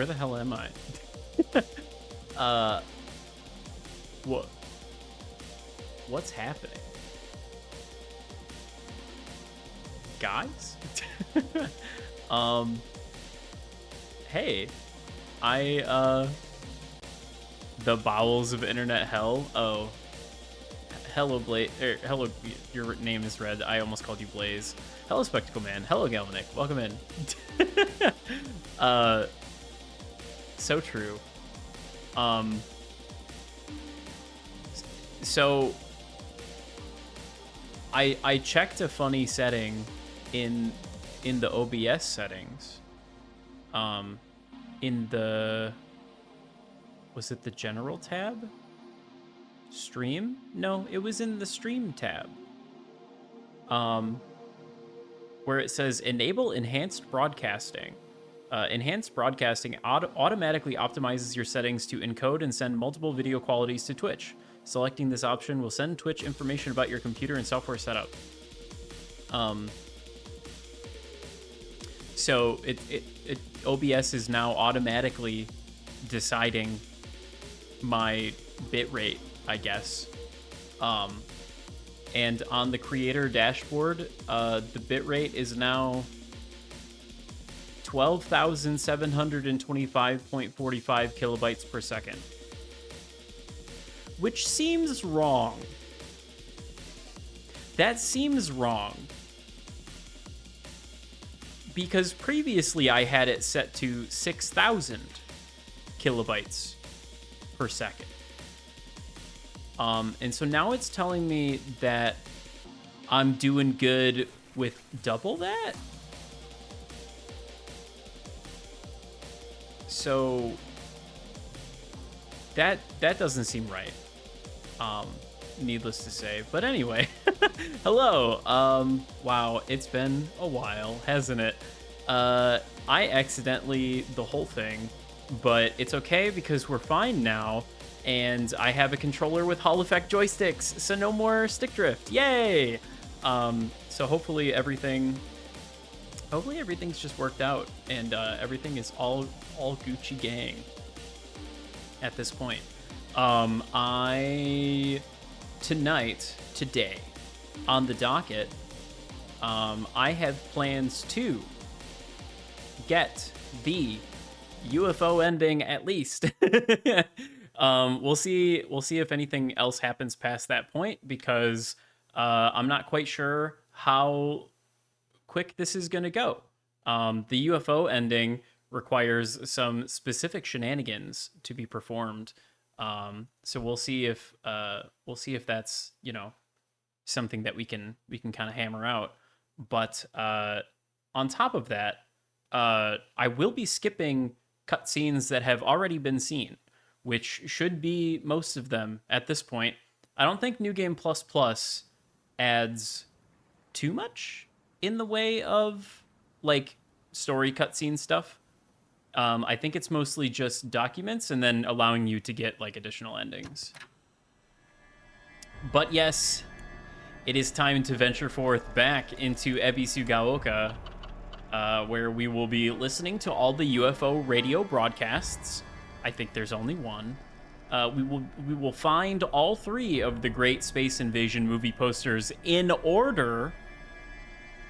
Where the hell am I? uh, what? What's happening? Guys? Hey, the bowels of internet hell. Oh, hello, Blaze. Hello, your name is Red. I almost called you Blaze. Hello, Spectacle Man. Hello, Galvanic. Welcome in. So true. So I checked a funny setting in the OBS settings. In the, was it the general tab? Stream? No, it was in the stream tab. Where it says enable enhanced broadcasting. Enhanced broadcasting automatically optimizes your settings to encode and send multiple video qualities to Twitch. Selecting this option will send Twitch information about your computer and software setup. So OBS is now automatically deciding my bitrate, I guess. And on the creator dashboard, the bitrate is now 12,725.45 kilobytes per second. Which seems wrong. That seems wrong. Because previously I had it set to 6,000 kilobytes per second. And so now it's telling me that I'm doing good with double that? So that doesn't seem right. Needless to say. But anyway, hello. Wow, it's been a while, hasn't it? I accidentally the whole thing, but it's okay because we're fine now. And I have a controller with Hall Effect joysticks, so no more stick drift. Yay! So hopefully everything's just worked out, and everything is all Gucci gang at this point. Today, on the docket, I have plans to get the UFO ending at least. We'll see if anything else happens past that point, because I'm not quite sure how quick this is going to go. The UFO ending requires some specific shenanigans to be performed. So we'll see if that's, something that we can kind of hammer out. But on top of that, I will be skipping cutscenes that have already been seen, which should be most of them at this point. I don't think New Game Plus Plus adds too much in the way of like story cutscene stuff. I think it's mostly just documents and then allowing you to get like additional endings. But yes, it is time to venture forth back into Ebisugaoka, where we will be listening to all the UFO radio broadcasts. I think there's only one. We will find all three of the Great Space Invasion movie posters in order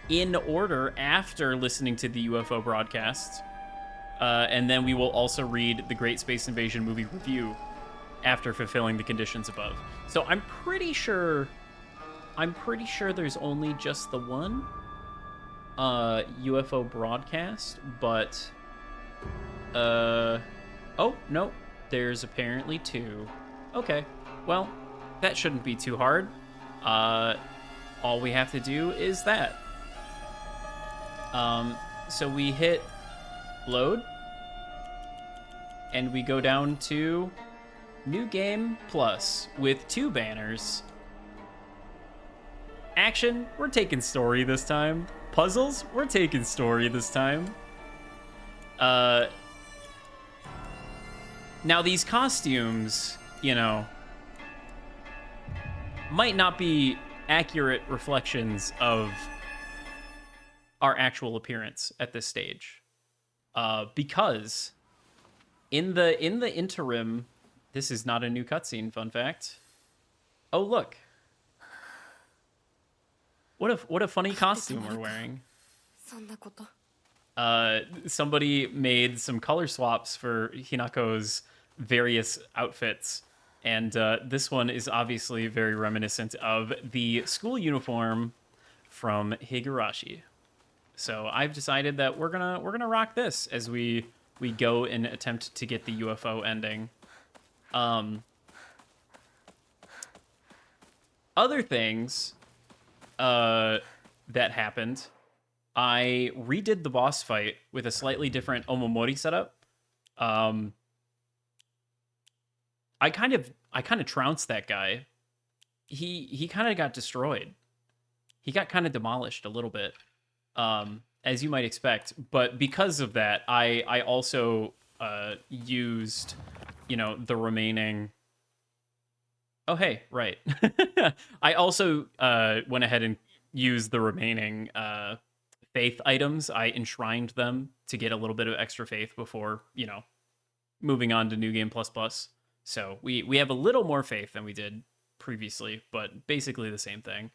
after listening to the UFO broadcasts. And then we will also read the Great Space Invasion movie review after fulfilling the conditions above. So I'm pretty sure there's only just the one UFO broadcast, but oh, no, there's apparently two. Okay, well, that shouldn't be too hard. All we have to do is that. So we hit load, and we go down to New Game Plus with 2 banners. Action, we're taking story this time. Puzzles, we're taking story this time. Now these costumes, might not be accurate reflections of our actual appearance at this stage. Because In the interim, this is not a new cutscene, fun fact. Oh, look. What a funny costume we're wearing. Somebody made some color swaps for Hinako's various outfits, and this one is obviously very reminiscent of the school uniform from Higurashi. So I've decided that we're gonna rock this as we go and attempt to get the UFO ending. Other things that happened. I redid the boss fight with a slightly different Omomori setup. I kind of trounced that guy. He kind of got destroyed. He got kind of demolished a little bit, as you might expect. But because of that, I also used, the remaining. Oh hey, right. I also went ahead and used the remaining faith items. I enshrined them to get a little bit of extra faith before, moving on to New Game Plus Plus. So we have a little more faith than we did previously, but basically the same thing.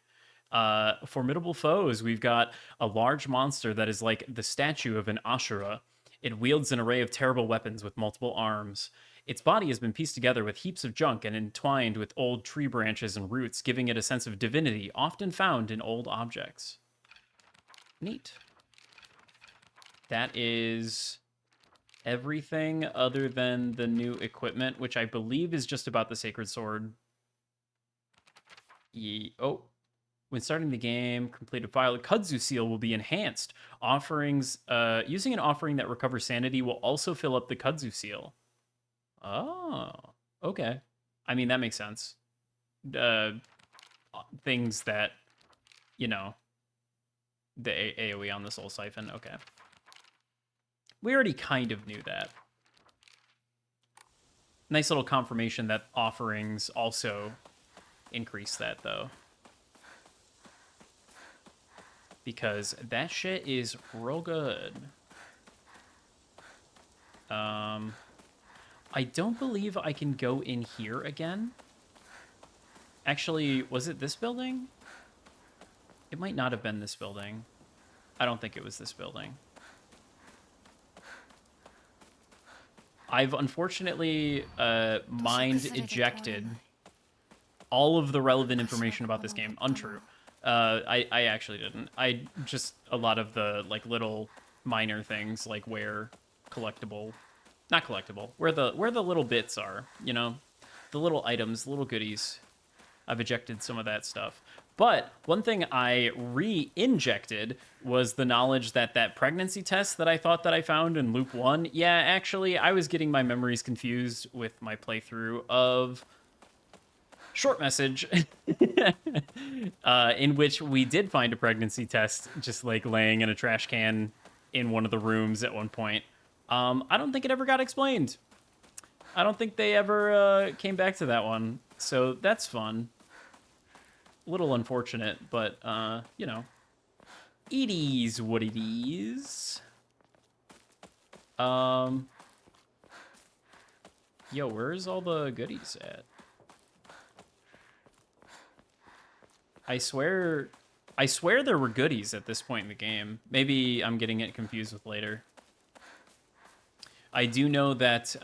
Formidable foes. We've got a large monster that is like the statue of an Ashura. It wields an array of terrible weapons with multiple arms. Its body has been pieced together with heaps of junk and entwined with old tree branches and roots, giving it a sense of divinity often found in old objects. Neat. That is everything other than the new equipment, which I believe is just about the Sacred Sword. Oh. When starting the game, complete a file, a kudzu seal will be enhanced. Offerings, using an offering that recovers sanity will also fill up the kudzu seal. Oh, okay. I mean, that makes sense. Things that, the AoE on the Soul Siphon. Okay. We already kind of knew that. Nice little confirmation that offerings also increase that, though. Because that shit is real good. I don't believe I can go in here again. Actually, was it this building? It might not have been this building. I don't think it was this building. I've unfortunately mind ejected all of the relevant information about this game. Untrue. I actually didn't. I just a lot of the little minor things like where collectible, not collectible, where the little bits are, the little items, little goodies. I've ejected some of that stuff. But one thing I re-injected was the knowledge that pregnancy test that I thought that I found in Loop 1, yeah, actually, I was getting my memories confused with my playthrough of Short Message, in which we did find a pregnancy test just laying in a trash can in one of the rooms at one point. I don't think it ever got explained. I don't think they ever came back to that one. So that's fun. A little unfortunate, but, it is what it is. Yo, where's all the goodies at? I swear there were goodies at this point in the game. Maybe I'm getting it confused with later. I do know that,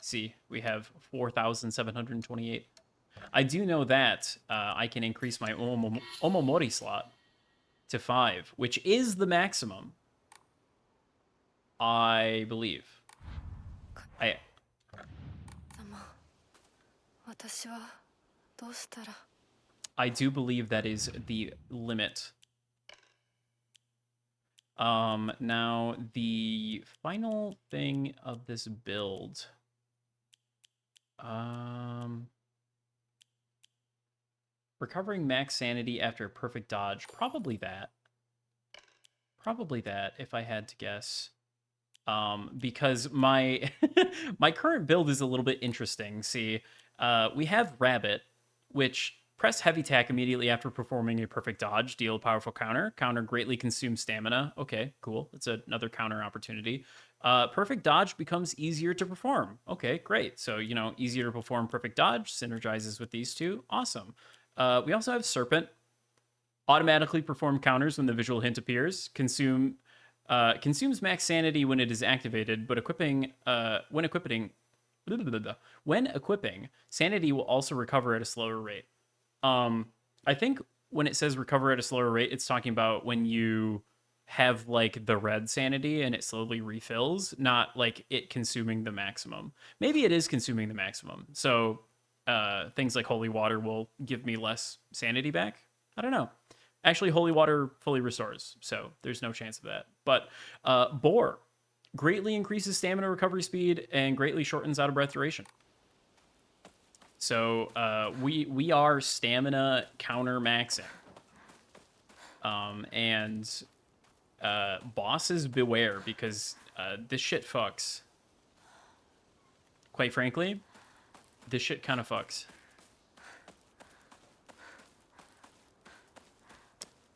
see, we have 4,728. I do know that I can increase my Omomori slot to 5, which is the maximum, I believe. I do believe that is the limit. Now, the final thing of this build... recovering max sanity after a perfect dodge. Probably that. Probably that, if I had to guess. Because my my current build is a little bit interesting. See, we have Rabbit, which Press heavy attack immediately after performing a perfect dodge. Deal a powerful counter. Counter greatly consumes stamina. Okay, cool. That's another counter opportunity. Perfect dodge becomes easier to perform. Okay, great. So, you know, easier to perform perfect dodge synergizes with these two. Awesome. We also have Serpent. Automatically perform counters when the visual hint appears. Consumes max sanity when it is activated, but when equipping, sanity will also recover at a slower rate. I think when it says recover at a slower rate, it's talking about when you have like the red sanity and it slowly refills, not like it consuming the maximum. Maybe it is consuming the maximum. So things like holy water will give me less sanity back. I don't know. Actually, holy water fully restores, so there's no chance of that. But Boar greatly increases stamina recovery speed and greatly shortens out of breath duration. So we are stamina counter maxing. And bosses beware, because this shit fucks. Quite frankly, this shit kind of fucks.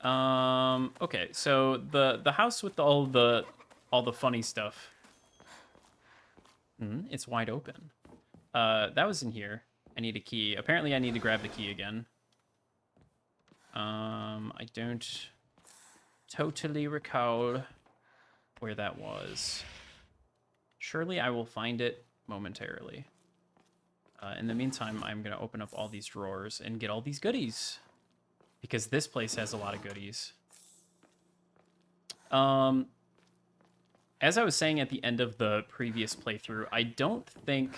Okay, so the house with all the funny stuff. It's wide open. That was in here. I need a key. Apparently I need to grab the key again. I don't totally recall where that was. Surely I will find it momentarily. In the meantime, I'm going to open up all these drawers and get all these goodies, because this place has a lot of goodies. As I was saying at the end of the previous playthrough, I don't think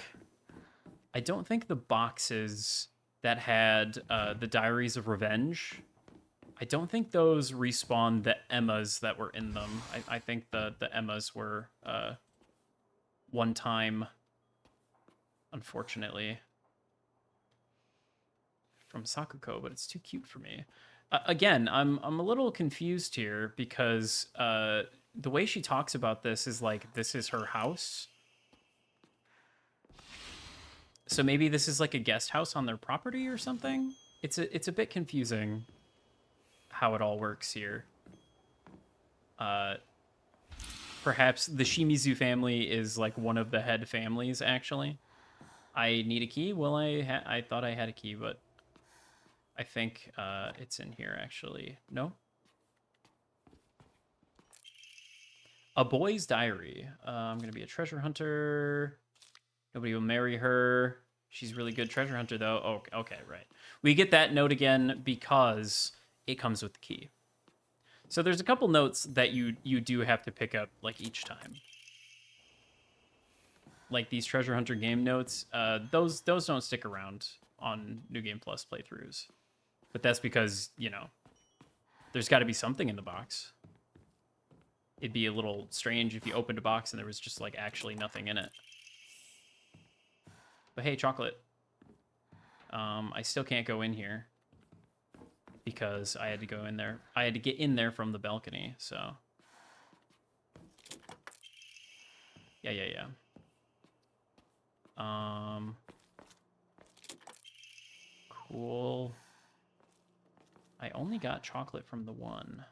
the boxes that had the Diaries of Revenge, I don't think those respawn the Emmas that were in them. I think the Emmas were one time, unfortunately, from Sakuko, but it's too cute for me. Again, I'm a little confused here, because the way she talks about this is like this is her house. So maybe this is like a guest house on their property or something. It's a bit confusing how it all works here. Perhaps the Shimizu family is like one of the head families, actually. I need a key. Well, I thought I had a key, but I think it's in here, actually. No? A boy's diary. I'm going to be a treasure hunter. Nobody will marry her. She's really good treasure hunter, though. Oh, okay, right. We get that note again because it comes with the key. So there's a couple notes that you do have to pick up like each time. Like these treasure hunter game notes, those don't stick around on New Game Plus playthroughs. But that's because, you know, there's got to be something in the box. It'd be a little strange if you opened a box and there was just like actually nothing in it. But hey, chocolate. I still can't go in here because I had to go in there. I had to get in there from the balcony, so. Yeah. Cool. I only got chocolate from the one.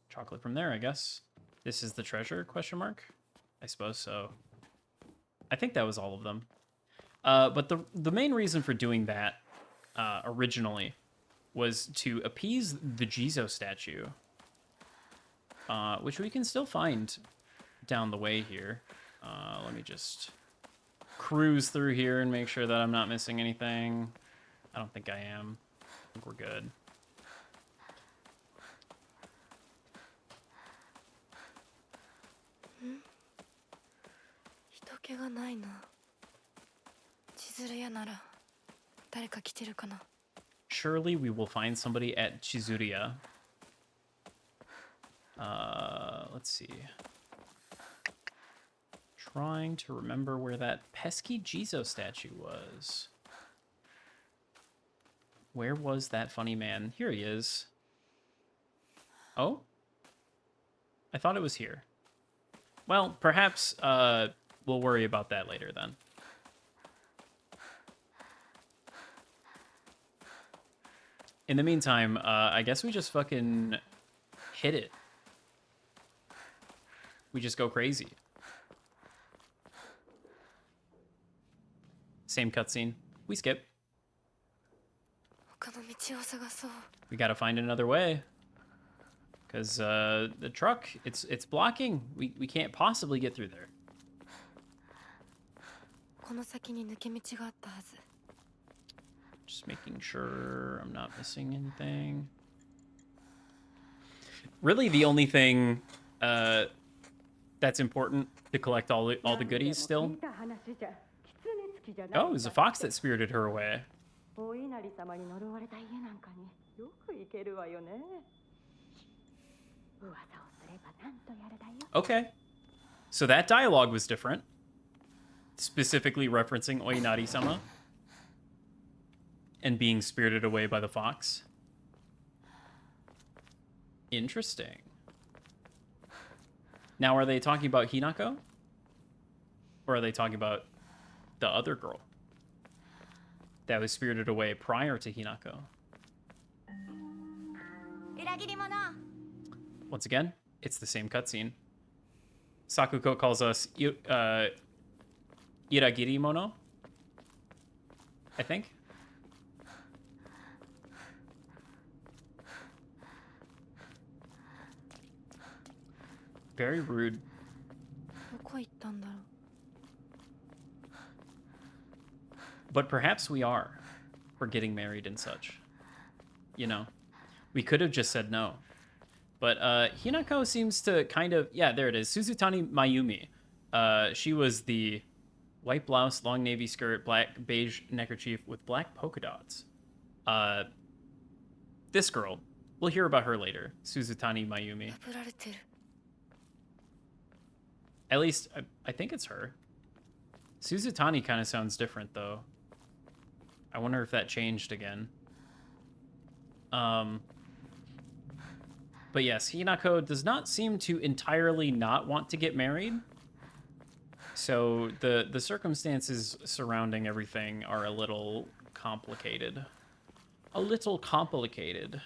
Chocolate from there, I guess. This is the treasure, question mark? I suppose so. I think that was all of them. But the main reason for doing that originally was to appease the Jizo statue, which we can still find down the way here. Let me just cruise through here and make sure that I'm not missing anything. I don't think I am. I think we're good. Surely we will find somebody at Chizuriya. Let's see. Trying to remember where that pesky Jizo statue was. Where was that funny man? Here he is. Oh? I thought it was here. Well, perhaps we'll worry about that later then. In the meantime, I guess we just fucking hit it. We just go crazy. Same cutscene. We skip. We gotta find another way. Because the truck, it's blocking. We can't possibly get through there. Just making sure I'm not missing anything. Really, the only thing that's important to collect all the goodies still. Oh, it was a fox that spirited her away. Okay. So that dialogue was different. Specifically referencing Oinari-sama. And being spirited away by the fox. Interesting. Now, are they talking about Hinako? Or are they talking about the other girl that was spirited away prior to Hinako? Once again, it's the same cutscene. Sakuko calls us Iragiri Mono, I think. Very rude. But perhaps we are. We're getting married and such. You know, we could have just said no. But Hinako seems to kind of... Yeah, there it is. Suzutani Mayumi. She was the white blouse, long navy skirt, black beige neckerchief with black polka dots. This girl. We'll hear about her later. Suzutani Mayumi. At least, I think it's her. Suzutani kind of sounds different, though. I wonder if that changed again. But yes, Hinako does not seem to entirely not want to get married. So the circumstances surrounding everything are a little complicated. A little complicated.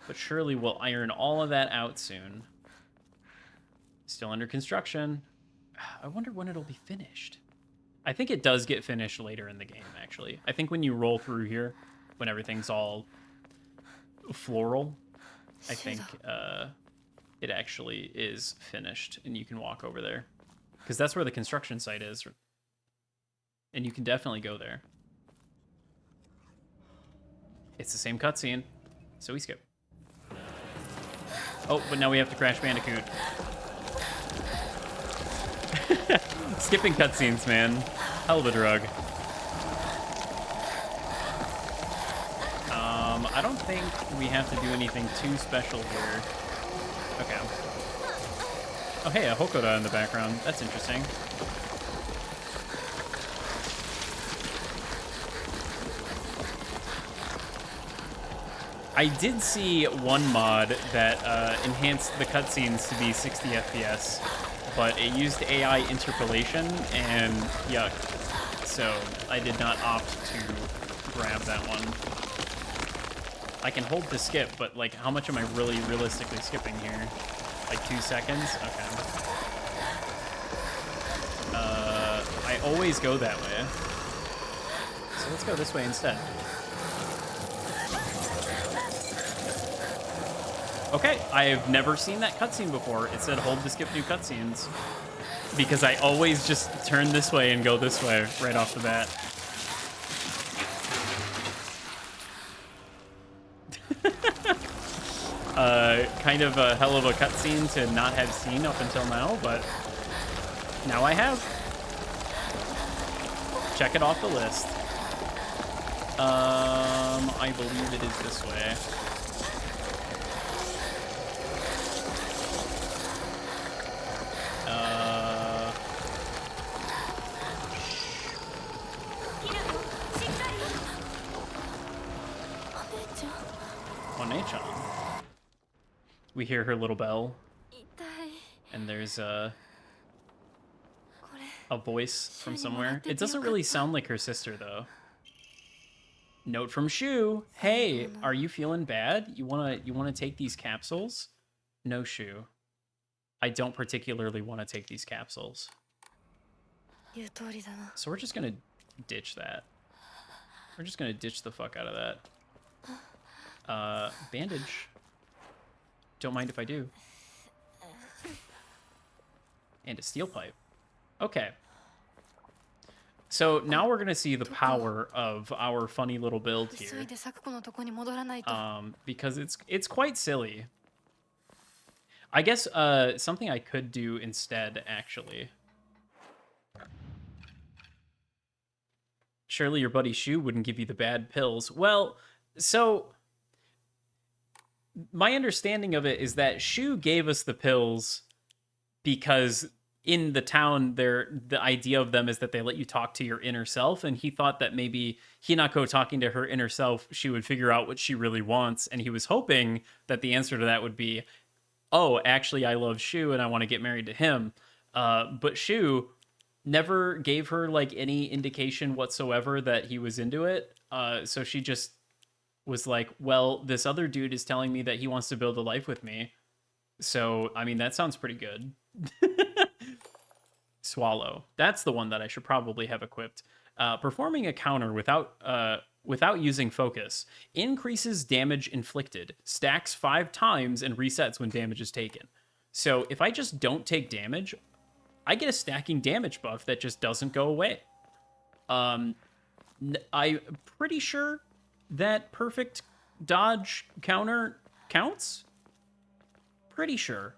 But surely we'll iron all of that out soon. Still under construction. I wonder when it'll be finished. I think it does get finished later in the game, actually. I think when you roll through here, when everything's all floral, I think it actually is finished and you can walk over there. Because that's where the construction site is. And you can definitely go there. It's the same cutscene, so we skip. Oh, but now we have to Crash Bandicoot. Skipping cutscenes, man. Hell of a drug. I don't think we have to do anything too special here. Okay. Oh, hey, a Hokoda in the background. That's interesting. I did see one mod that enhanced the cutscenes to be 60 FPS, but it used AI interpolation, and yuck. So I did not opt to grab that one. I can hold to skip, but like, how much am I really realistically skipping here? Like 2 seconds? Okay. I always go that way. So let's go this way instead. Okay, I have never seen that cutscene before. It said hold to skip new cutscenes. Because I always just turn this way and go this way right off the bat. Kind of a hell of a cutscene to not have seen up until now, but now I have. Check it off the list. I believe it is this way. One-chan. We hear her little bell. And there's a voice from somewhere. It doesn't really sound like her sister, though. Note from Shu. Hey, are you feeling bad? You wanna take these capsules? No, Shu. I don't particularly want to take these capsules. So we're just gonna ditch that. We're just gonna ditch the fuck out of that. Bandage. Don't mind if I do. And a steel pipe. Okay. So now we're gonna see the power of our funny little build here. Because it's quite silly. I guess something I could do instead, actually. Surely your buddy Shu wouldn't give you the bad pills. Well, so my understanding of it is that Shu gave us the pills because in the town, the idea of them is that they let you talk to your inner self, and he thought that maybe Hinako talking to her inner self, she would figure out what she really wants, and he was hoping that the answer to that would be, oh, actually, I love Shu and I want to get married to him. But Shu never gave her like any indication whatsoever that he was into it. So she just was like, well, this other dude is telling me that he wants to build a life with me. So, I mean, that sounds pretty good. Swallow. That's the one that I should probably have equipped. Performing a counter without using focus increases damage inflicted, stacks 5 times, and resets when damage is taken. So if I just don't take damage, I get a stacking damage buff that just doesn't go away. I'm pretty sure that perfect dodge counter counts. Pretty sure.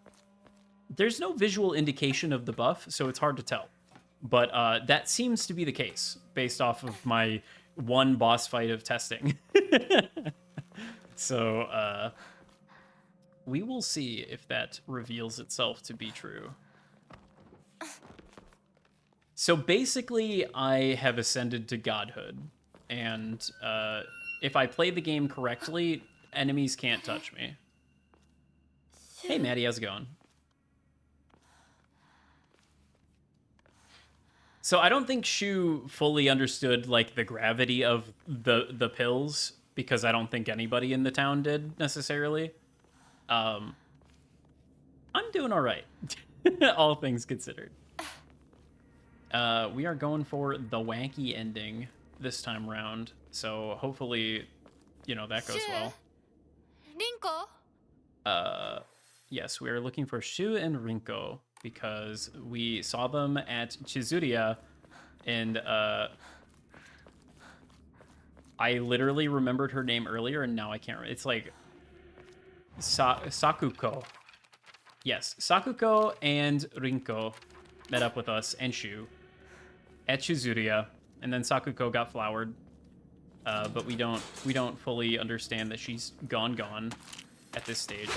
There's no visual indication of the buff, so it's hard to tell. But that seems to be the case, based off of my one boss fight of testing. So, we will see if that reveals itself to be true. So basically, I have ascended to godhood, and if I play the game correctly, enemies can't touch me. Hey, Maddie, how's it going? So I don't think Shu fully understood like the gravity of the pills, because I don't think anybody in the town did necessarily. I'm doing all right, all things considered. We are going for the wanky ending this time round, so hopefully, you know, that goes well. Rinko? Yes, we are looking for Shu and Rinko, because we saw them at Chizuriya, and I literally remembered her name earlier, and now I can't. It's like Sakuko. Yes, Sakuko and Rinko met up with us and Shu at Chizuriya, and then Sakuko got flowered, but we don't fully understand that she's gone at this stage.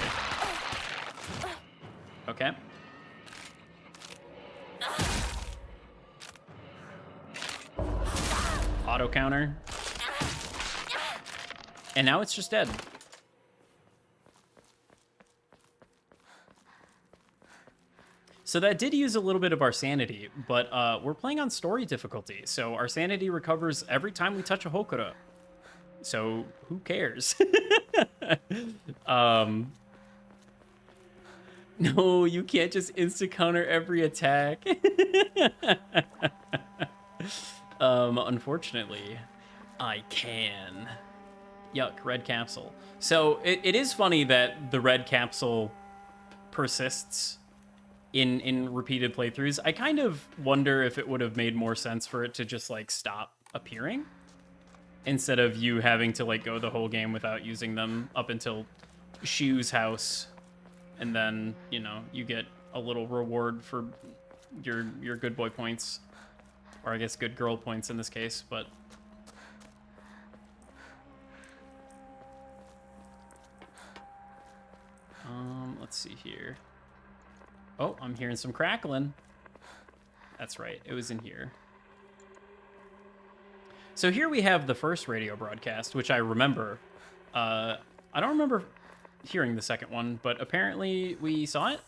Okay. Auto counter. And now it's just dead. So that did use a little bit of our sanity, but we're playing on story difficulty, so our sanity recovers every time we touch a Hokura. So who cares? No, you can't just insta-counter every attack. Unfortunately, I can. Yuck, red capsule. So it is funny that the red capsule persists in repeated playthroughs. I kind of wonder if it would have made more sense for it to just like stop appearing instead of you having to like go the whole game without using them up until Shu's house, and then, you know, you get a little reward for your good boy points, or I guess good girl points in this case. But let's see here. Oh, I'm hearing some crackling. That's right, it was in here. So here we have the first radio broadcast, which I remember. I don't remember hearing the second one, but apparently we saw it.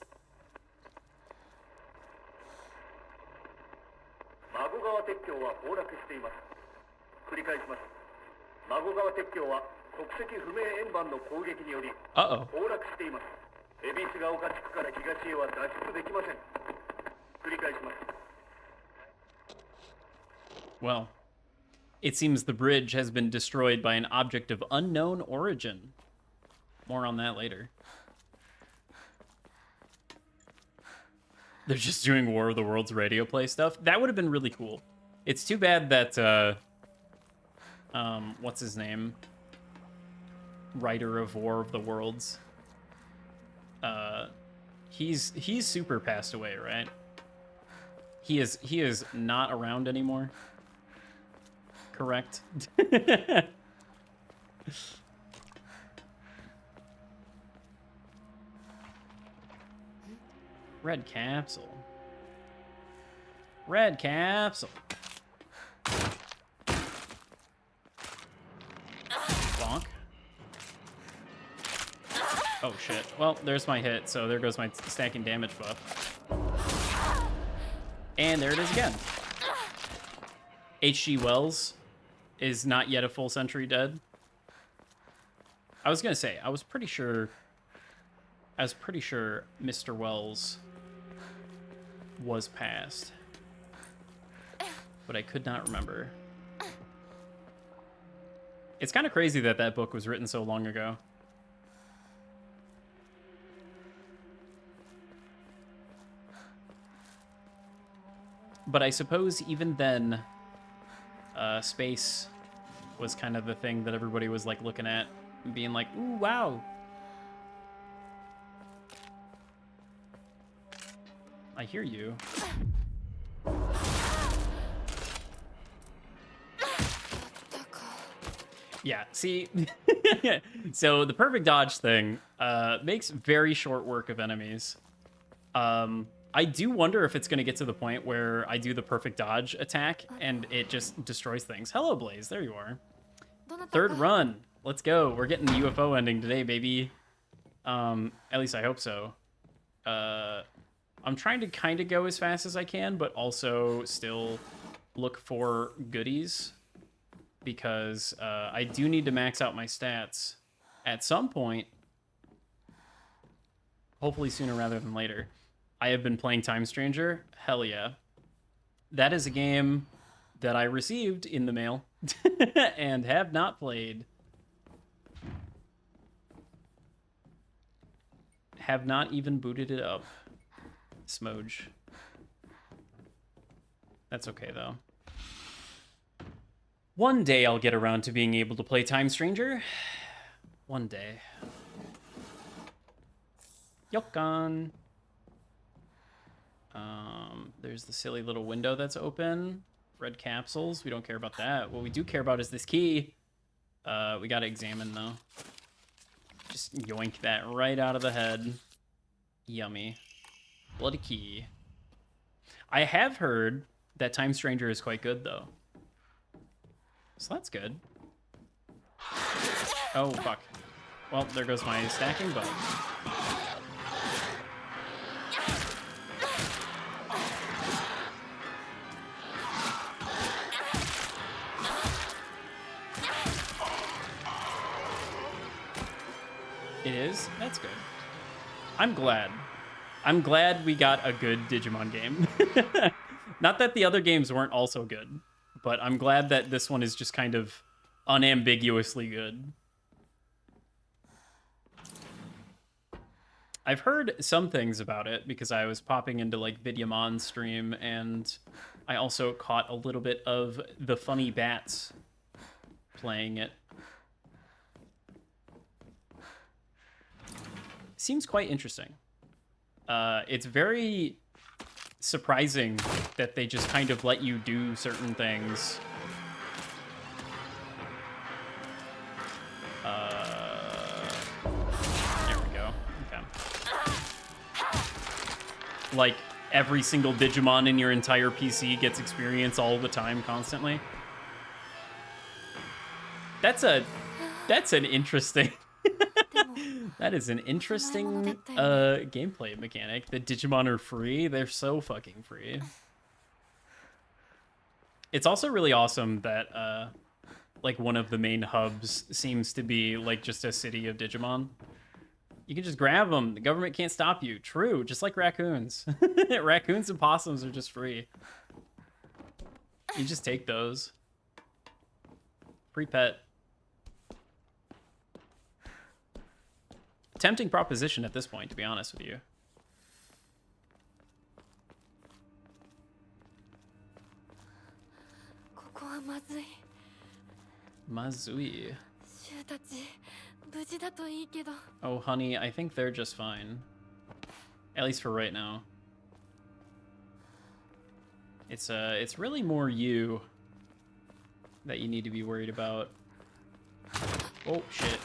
Uh-oh. Well, it seems the bridge has been destroyed by an object of unknown origin. More on that later. They're just doing War of the Worlds radio play stuff. That would have been really cool. It's too bad that, what's his name? Writer of War of the Worlds. He's super passed away, right? He is not around anymore. Correct? Red capsule. Red capsule. Bonk. Oh shit. Well, there's my hit, so there goes my stacking damage buff. And there it is again. H.G. Wells is not yet a full century dead. I was gonna say, I was pretty sure Mr. Wells was passed, but I could not remember. It's kind of crazy that that book was written so long ago. But I suppose even then, space was kind of the thing that everybody was like looking at and being like, ooh, wow. I hear you. Yeah, see, so the perfect dodge thing makes very short work of enemies. I do wonder if it's going to get to the point where I do the perfect dodge attack and it just destroys things. Hello, Blaze. There you are. Third run. Let's go. We're getting the UFO ending today, baby. At least I hope so. I'm trying to kind of go as fast as I can, but also still look for goodies because I do need to max out my stats at some point. Hopefully sooner rather than later. I have been playing Time Stranger. Hell yeah. That is a game that I received in the mail and have not played. Have not even booted it up. Smooge. That's okay, though. One day I'll get around to being able to play Time Stranger. One day. Yokon. There's the silly little window that's open. Red capsules. We don't care about that. What we do care about is this key. We gotta examine, though. Just yoink that right out of the head. Yummy. Bloody key. I have heard that Time Stranger is quite good, though. So that's good. Oh, fuck. Well, there goes my stacking bug. It is? That's good. I'm glad. I'm glad we got a good Digimon game. Not that the other games weren't also good, but I'm glad that this one is just kind of unambiguously good. I've heard some things about it because I was popping into like Vidyamon's stream, and I also caught a little bit of the Funny Bats playing it. Seems quite interesting. It's very surprising that they just kind of let you do certain things. There we go. Okay. Like, every single Digimon in your entire PC gets experience all the time, constantly. That's an interesting... That is an interesting gameplay mechanic. The Digimon are free. They're so fucking free. It's also really awesome that like one of the main hubs seems to be like just a city of Digimon. You can just grab them. The government can't stop you. True, just like raccoons. Raccoons and possums are just free. You just take those. Free pet. Tempting proposition at this point, to be honest with you. Mazui. Oh, honey, I think they're just fine. At least for right now. It's really more you that you need to be worried about. Oh, shit.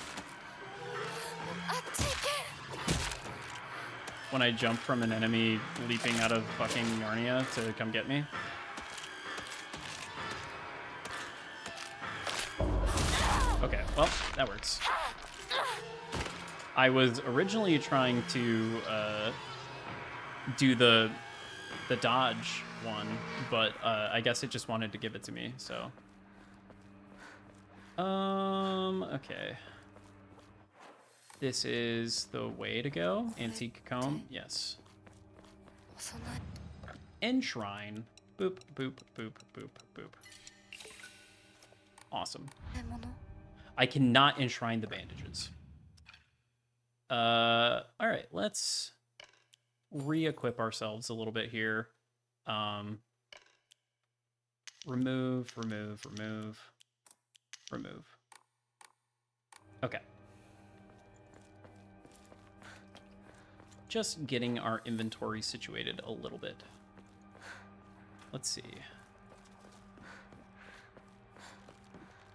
When I jumped from an enemy leaping out of fucking Narnia to come get me. Okay, well, that works. I was originally trying to do the dodge one, but I guess it just wanted to give it to me, so. Okay. This is the way to go. Antique comb, yes. Enshrine. Boop, boop, boop, boop, boop. Awesome. I cannot enshrine the bandages. All right, let's re-equip ourselves a little bit here. Remove, remove, remove, remove. Okay. Just getting our inventory situated a little bit. Let's see.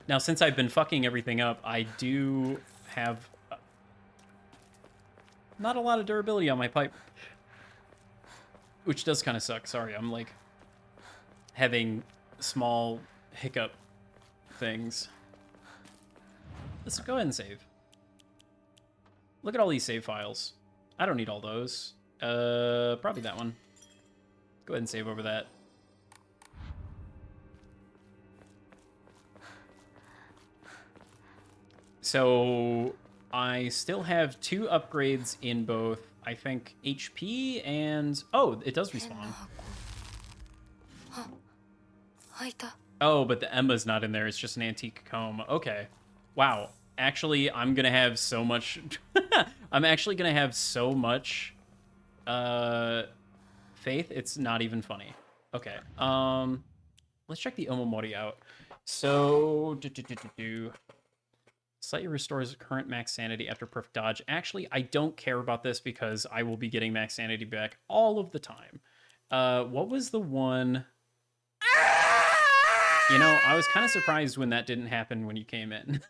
Now, since I've been fucking everything up, I do have not a lot of durability on my pipe, which does kind of suck. Sorry, I'm like having small hiccup things. Let's go ahead and save. Look at all these save files. I don't need all those. Probably that one. Go ahead and save over that. So I still have 2 upgrades in both, I think, HP and... Oh, it does respawn. Oh, but the Emma's not in there. It's just an antique comb. Okay. Wow. Actually, I'm going to have so much... I'm actually going to have so much faith. It's not even funny. Okay. Let's check the Omomori out. So... Slightly restores current max sanity after perfect dodge. Actually, I don't care about this because I will be getting max sanity back all of the time. What was the one... You know, I was kind of surprised when that didn't happen when you came in.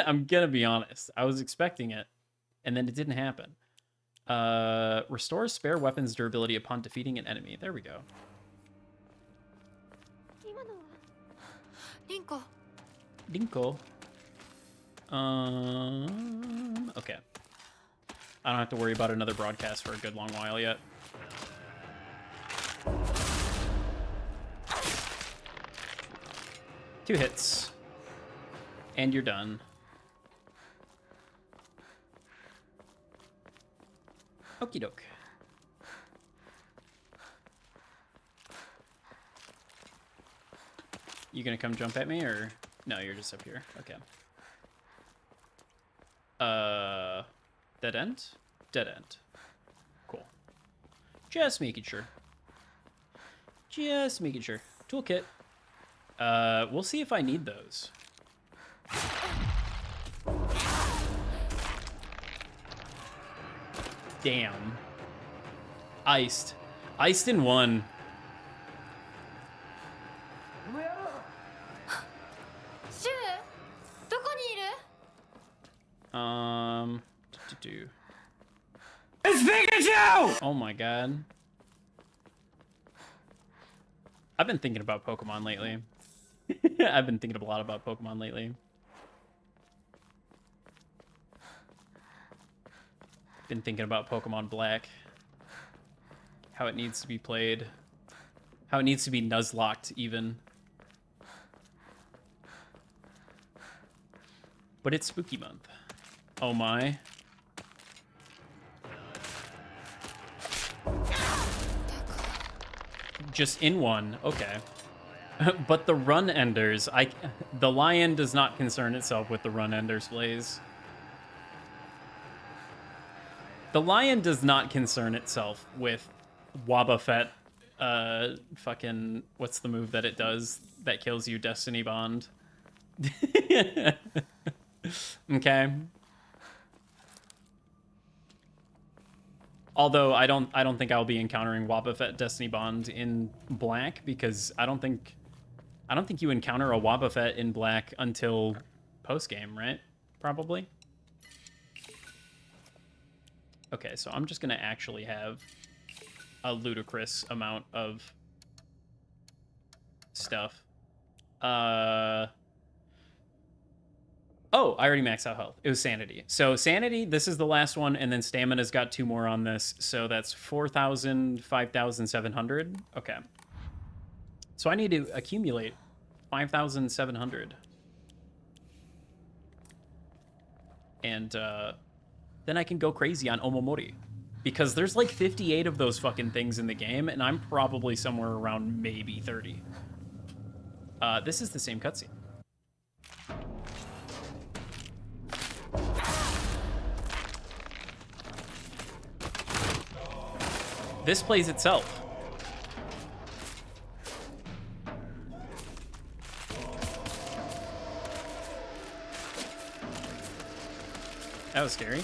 I'm gonna be honest. I was expecting it, and then it didn't happen. Restores spare weapons durability upon defeating an enemy. There we go. Dinko. Okay. I don't have to worry about another broadcast for a good long while yet. Two hits. And you're done. Okie doke. You gonna come jump at me, or... No, you're just up here. Okay. Dead end? Dead end. Cool. Just making sure. Just making sure. Toolkit. We'll see if I need those. Damn. Iced. Iced in one. It's Pikachu! Oh my god. I've been thinking about Pokemon lately. I've been thinking a lot about Pokemon lately. Been thinking about Pokemon Black. How it needs to be played. How it needs to be Nuzlocked, even. But it's spooky month. Oh my. Just in one. Okay. But the run enders, the lion does not concern itself with the run enders, Blaze. The lion does not concern itself with Wobbuffet, fucking, what's the move that it does that kills you, Destiny Bond? Okay. Although I don't think I'll be encountering Wobbuffet Destiny Bond in black, because I don't think you encounter a Wobbuffet in black until post game, right? Probably. Okay, so I'm just gonna actually have a ludicrous amount of stuff. Oh, I already maxed out health. It was sanity. So sanity, this is the last one, and then stamina's got 2 more on this, so that's 4,000, 5,700. Okay. So I need to accumulate 5,700. And then I can go crazy on Omomori. Because there's like 58 of those fucking things in the game, and I'm probably somewhere around maybe 30. This is the same cutscene. This plays itself. That was scary.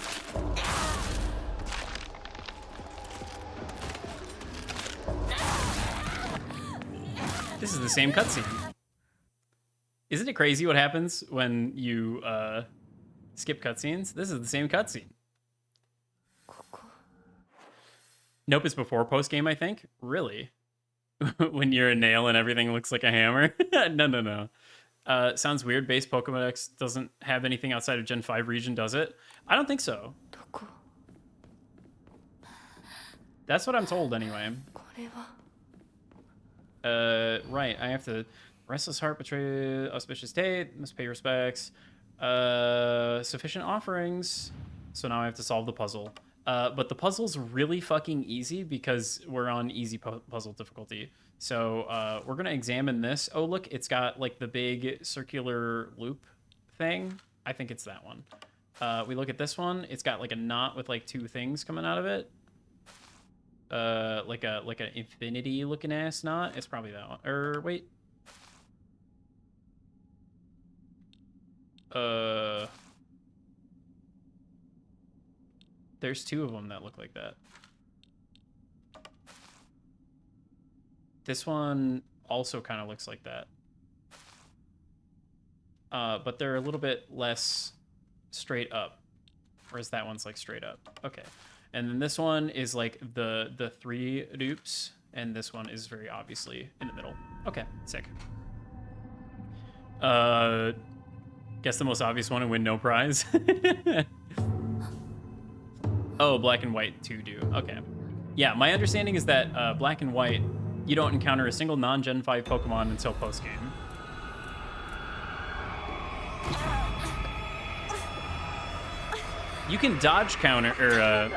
This is the same cutscene. Isn't it crazy what happens when you skip cutscenes? This is the same cutscene. Nope, it's before post game, I think. Really? When you're a nail and everything looks like a hammer? No. Sounds weird. Base Pokemon X doesn't have anything outside of Gen 5 region, does it? I don't think so. That's what I'm told, anyway. Right. I have to... Restless Heart, betray auspicious date, must pay respects. Sufficient offerings. So now I have to solve the puzzle. But the puzzle's really fucking easy because we're on easy puzzle difficulty. So we're gonna examine this. Oh, look, it's got like the big circular loop thing. I think it's that one. We look at this one. It's got like a knot with like 2 things coming out of it. Like an infinity looking ass knot. It's probably that one. Or wait. There's 2 of them that look like that. This one also kind of looks like that. But they're a little bit less straight up. Whereas that one's like straight up. Okay. And then this one is like the 3 dupes. And this one is very obviously in the middle. Okay, sick. Guess the most obvious one and win no prize. Oh, black and white 2 do. Okay. Yeah, my understanding is that black and white, you don't encounter a single non-Gen 5 Pokemon until post-game. You can dodge counter, or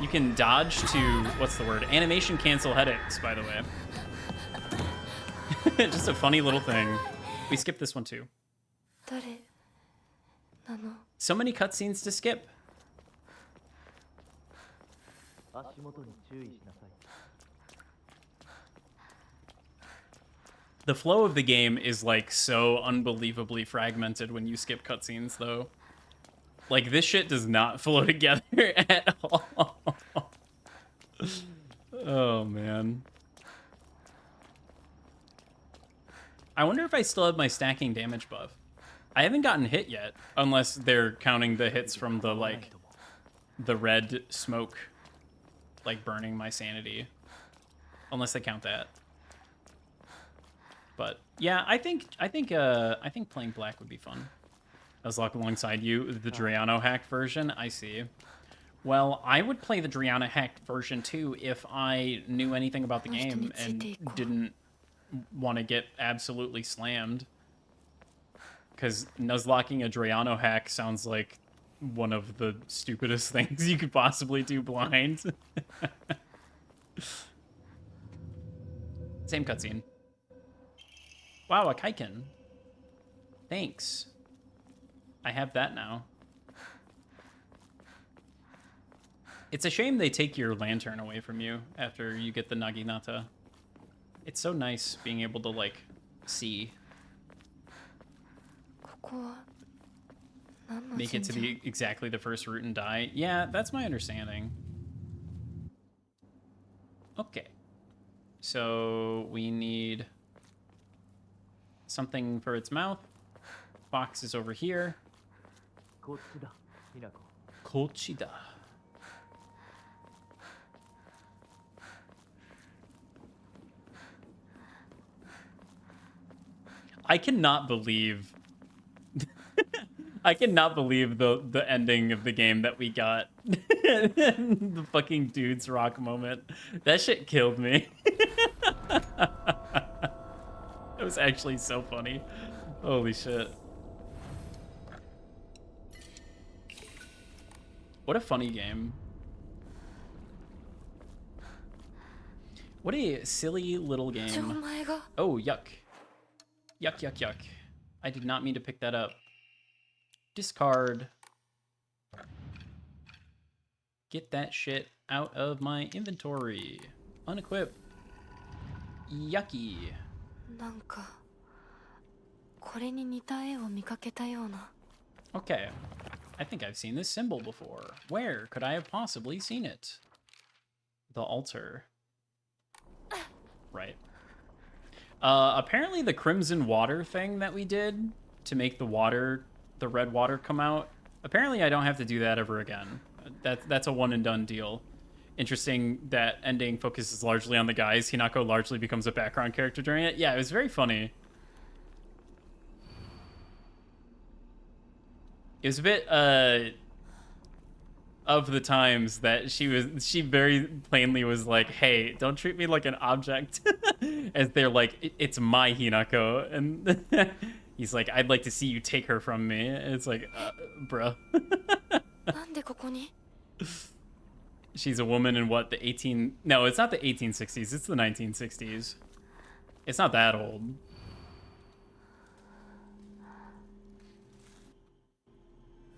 you can dodge to, what's the word? Animation cancel headaches, by the way. Just a funny little thing. We skipped this one too. So many cutscenes to skip. The flow of the game is like so unbelievably fragmented when you skip cutscenes, though. Like, this shit does not flow together at all. Oh, man. I wonder if I still have my stacking damage buff. I haven't gotten hit yet, unless they're counting the hits from the, like, the red smoke, like, burning my sanity. Unless they count that. But, yeah, I think playing black would be fun. Nuzlocke alongside you, the Driano hacked version, I see. Well, I would play the Driano hacked version too if I knew anything about the game and didn't want to get absolutely slammed. Because nuzlocking a Drayano hack sounds like one of the stupidest things you could possibly do blind. Same cutscene. Wow, a Kaiken. Thanks. I have that now. It's a shame they take your lantern away from you after you get the Naginata. It's so nice being able to, like, see. Make it to exactly the first route and die. Yeah, that's my understanding. Okay. So we need something for its mouth. Box is over here. Kochida. I cannot believe I cannot believe the ending of the game that we got. The fucking dude's rock moment. That shit killed me. It was actually so funny. Holy shit. What a funny game. What a silly little game. Oh, yuck. Yuck, yuck, yuck. I did not mean to pick that up. Discard. Get that shit out of my inventory. Unequip. Yucky. Okay. I think I've seen this symbol before. Where could I have possibly seen it? The altar. Right. Apparently the crimson water thing that we did to make the red water come out, apparently I don't have to do that ever again. That's a one and done deal. Interesting that ending focuses largely on the guys. Hinako largely becomes a background character during it. Yeah, it was very funny. It was a bit of the times that she very plainly was like, hey, don't treat me like an object. As they're like, it's my Hinako. And he's like, I'd like to see you take her from me. And it's like, bruh. She's a woman in what, no, it's not the 1860s, it's the 1960s. It's not that old.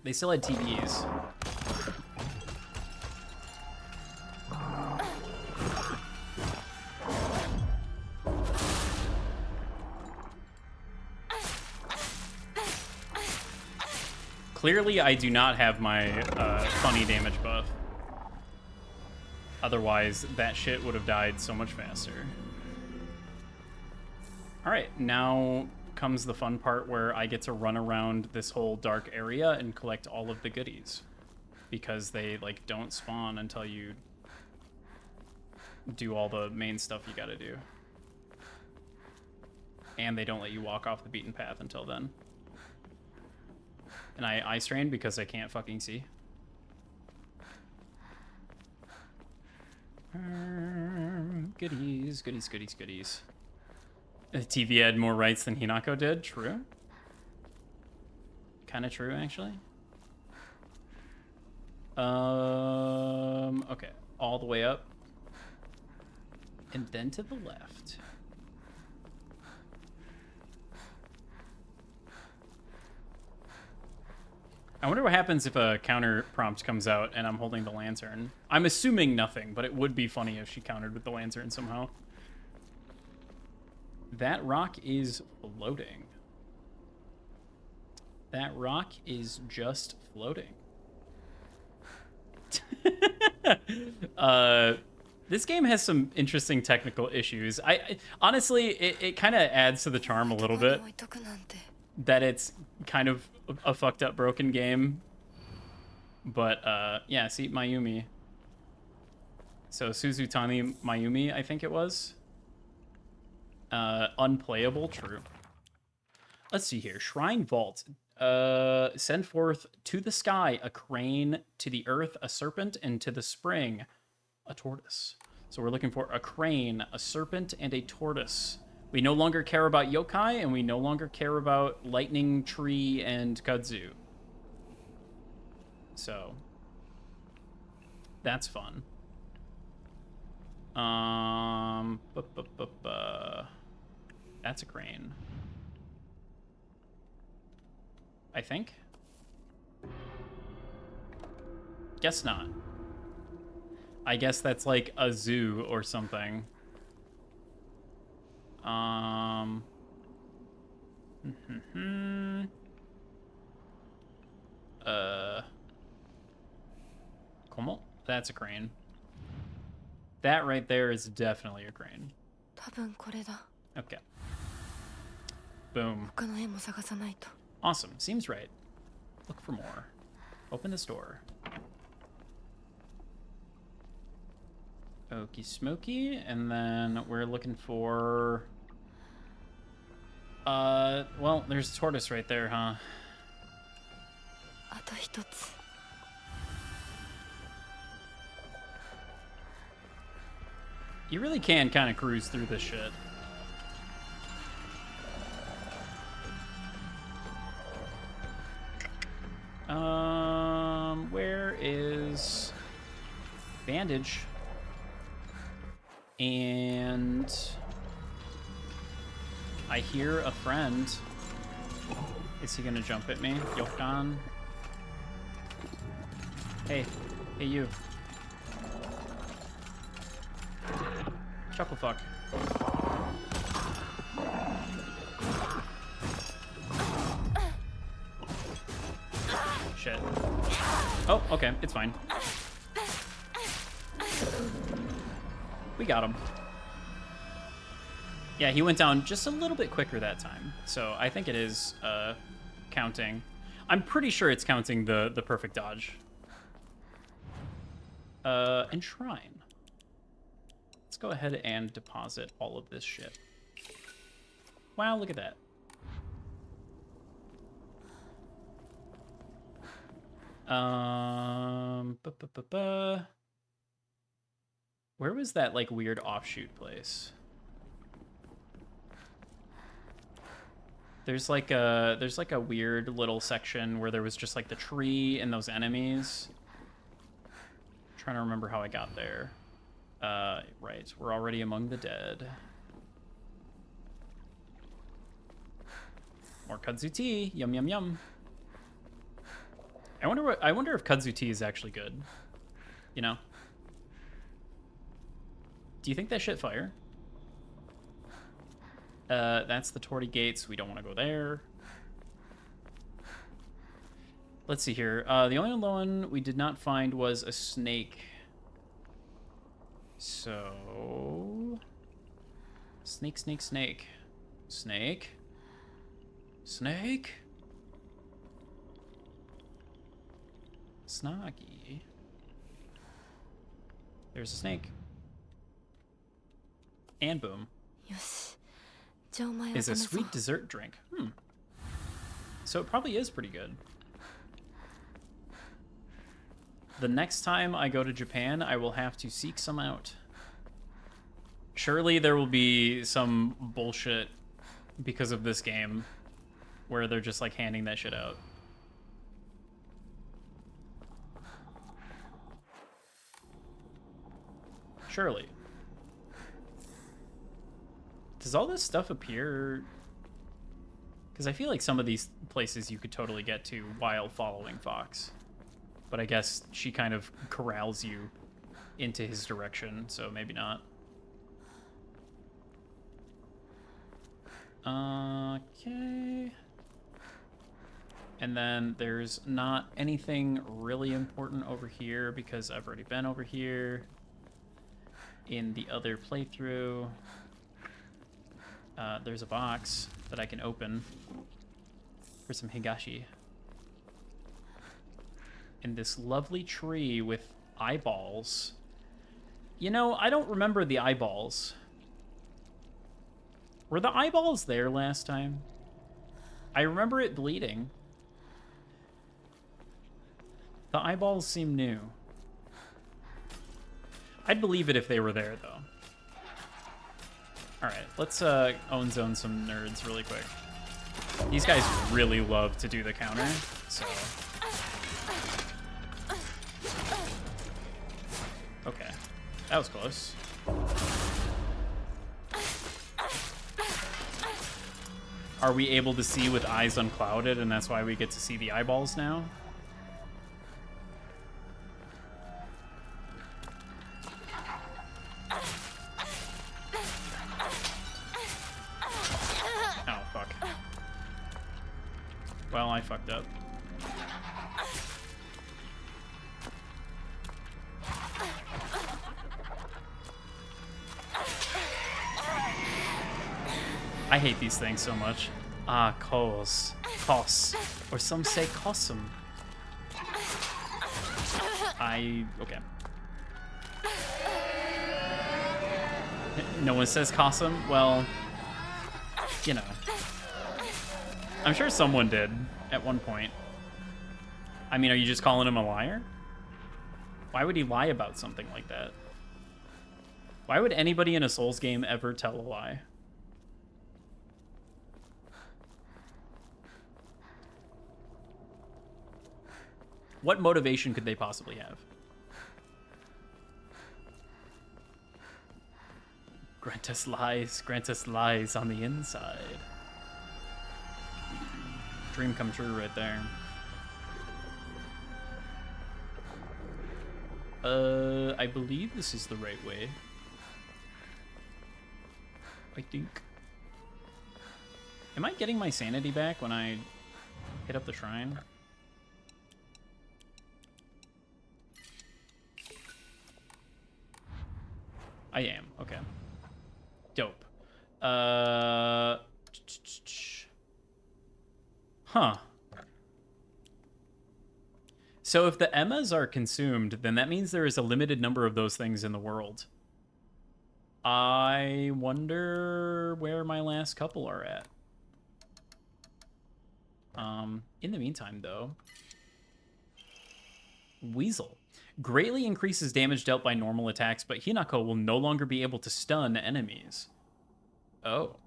They still had TVs. Clearly, I do not have my funny damage buff. Otherwise, that shit would have died so much faster. All right, now comes the fun part where I get to run around this whole dark area and collect all of the goodies. Because they, like, don't spawn until you do all the main stuff you gotta do. And they don't let you walk off the beaten path until then. And I eye strain because I can't fucking see. Goodies, goodies, goodies, goodies. The TV had more rights than Hinako did. True. Kind of true, actually. Okay. All the way up. And then to the left. I wonder what happens if a counter prompt comes out and I'm holding the lantern. I'm assuming nothing, but it would be funny if she countered with the lantern somehow. That rock is floating. That rock is just floating. This game has some interesting technical issues. Honestly, it kind of adds to the charm a little bit that it's kind of a fucked up broken game. But yeah, see, Mayumi. So Suzutani Mayumi, I think it was. Unplayable, true. Let's see here. Shrine Vault. Send forth to the sky a crane, to the earth a serpent, and to the spring a tortoise. So we're looking for a crane, a serpent, and a tortoise. We no longer care about yokai, and we no longer care about lightning, tree, and kudzu. So that's fun. That's a crane. I think. Guess not. I guess that's like a zoo or something. Como? That's a crane. That right there is definitely a crane. Okay. Boom. Awesome. Seems right. Look for more. Open this door. Okie smoky. And then we're looking for... well, there's a tortoise right there, huh? You really can kind of cruise through this shit. Where is bandage? And I hear a friend. Is he gonna jump at me? Yokan? Hey, hey you. Chuckle fuck. Shit. Oh, okay, it's fine. We got him. Yeah, he went down just a little bit quicker that time. So I think it is counting. I'm pretty sure it's counting the perfect dodge. And shrine. Let's go ahead and deposit all of this shit. Wow, look at that. Where was that like weird offshoot place? There's like a weird little section where there was just like the tree and those enemies. I'm trying to remember how I got there. Right, we're already among the dead. More kudzu tea. Yum yum yum. I wonder if kudzu tea is actually good. You know? Do you think that shit fire? That's the Torty Gates. We don't want to go there. Let's see here. The only one we did not find was a snake. So... Snake, snake, snake. Snake? Snake? Snoggy. There's a snake. And boom. Is a sweet dessert drink. So it probably is pretty good. The next time I go to Japan, I will have to seek some out. Surely there will be some bullshit because of this game where they're just like handing that shit out. Surely. Does all this stuff appear? Because I feel like some of these places you could totally get to while following Fox. But I guess she kind of corrals you into his direction, so maybe not. Okay. And then there's not anything really important over here because I've already been over here in the other playthrough. There's a box that I can open for some higashi. And this lovely tree with eyeballs. You know, I don't remember the eyeballs. Were the eyeballs there last time? I remember it bleeding. The eyeballs seem new. I'd believe it if they were there, though. All right, let's own zone some nerds really quick. These guys really love to do the counter, so. Okay, that was close. Are we able to see with eyes unclouded, and that's why we get to see the eyeballs now? Oh, fuck. Well, I fucked up. I hate these things so much. Ah, cos. Or some say cosum. Okay. No one says cosum? Well, you know. I'm sure someone did at one point. I mean, are you just calling him a liar? Why would he lie about something like that? Why would anybody in a Souls game ever tell a lie? What motivation could they possibly have? Grant us lies on the inside. Dream come true right there. I believe this is the right way. I think. Am I getting my sanity back when I hit up the shrine? I am, okay. Dope. Huh. So if the Emmas are consumed, then that means there is a limited number of those things in the world. I wonder where my last couple are at. In the meantime, though, Weasel. Greatly increases damage dealt by normal attacks, but Hinako will no longer be able to stun enemies. Oh.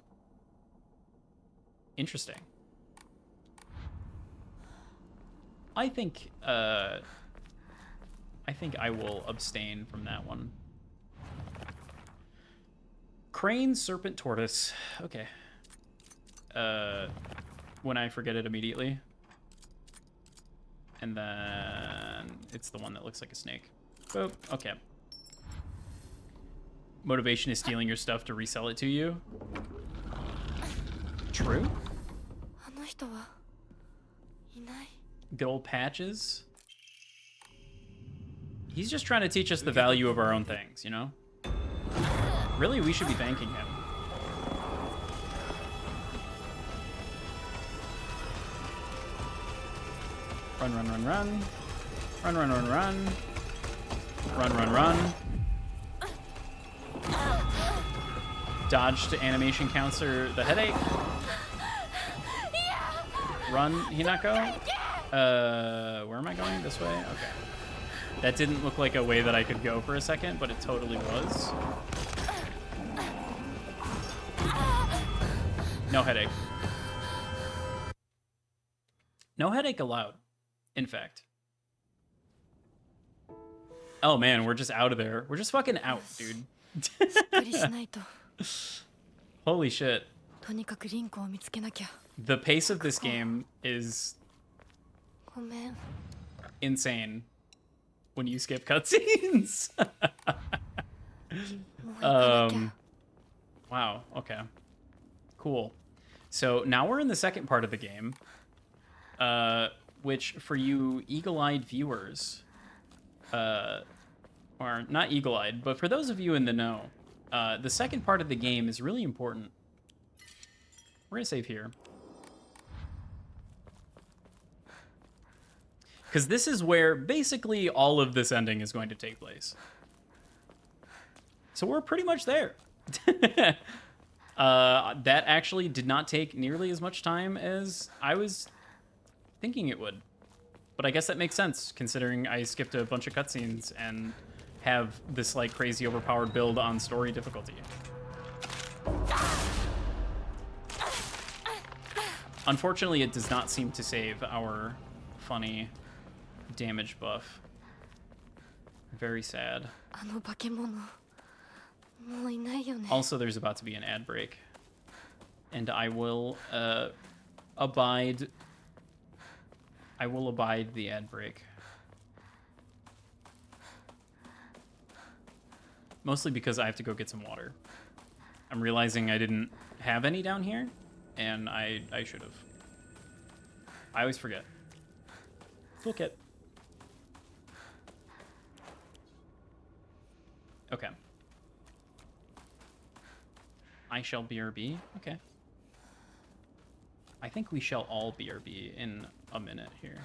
Interesting. I think I will abstain from that one. Crane, serpent, tortoise. Okay. When I forget it immediately. And then it's the one that looks like a snake. Oh, okay. Motivation is stealing your stuff to resell it to you. True. Good old Patches. He's just trying to teach us the value of our own things, you know? Really, we should be thanking him. Run, run, run, run. Run, run, run, run. Run, run, run. Dodge to animation counter the headache. Run, Hinako. Where am I going? This way? Okay. That didn't look like a way that I could go for a second, but it totally was. No headache. No headache allowed, in fact. Oh man, we're just out of there. We're just fucking out, dude. Holy shit. The pace of this game is insane when you skip cutscenes. Wow, okay. Cool. So now we're in the second part of the game, which for you eagle-eyed viewers, or not eagle-eyed, but for those of you in the know, the second part of the game is really important. We're gonna save here. Because this is where basically all of this ending is going to take place. So we're pretty much there. That actually did not take nearly as much time as I was thinking it would. But I guess that makes sense, considering I skipped a bunch of cutscenes and have this like crazy overpowered build on story difficulty. Unfortunately, it does not seem to save our funny damage buff. Very sad. Also, there's about to be an ad break. And I will abide the ad break. Mostly because I have to go get some water. I'm realizing I didn't have any down here, and I should have. I always forget. Toolkit. Okay. I shall BRB. Okay. I think we shall all BRB in a minute here.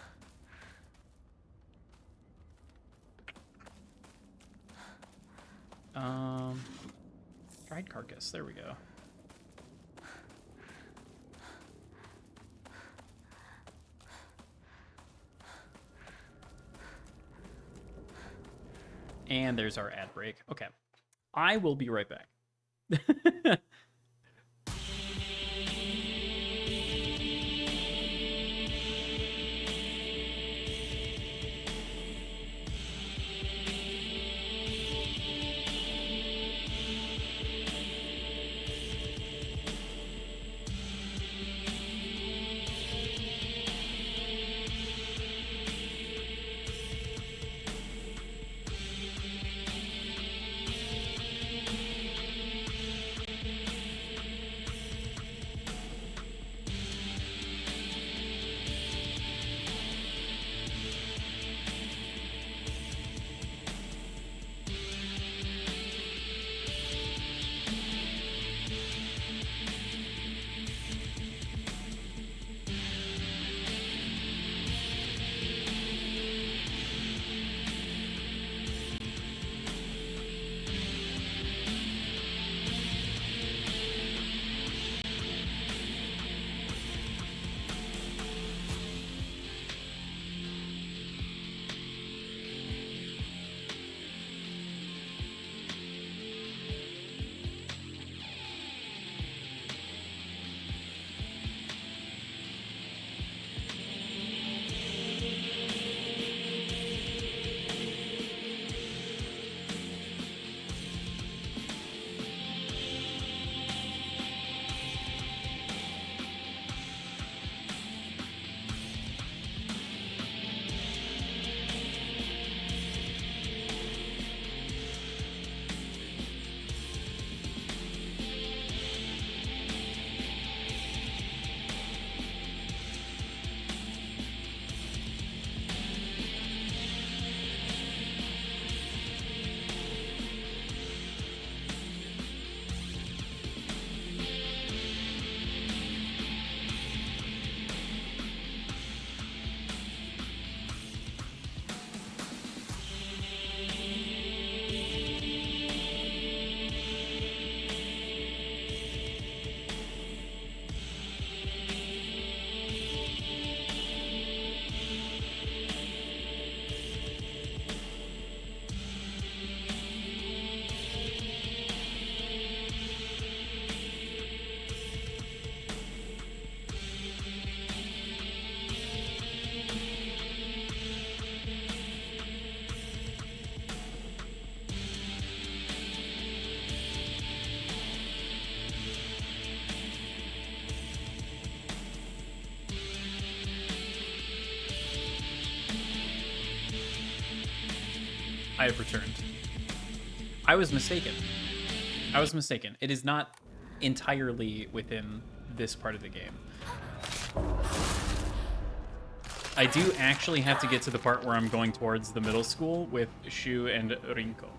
Dried carcass. There we go. And there's our ad break. Okay. I will be right back. I have returned. I was mistaken. It is not entirely within this part of the game. I do actually have to get to the part where I'm going towards the middle school with Shu and Rinko.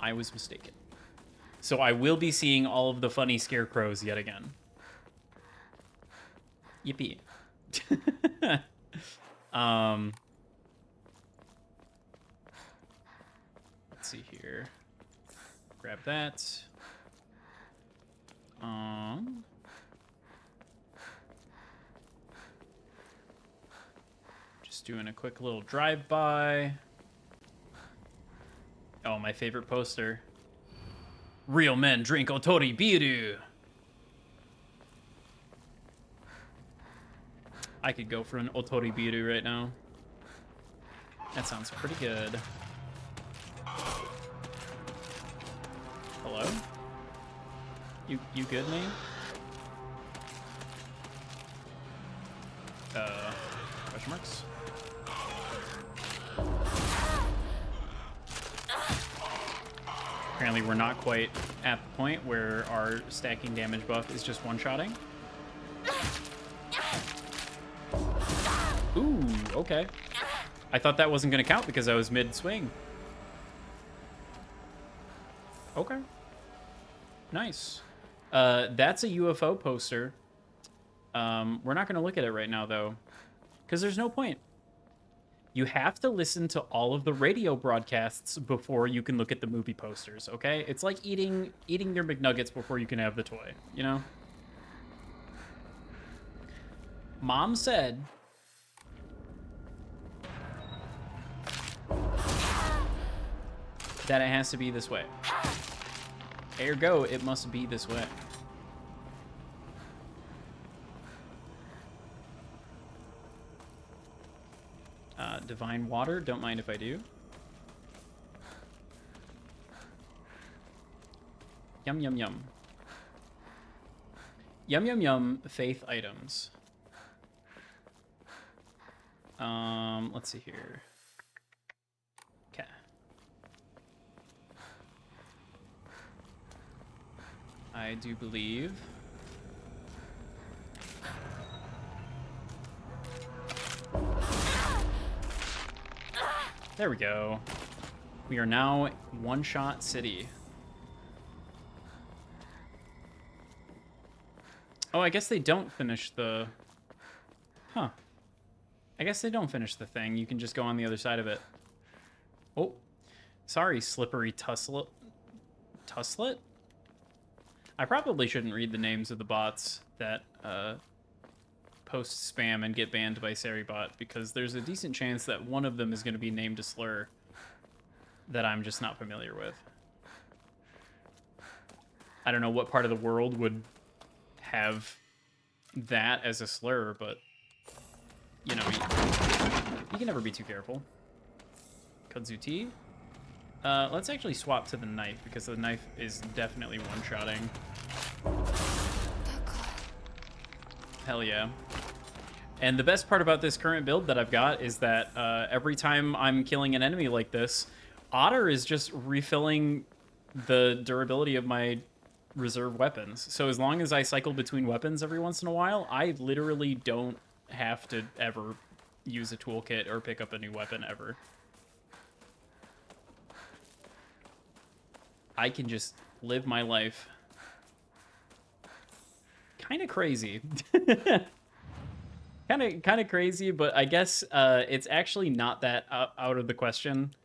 I was mistaken. So I will be seeing all of the funny scarecrows yet again. Yippee. Let's see here. Grab that. Just doing a quick little drive-by. Oh, my favorite poster. Real men drink Otori Biru. I could go for an Otori Biru right now. That sounds pretty good. Hello? You good, man? Question marks? Apparently we're not quite at the point where our stacking damage buff is just one-shotting. Ooh, okay. I thought that wasn't going to count because I was mid-swing. Okay. Nice. That's a UFO poster. We're not going to look at it right now, though, because there's no point. You have to listen to all of the radio broadcasts before you can look at the movie posters, okay? It's like eating your McNuggets before you can have the toy, you know? Mom said... that it has to be this way. Ergo, it must be this way. Divine water, don't mind if I do. Yum, yum, yum. Yum, yum, yum, faith items. Let's see here. Okay. I do believe... There we go. We are now one-shot city. Oh, I guess they don't finish the... Huh. I guess they don't finish the thing. You can just go on the other side of it. Oh. Sorry, slippery tusslet. Tusslet? I probably shouldn't read the names of the bots that post spam and get banned by Seribot, because there's a decent chance that one of them is going to be named a slur that I'm just not familiar with. I don't know what part of the world would have that as a slur, but, you know, you can never be too careful. Kudzu tea. Let's actually swap to the knife, because the knife is definitely one-shotting. Hell yeah. And the best part about this current build that I've got is that every time I'm killing an enemy like this, Otter is just refilling the durability of my reserve weapons. So as long as I cycle between weapons every once in a while, I literally don't have to ever use a toolkit or pick up a new weapon ever. I can just live my life. Kind of crazy. kind of crazy, but I guess it's actually not that out of the question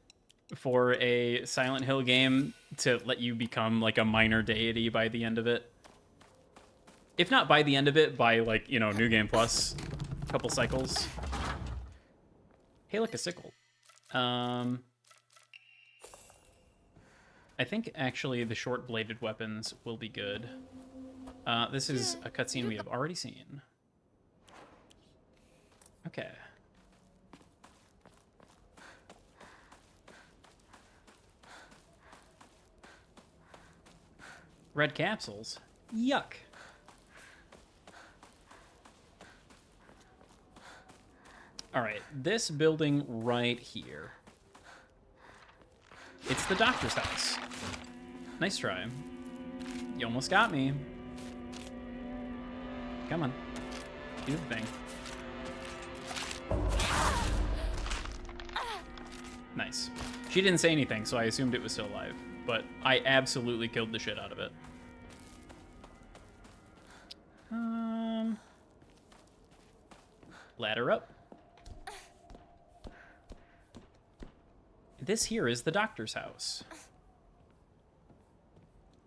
for a Silent Hill game to let you become like a minor deity by the end of it. If not by the end of it, by like, you know, New Game Plus, a couple cycles. Hey, look, a sickle. I think actually the short-bladed weapons will be good. This is a cutscene we have already seen. Okay. Red capsules? Yuck. All right, this building right here. It's the doctor's house. Nice try. You almost got me. Come on. Do the thing. Nice. She didn't say anything, so I assumed it was still alive. But I absolutely killed the shit out of it. Ladder up. This here is the doctor's house.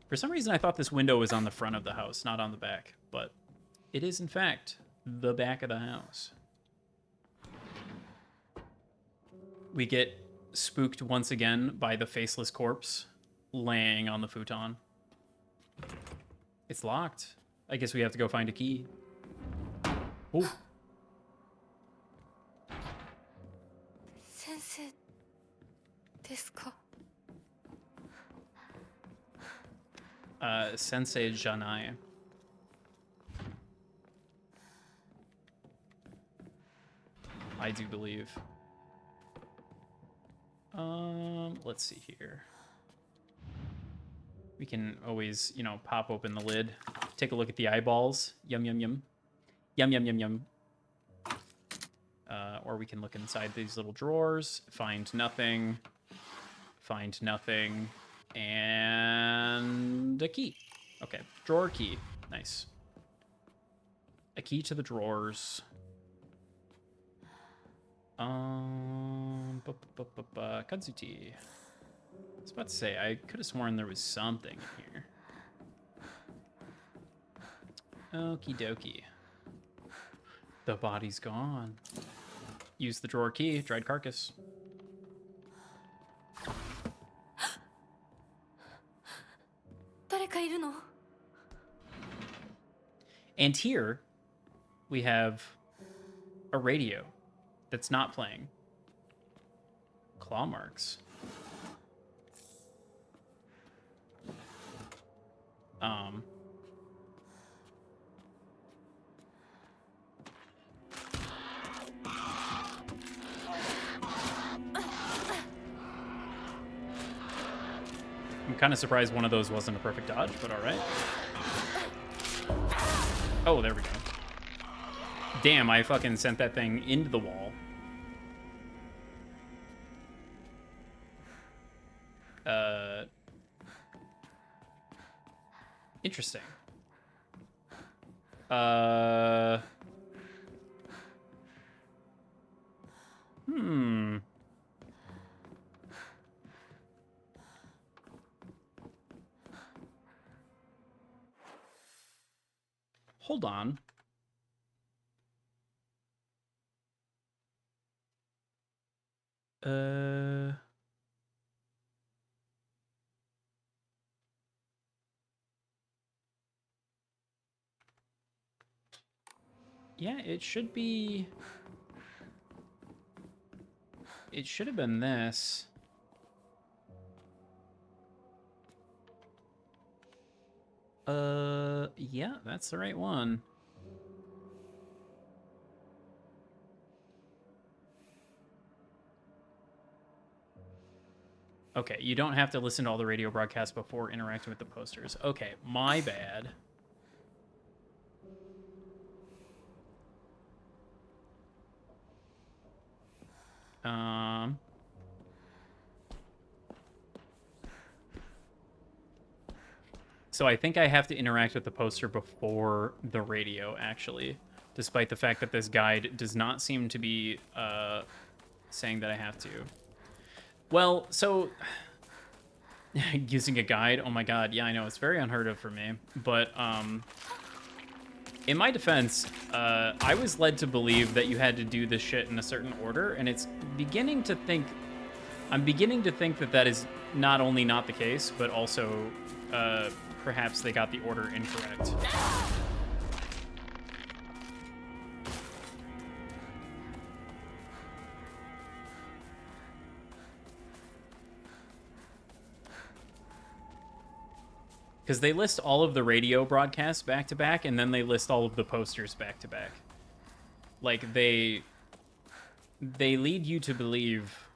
For some reason, I thought this window was on the front of the house, not on the back. But it is, in fact, the back of the house. We get spooked once again by the faceless corpse laying on the futon. It's locked. I guess we have to go find a key. Oh. Sensei Janai. I do believe. Let's see here. We can always, you know, pop open the lid, take a look at the eyeballs. Yum, yum, yum. Yum, yum, yum, yum. Or we can look inside these little drawers, find nothing, and a key. Okay, drawer key. Nice. A key to the drawers. Kadzuti. I was about to say, I could have sworn there was something in here. Okie dokie. The body's gone. Use the drawer key, dried carcass. And here we have a radio that's not playing. Claw marks. I'm kind of surprised one of those wasn't a perfect dodge, but all right. Oh, there we go. Damn, I fucking sent that thing into the wall. Interesting. Hold on. Yeah, it should be... It should have been this. Yeah, that's the right one. Okay, you don't have to listen to all the radio broadcasts before interacting with the posters. Okay, my bad. So I think I have to interact with the poster before the radio, actually, despite the fact that this guide does not seem to be saying that I have to. Well, so using a guide, oh my god, yeah, I know, it's very unheard of for me, but in my defense, I was led to believe that you had to do this shit in a certain order, and it's beginning to think, I'm beginning to think that that is not only not the case, but also perhaps they got the order incorrect. Because they list all of the radio broadcasts back to back, and then they list all of the posters back to back. Like, they lead you to believe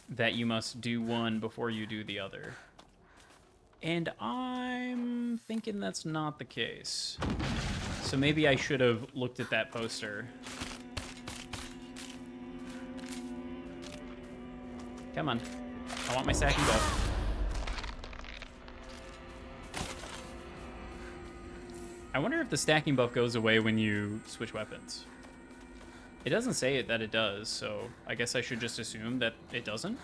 that you must do one before you do the other. And I'm thinking that's not the case. So maybe I should have looked at that poster. Come on. I want my stacking buff. I wonder if the stacking buff goes away when you switch weapons. It doesn't say that it does, so I guess I should just assume that it doesn't.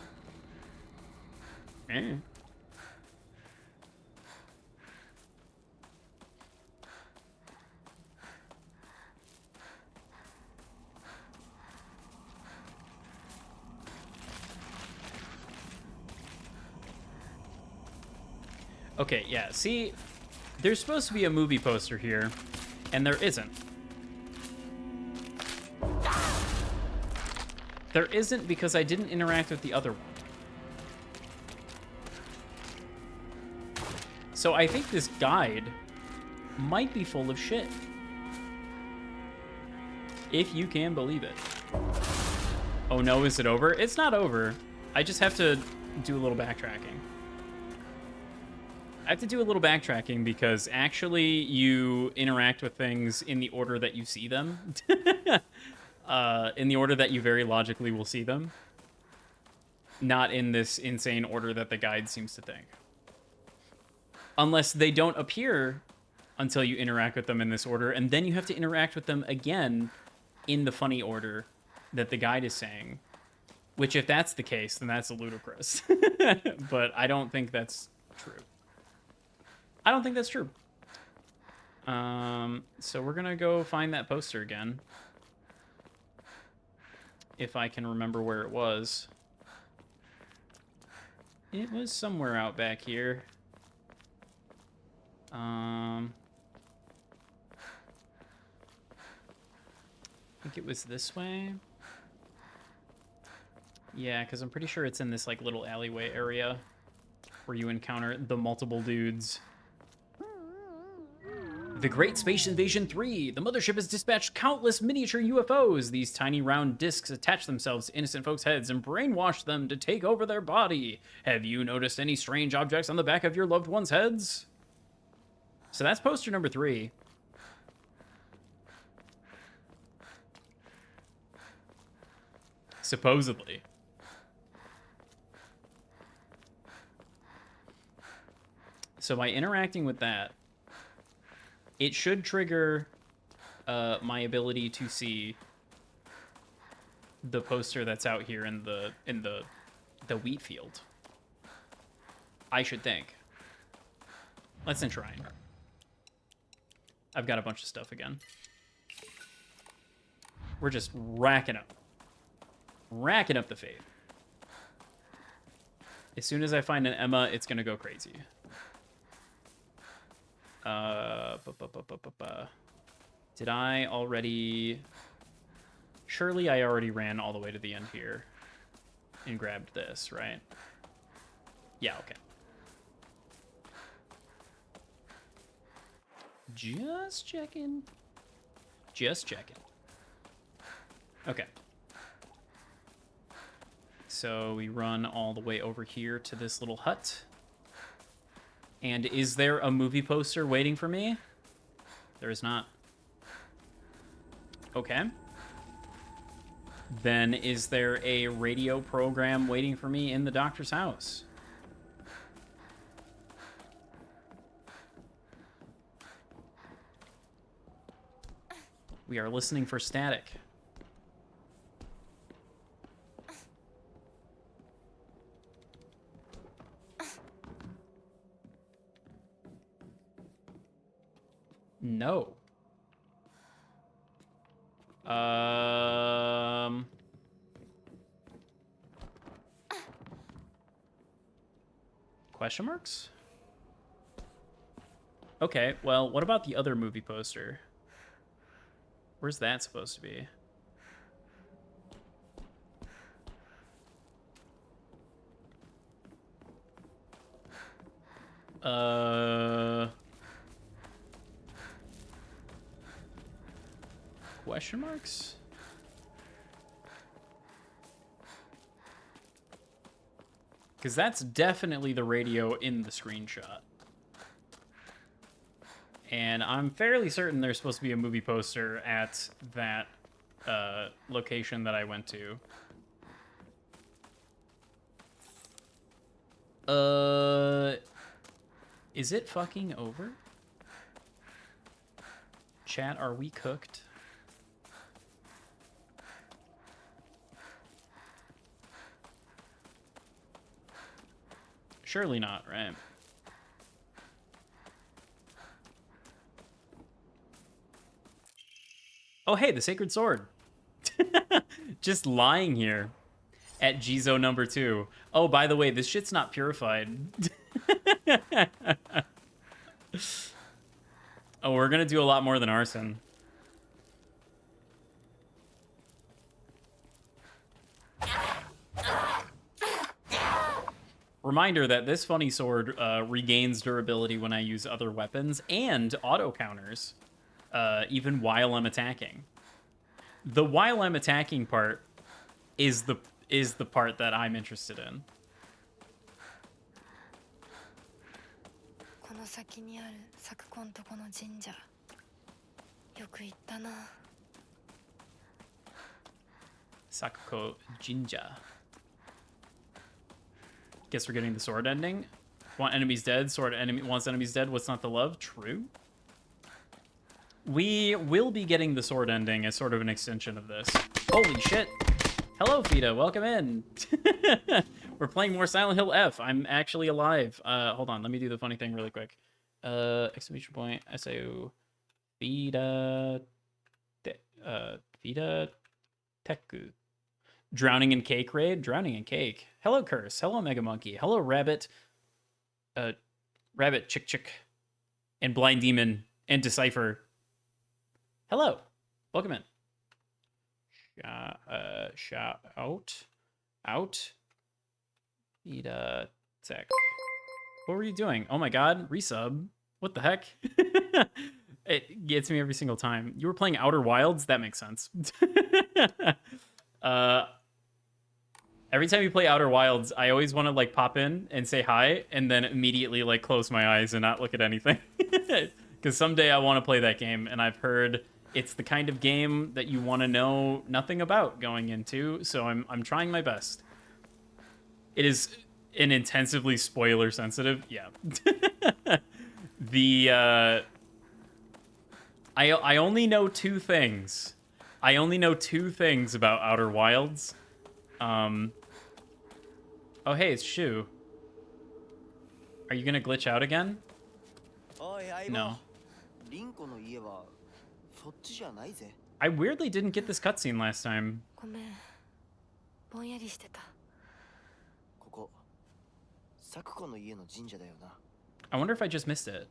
Okay, yeah, see, there's supposed to be a movie poster here, and there isn't. There isn't, because I didn't interact with the other one. So I think this guide might be full of shit. If you can believe it. Oh no, is it over? It's not over. I just have to do a little backtracking. I have to do a little backtracking because actually you interact with things in the order that you see them. In the order that you very logically will see them. Not in this insane order that the guide seems to think. Unless they don't appear until you interact with them in this order, and then you have to interact with them again in the funny order that the guide is saying. Which, if that's the case, then that's ludicrous. But I don't think that's true. I don't think that's true. So we're gonna go find that poster again. If I can remember where it was. It was somewhere out back here. I think it was this way. Yeah, because I'm pretty sure it's in this like little alleyway area where you encounter the multiple dudes. The Great Space Invasion 3. The mothership has dispatched countless miniature UFOs. These tiny round discs attach themselves to innocent folks' heads and brainwash them to take over their body. Have you noticed any strange objects on the back of your loved ones' heads? So that's poster number 3. Supposedly. So by interacting with that, it should trigger my ability to see the poster that's out here in the wheat field. I should think. Let's enshrine. I've got a bunch of stuff again. We're just racking up the faith. As soon as I find an Emma, it's gonna go crazy. Did I already... Surely I already ran all the way to the end here and grabbed this, right? Yeah, okay. Just checking. Just checking. Okay. So we run all the way over here to this little hut. And is there a movie poster waiting for me? There is not. Okay. Then is there a radio program waiting for me in the doctor's house? We are listening for static. No. Question marks? Okay, well, what about the other movie poster? Where's that supposed to be? Question marks? Because that's definitely the radio in the screenshot. And I'm fairly certain there's supposed to be a movie poster at that location that I went to. Is it fucking over? Chat, are we cooked? Surely not, right? Oh, hey, the Sacred Sword. Just lying here at Gizo number 2. Oh, by the way, this shit's not purified. Oh, we're gonna do a lot more than arson. Reminder that this funny sword regains durability when I use other weapons and auto counters, even while I'm attacking. The while I'm attacking part is the part that I'm interested in. この先にある昨今とこの神社よく行ったな Sakuko Jinja. Guess we're getting the sword ending. Want enemies dead, sword enemy wants enemies dead. What's not the love? True. We will be getting the sword ending as sort of an extension of this. Holy shit. Hello, Fita. Welcome in. We're playing more Silent Hill F. I'm actually alive. Hold on. Let me do the funny thing really quick. Exclamation point. SAO. Fita. Fita. Teku. Drowning in Cake raid? Drowning in Cake. Hello, Curse. Hello, Mega Monkey. Hello, Rabbit. Rabbit, Chick Chick. And Blind Demon. And Decipher. Hello. Welcome in. Shout out. Need a sec. What were you doing? Oh my god, resub. What the heck? It gets me every single time. You were playing Outer Wilds? That makes sense. Every time you play Outer Wilds, I always want to like pop in and say hi and then immediately like close my eyes and not look at anything. Because someday I want to play that game, and I've heard it's the kind of game that you want to know nothing about going into, so I'm trying my best. It is an intensively spoiler sensitive, yeah. I only know two things. I only know two things about Outer Wilds. Oh hey, it's Shu. Are you gonna glitch out again? No. I weirdly didn't get this cutscene last time. I wonder if I just missed it.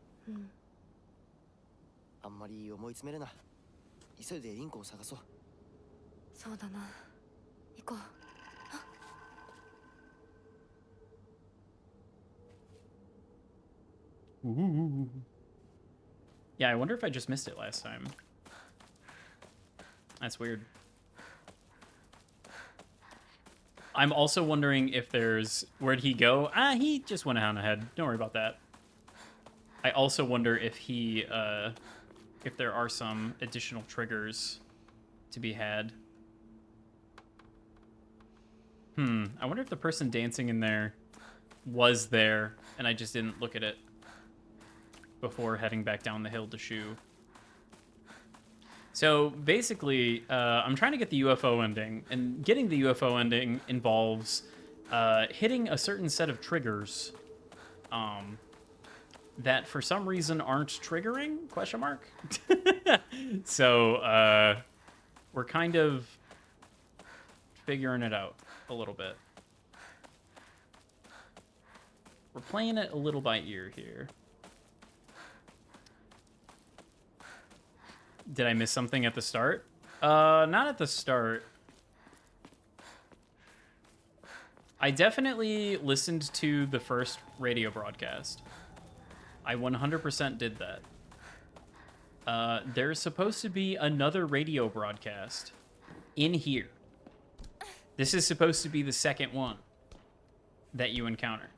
Ooh. Yeah, I wonder if I just missed it last time. That's weird. I'm also wondering if there's... Where'd he go? He just went on ahead. Don't worry about that. I also wonder if he... if there are some additional triggers to be had. I wonder if the person dancing in there was there and I just didn't look at it before heading back down the hill to Shu. So basically, I'm trying to get the UFO ending, and getting the UFO ending involves hitting a certain set of triggers that for some reason aren't triggering, question mark? So we're kind of figuring it out a little bit. We're playing it a little by ear here. Did I miss something at the start? Not at the start. I definitely listened to the first radio broadcast. I 100% did that. There's supposed to be another radio broadcast in here. This is supposed to be the second one that you encounter.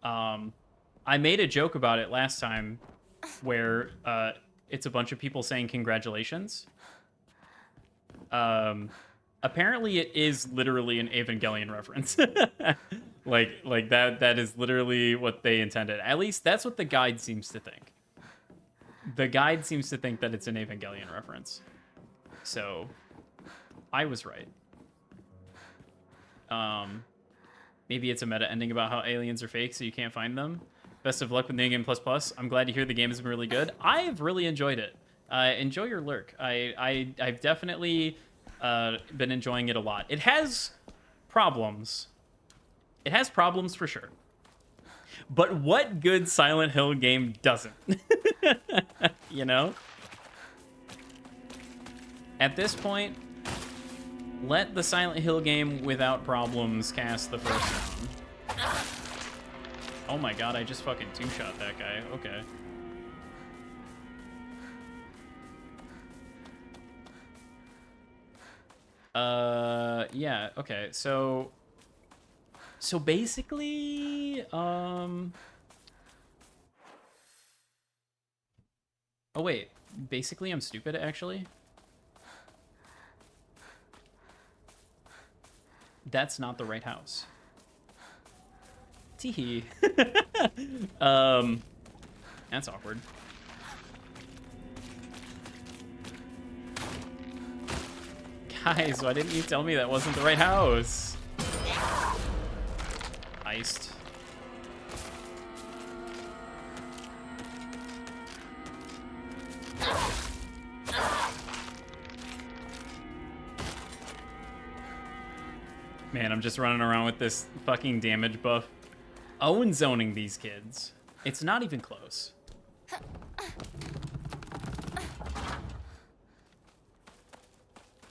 I made a joke about it last time where it's a bunch of people saying congratulations. Apparently it is literally an Evangelion reference. like that is literally what they intended. At least that's what the guide seems to think. The guide seems to think that it's an Evangelion reference. So I was right. Maybe it's a meta ending about how aliens are fake so you can't find them. Best of luck with New Game Plus Plus. I'm glad to hear the game has been really good. I've really enjoyed it. Enjoy your lurk. I've definitely been enjoying it a lot. It has problems. It has problems for sure. But what good Silent Hill game doesn't? You know? At this point, let the Silent Hill game without problems cast the first round. Oh my god, I just fucking two-shot that guy. Okay. Yeah, okay. So basically, oh wait. Basically, I'm stupid, actually. That's not the right house. Teehee. That's awkward. Guys, why didn't you tell me that wasn't the right house? Iced. Man, I'm just running around with this fucking damage buff. Owen zoning these kids. It's not even close.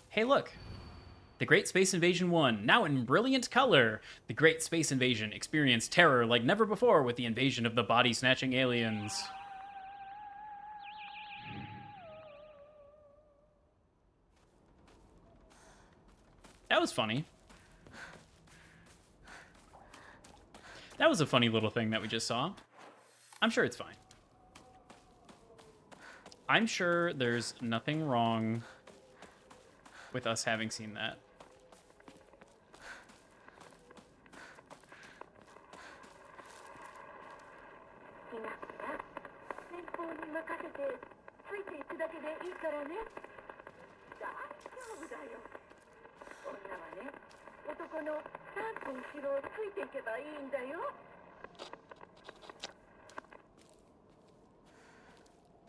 Hey, look. The Great Space Invasion 1, now in brilliant color. The Great Space Invasion experienced terror like never before with the invasion of the body-snatching aliens. That was funny. That was a funny little thing that we just saw. I'm sure it's fine. I'm sure there's nothing wrong with us having seen that.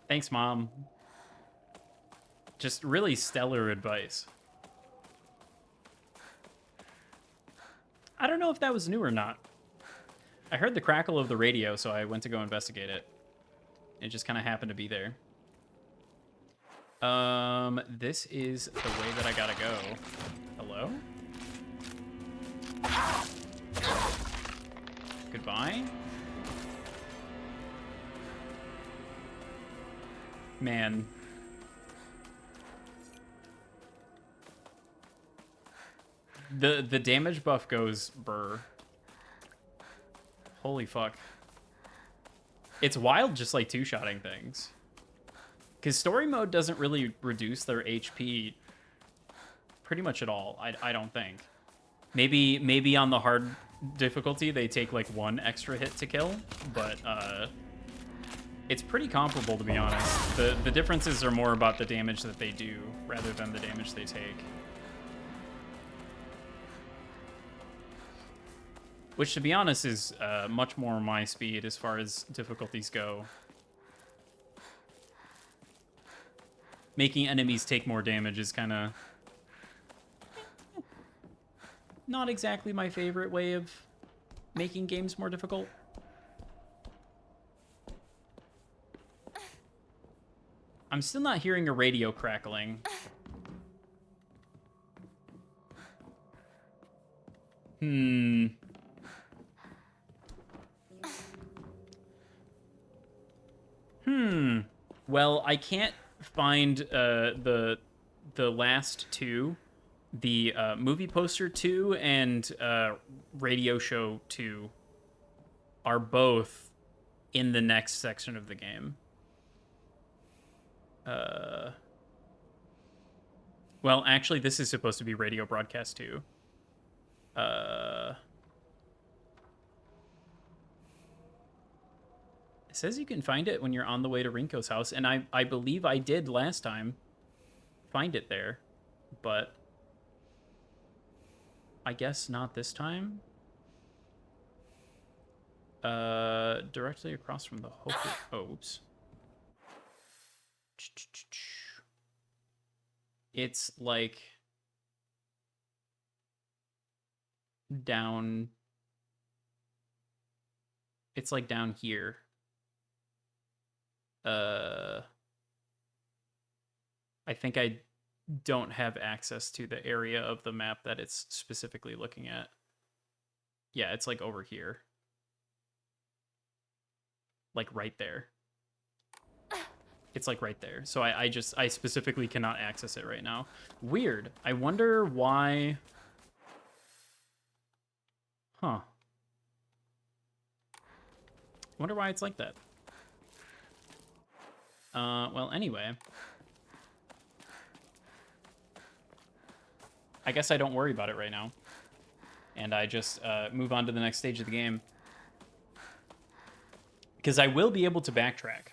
Thanks, Mom. Just really stellar advice. I don't know if that was new or not. I heard the crackle of the radio, so I went to go investigate it. It just kind of happened to be there. This is the way that I gotta go. Hello? Goodbye? Man. The damage buff goes burr. Holy fuck. It's wild just like two-shotting things. Because story mode doesn't really reduce their HP pretty much at all, I don't think. Maybe on the hard difficulty they take like one extra hit to kill, but it's pretty comparable, to be honest. The differences are more about the damage that they do rather than the damage they take. Which, to be honest, is much more my speed as far as difficulties go. Making enemies take more damage is kind of not exactly my favorite way of making games more difficult. I'm still not hearing a radio crackling. Well, I can't find the last two, the movie poster 2 and radio show 2 are both in the next section of the game. Well, actually, this is supposed to be radio broadcast 2. It says you can find it when you're on the way to Rinko's house, and I believe I did last time find it there, but I guess not this time. Directly across from the Hope. Oh, oops. It's like down. It's like down here. I think I don't have access to the area of the map that it's specifically looking at. Yeah, it's like over here. like right there. It's like right there. So I specifically cannot access it right now. Weird. I wonder why. Huh. Wonder why it's like that. Well, anyway. I guess I don't worry about it right now. And I just move on to the next stage of the game. Because I will be able to backtrack.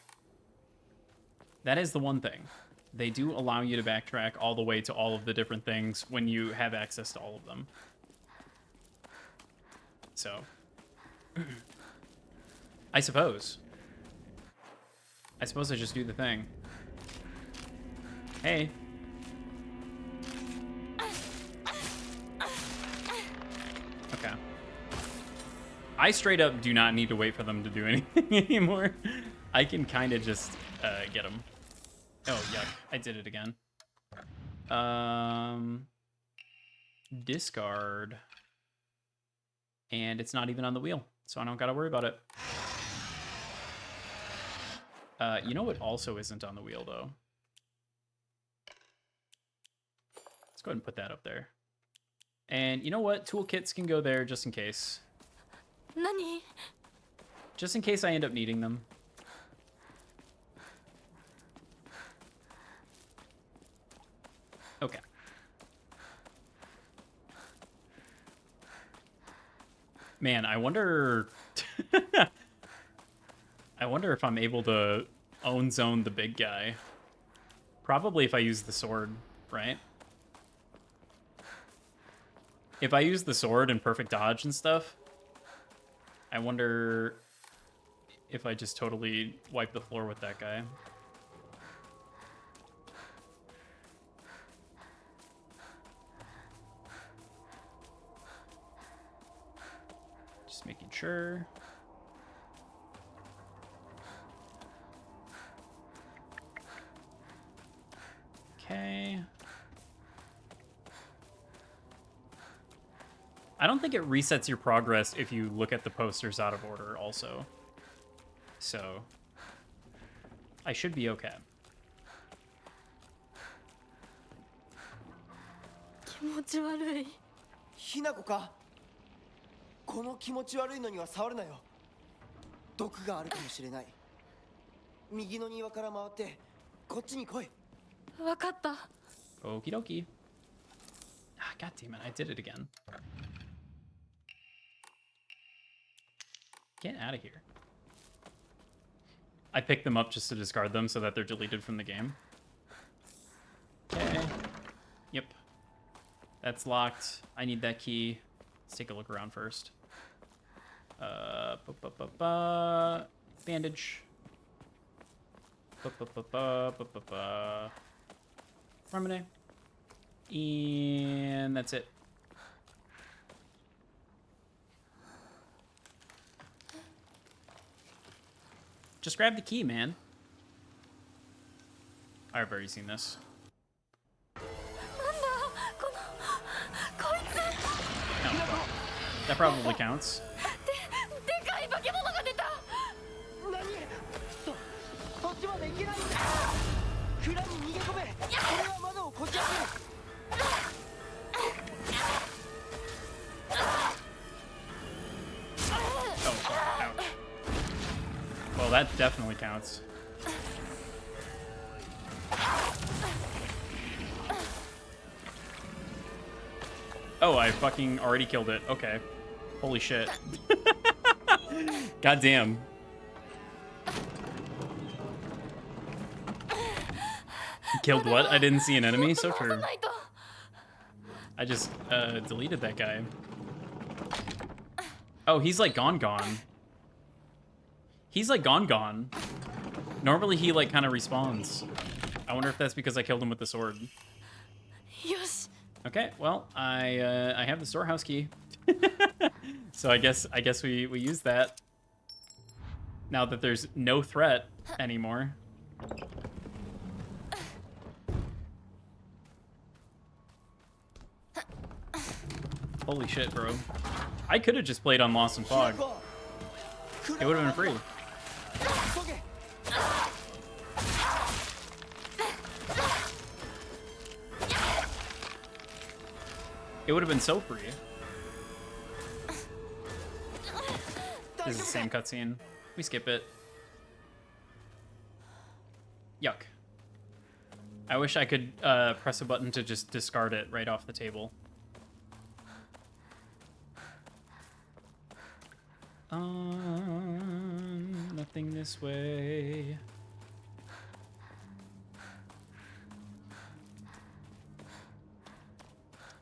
That is the one thing. They do allow you to backtrack all the way to all of the different things when you have access to all of them. So, I suppose I just do the thing. Hey. Okay. I straight up do not need to wait for them to do anything anymore. I can kind of just get them. Oh, yuck. I did it again. Discard. And it's not even on the wheel, so I don't gotta worry about it. You know what also isn't on the wheel, though? Let's go ahead and put that up there. And you know what? Toolkits can go there just in case. Nani? Just in case I end up needing them. Okay. Man, I wonder... I wonder if I'm able to own zone the big guy. Probably if I use the sword, right? If I use the sword and perfect dodge and stuff, I wonder if I just totally wipe the floor with that guy. Just making sure. Okay. I don't think it resets your progress if you look at the posters out of order also. So, I should be okay. 気持ち悪い。ひなこか。この気持ち悪いのには触るなよ。毒があるかもしれない。右の庭から回ってこっちに来い。わかった。 Okie dokie. Ah, God damn it, I did it again. Get out of here. I picked them up just to discard them so that they're deleted from the game. Okay. Yep. That's locked. I need that key. Let's take a look around first. Bandage. Harmony. And that's it. Just grab the key, man. I've already seen this. Oh, that probably counts. Well, that definitely counts. Oh, I fucking already killed it. Okay. Holy shit. God damn. Killed what? I didn't see an enemy? So true. I just deleted that guy. Oh, he's like gone. He's like gone. Normally he like kind of respawns. I wonder if that's because I killed him with the sword. Yes. Okay, well, I have the storehouse key. So I guess we use that. Now that there's no threat anymore. Holy shit, bro. I could have just played on Lost and Fog. It would have been free. It would have been so free. This is the same cutscene. We skip it. Yuck. I wish I could press a button to just discard it right off the table. Nothing this way.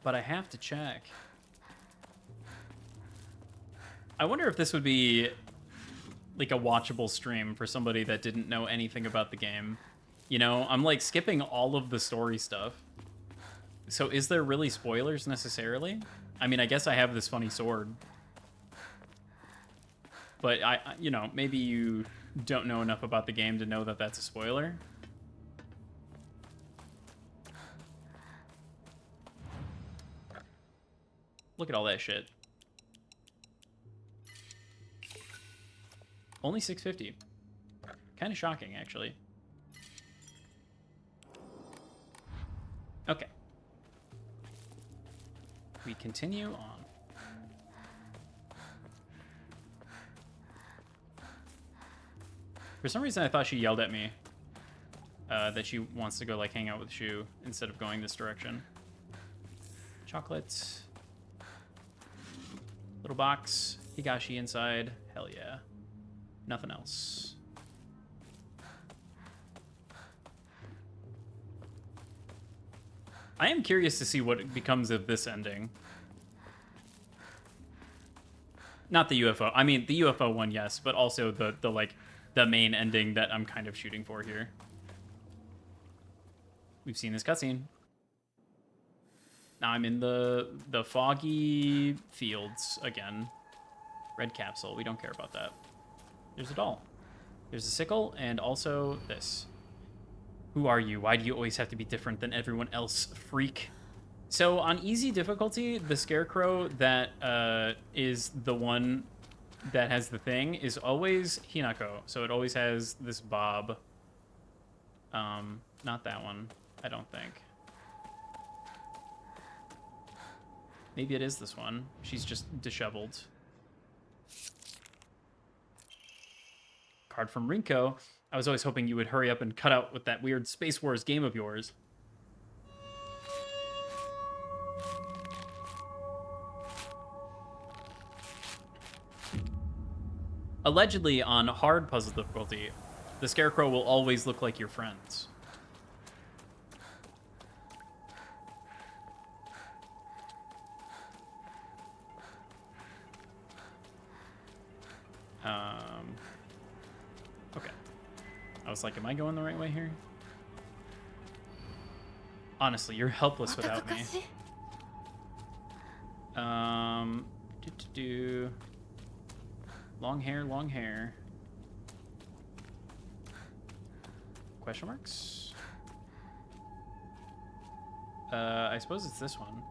But I have to check. I wonder if this would be like a watchable stream for somebody that didn't know anything about the game. You know, I'm like skipping all of the story stuff. So is there really spoilers necessarily? I mean, I guess I have this funny sword. But you know, maybe you don't know enough about the game to know that that's a spoiler. Look at all that shit. Only 650. Kind of shocking, actually. Okay. We continue on. For some reason, I thought she yelled at me that she wants to go like hang out with Shu instead of going this direction. Chocolate. Little box. Higashi inside. Hell yeah. Nothing else. I am curious to see what becomes of this ending. Not the UFO. I mean, the UFO one, yes, but also the main ending that I'm kind of shooting for here. We've seen this cutscene. Now I'm in the foggy fields again. Red capsule. We don't care about that. There's a doll. There's a sickle, and also this. Who are you? Why do you always have to be different than everyone else, freak? So on easy difficulty, the scarecrow that is the one that has the thing is always Hinako. So it always has this bob. Not that one, I don't think. Maybe it is this one. She's just disheveled. Card from Rinko. I was always hoping you would hurry up and cut out with that weird Space Wars game of yours. Allegedly, on hard puzzle difficulty, the Scarecrow will always look like your friends. Okay. I was like, am I going the right way here? Honestly, you're helpless without me. Long hair, long hair. Question marks? I suppose it's this one.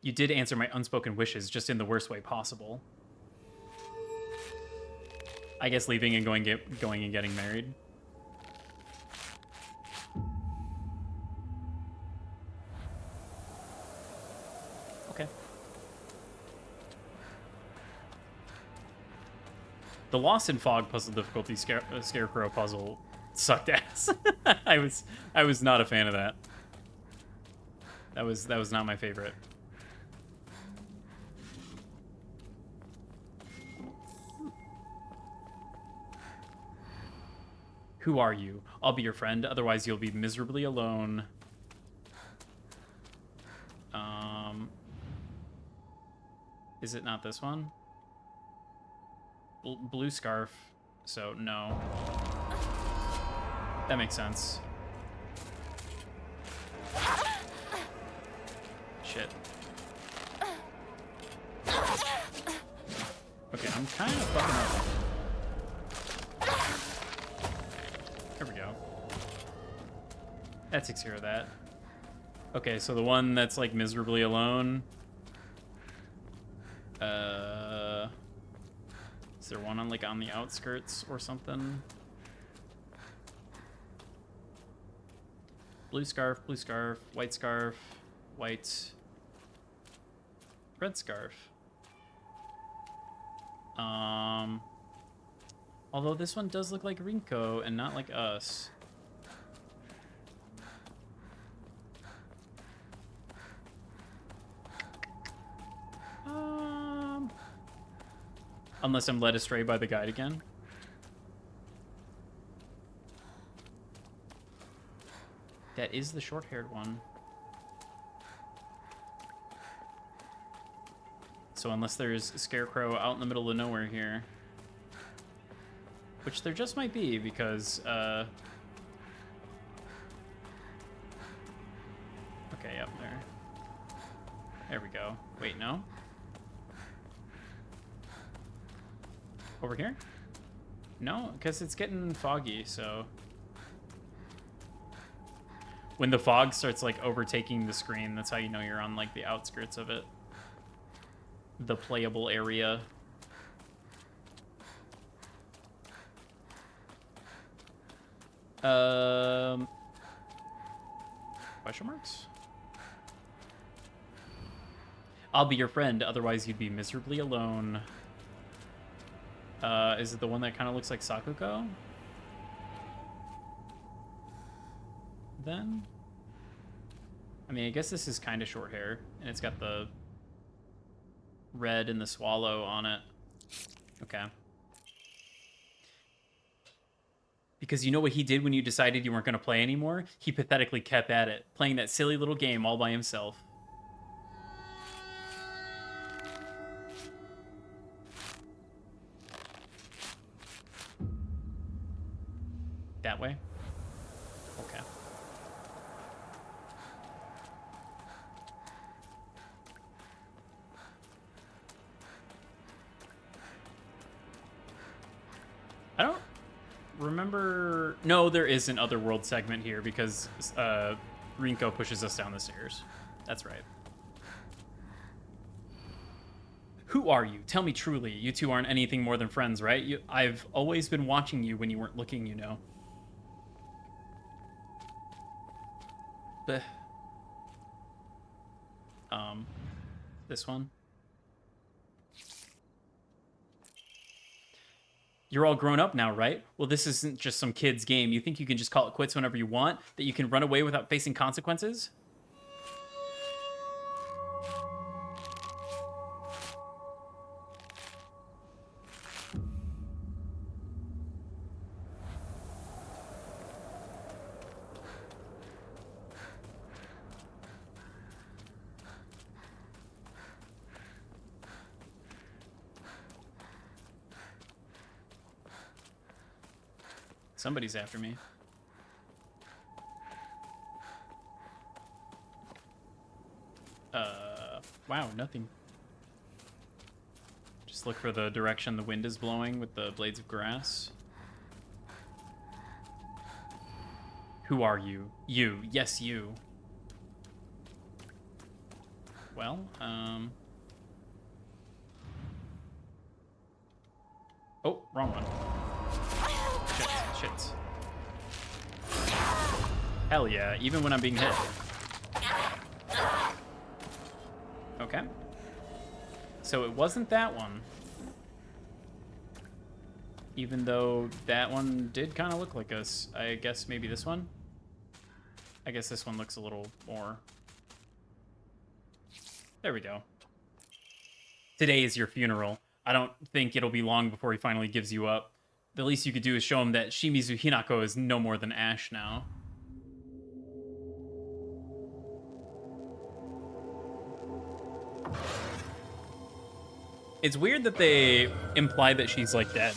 You did answer my unspoken wishes, just in the worst way possible. I guess leaving and going and getting married. Okay. The Lost in Fog puzzle difficulty Scarecrow puzzle sucked ass. I was not a fan of that. That was not my favorite. Who are you? I'll be your friend, otherwise you'll be miserably alone. Is it not this one? Blue scarf, so no. That makes sense. Shit. Okay, I'm kind of fucking up. There we go. That takes care of that. Okay, so the one that's like miserably alone. Is there one on like on the outskirts or something? blue scarf, white, red scarf. Although this one does look like Rinko and not like us. Unless I'm led astray by the guide again. That is the short-haired one. So unless there's a scarecrow out in the middle of nowhere here. Which there just might be, because, okay, up there. There we go. Wait, no? Over here? No, because it's getting foggy, so... When the fog starts, like, overtaking the screen, that's how you know you're on, like, the outskirts of it. The playable area. Question marks? I'll be your friend, otherwise you'd be miserably alone. Is it the one that kind of looks like Sakuko? Then? I mean, I guess this is kind of short hair, and it's got the red and the swallow on it. Okay. Because you know what he did when you decided you weren't going to play anymore? He pathetically kept at it, playing that silly little game all by himself. That way? Okay. I don't remember... No, there is an Otherworld segment here because Rinko pushes us down the stairs. That's right. Who are you? Tell me truly. You two aren't anything more than friends, right? I've always been watching you when you weren't looking, you know. Blech. This one. You're all grown up now, right? Well, this isn't just some kid's game. You think you can just call it quits whenever you want? That you can run away without facing consequences? Somebody's after me. Wow, nothing. Just look for the direction the wind is blowing with the blades of grass. Who are you? You. Yes, you. Well, oh, wrong one. Shit. Hell yeah, even when I'm being hit. Okay. So it wasn't that one. Even though that one did kind of look like us. I guess maybe this one? I guess this one looks a little more... There we go. Today is your funeral. I don't think it'll be long before he finally gives you up. The least you could do is show him that Shimizu Hinako is no more than ash now. It's weird that they imply that she's, like, dead.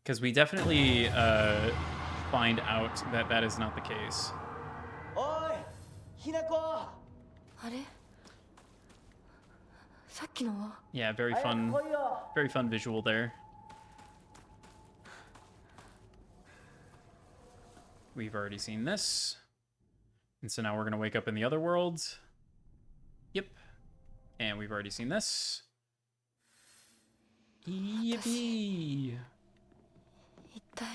Because we definitely find out that that is not the case. Oi, Hinako! あれさっきのは Yeah, very fun visual there. We've already seen this. And so now we're going to wake up in the other worlds. Yep. And we've already seen this. Yippee! 一体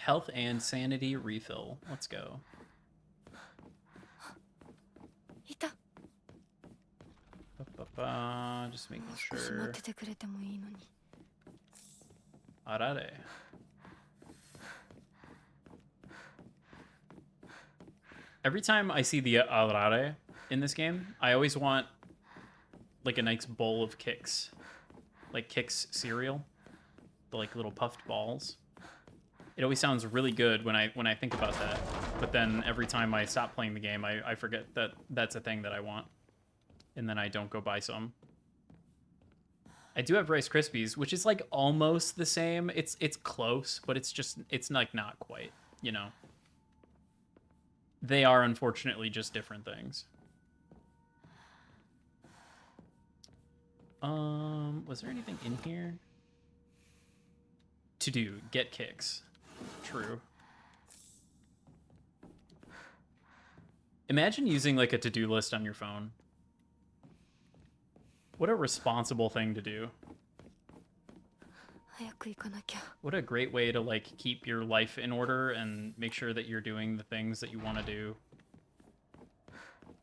Health and sanity refill. Let's go. いた。 Just making もう少し待 sure. っててくれてもいいのに。 Arare. Every time I see the arare in this game, I always want like a nice bowl of Kix. Like Kix cereal. The like little puffed balls. It always sounds really good when I think about that. But then every time I stop playing the game, I forget that that's a thing that I want. And then I don't go buy some. I do have Rice Krispies, which is like almost the same. It's close, but it's like not quite, you know. They are unfortunately just different things. Was there anything in here? To do, get kicks. True. Imagine using like a to-do list on your phone. What a responsible thing to do. 早く行かなきゃ。 What a great way to like keep your life in order and make sure that you're doing the things that you want to do.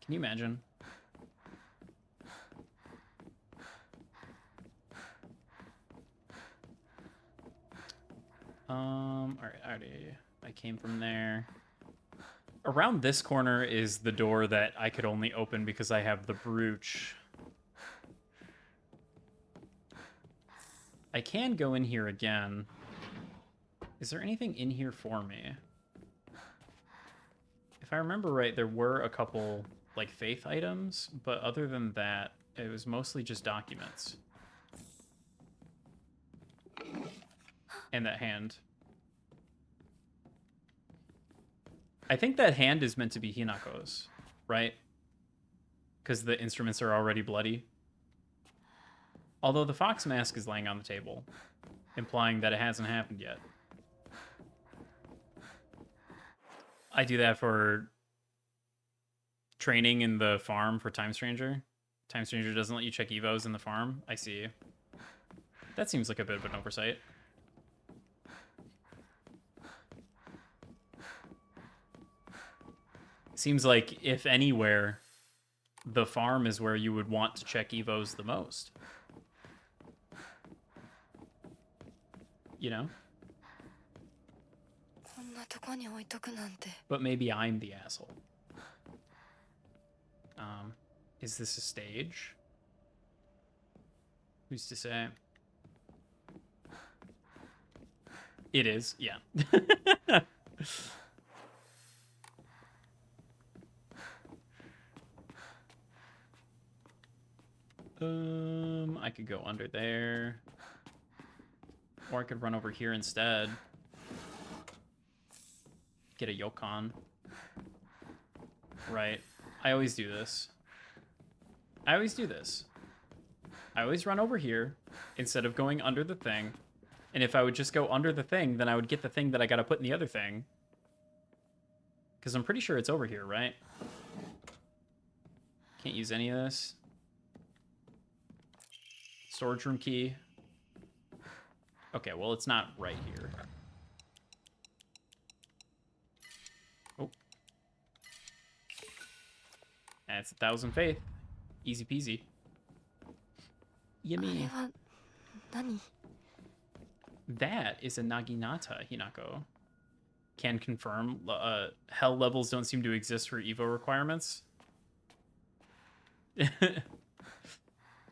Can you imagine? Alright, I came from there. Around this corner is the door that I could only open because I have the brooch. I can go in here again. Is there anything in here for me? If I remember right, there were a couple, like, faith items, but other than that, it was mostly just documents. And that hand. I think that hand is meant to be Hinako's, right? Because the instruments are already bloody. Although the fox mask is laying on the table, implying that it hasn't happened yet. I do that for training in the farm for Time Stranger. Time Stranger doesn't let you check evos in the farm. I see. That seems like a bit of an oversight. Seems like, if anywhere, the farm is where you would want to check evos the most. You know? こんなとこに置いとくなんて。 But maybe I'm the asshole. Is this a stage? Who's to say? It is, yeah. I could go under there. Or I could run over here instead. Get a Yokon. Right. I always do this. I always run over here instead of going under the thing. And if I would just go under the thing, then I would get the thing that I gotta put in the other thing. Because I'm pretty sure it's over here, right? Can't use any of this. Storage room key. Okay, well, it's not right here. Oh. That's 1,000 faith. Easy peasy. あれ Yummy. は何？ That is a Naginata, Hinako. Can confirm. Hell levels don't seem to exist for Evo requirements.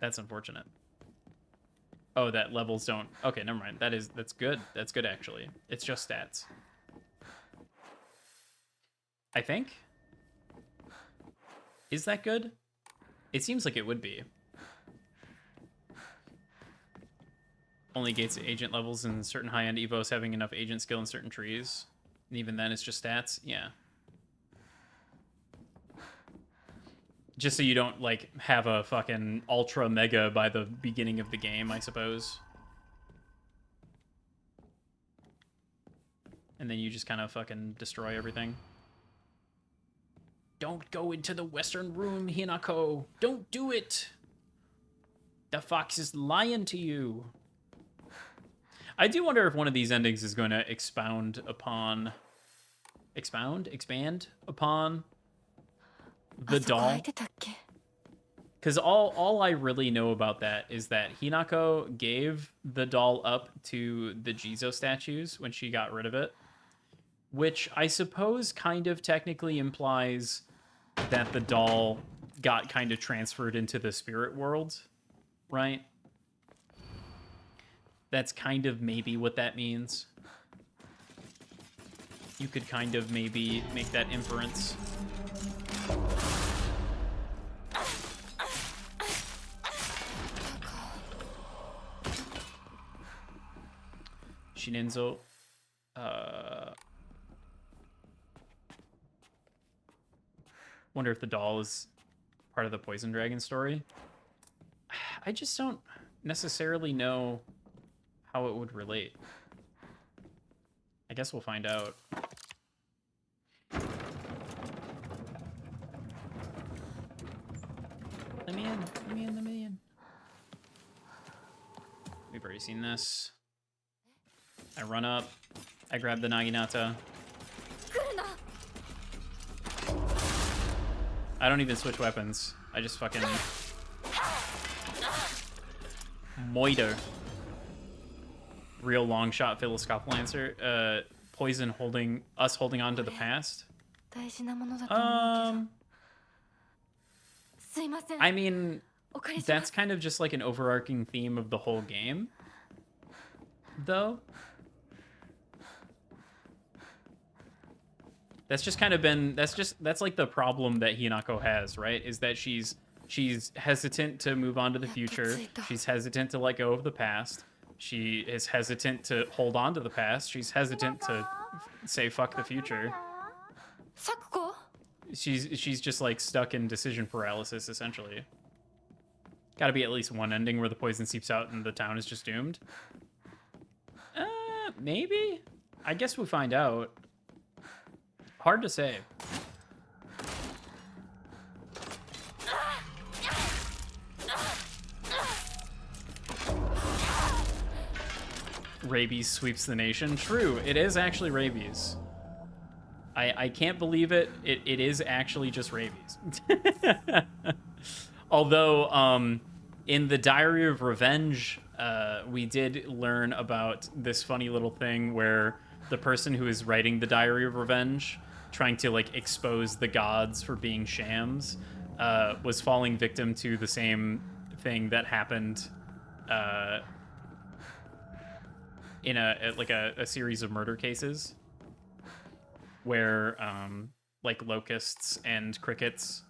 That's unfortunate. Oh, that levels don't... Okay, never mind. That's good. That's good, actually. It's just stats. I think? Is that good? It seems like it would be. Only gates agent levels in certain high-end Evos having enough agent skill in certain trees. And even then, it's just stats? Yeah. Just so you don't, like, have a fucking ultra mega by the beginning of the game, I suppose. And then you just kind of fucking destroy everything. Don't go into the western room, Hinako. Don't do it. The fox is lying to you. I do wonder if one of these endings is going to expand upon the doll. Because all I really know about that is that Hinako gave the doll up to the Jizo statues when she got rid of it, which I suppose kind of technically implies that the doll got kind of transferred into the spirit world, right? That's kind of maybe what that means. You could kind of maybe make that inference. Shinenzo. Wonder if the doll is part of the Poison Dragon story. I just don't necessarily know how it would relate. I guess we'll find out. Let me in. Let me in. Let me in. We've already seen this. I run up. I grab the Naginata. I don't even switch weapons. I just fucking... Moiter. Real long shot Philoscope Lancer. Poison holding on to the past. I mean, that's kind of just like an overarching theme of the whole game, though. That's just kind of been, that's like the problem that Hinako has, right? Is that she's hesitant to move on to the future. She's hesitant to let go of the past. She is hesitant to hold on to the past. She's hesitant to say fuck the future. She's just like stuck in decision paralysis, essentially. Gotta be at least one ending where the poison seeps out and the town is just doomed. Maybe? I guess we'll find out. Hard to say. Rabies sweeps the nation. True, it is actually rabies. I can't believe it. It is actually just rabies. Although, in the Diary of Revenge, we did learn about this funny little thing where the person who is writing the Diary of Revenge, trying to like expose the gods for being shams, was falling victim to the same thing that happened in a series of murder cases where like locusts and crickets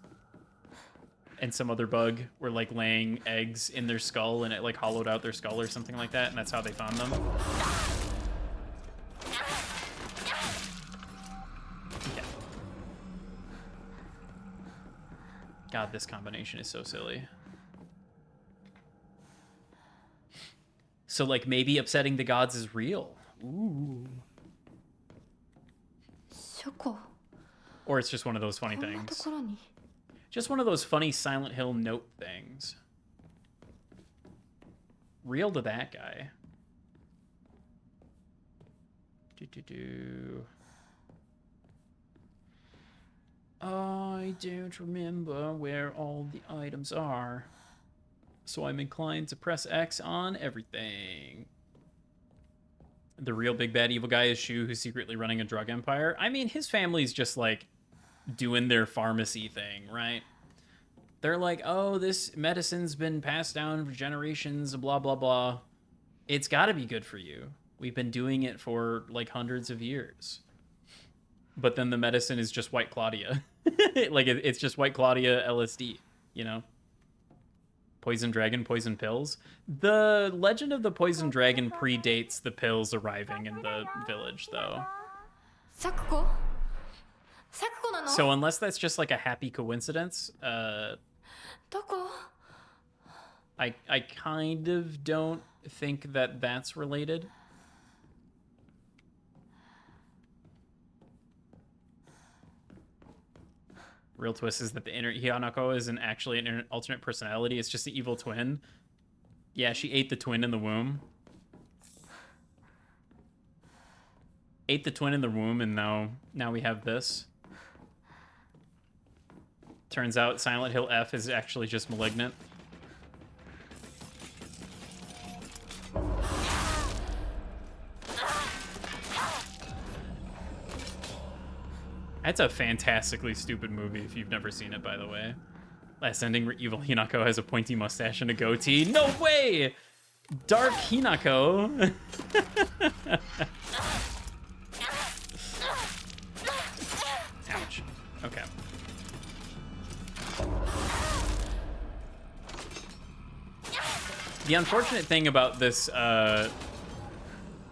and some other bug were like laying eggs in their skull, and it like hollowed out their skull or something like that, and that's how they found them. Okay. God, this combination is so silly. So like maybe upsetting the gods is real. Ooh. Or it's just one of those funny things. Just one of those funny Silent Hill note things. Real to that guy. I don't remember where all the items are, so I'm inclined to press X on everything. The real big bad evil guy is Shu, who's secretly running a drug empire. I mean, his family's just like doing their pharmacy thing, right? They're like, oh, this medicine's been passed down for generations, blah, blah, blah. It's got to be good for you. We've been doing it for like hundreds of years. But then the medicine is just White Claudia. Like, it's just White Claudia LSD, you know? Poison dragon, poison pills. The legend of the poison dragon predates the pills arriving in the village, though. So unless that's just like a happy coincidence, I kind of don't think that that's related. Real twist is that the inner Hinako isn't actually an alternate personality. It's just the evil twin. Yeah, she ate the twin in the womb. Ate the twin in the womb, and now we have this. Turns out Silent Hill F is actually just Malignant. That's a fantastically stupid movie if you've never seen it, by the way. Last ending where evil Hinako has a pointy mustache and a goatee. No way! Dark Hinako. Ouch. Okay. The unfortunate thing about this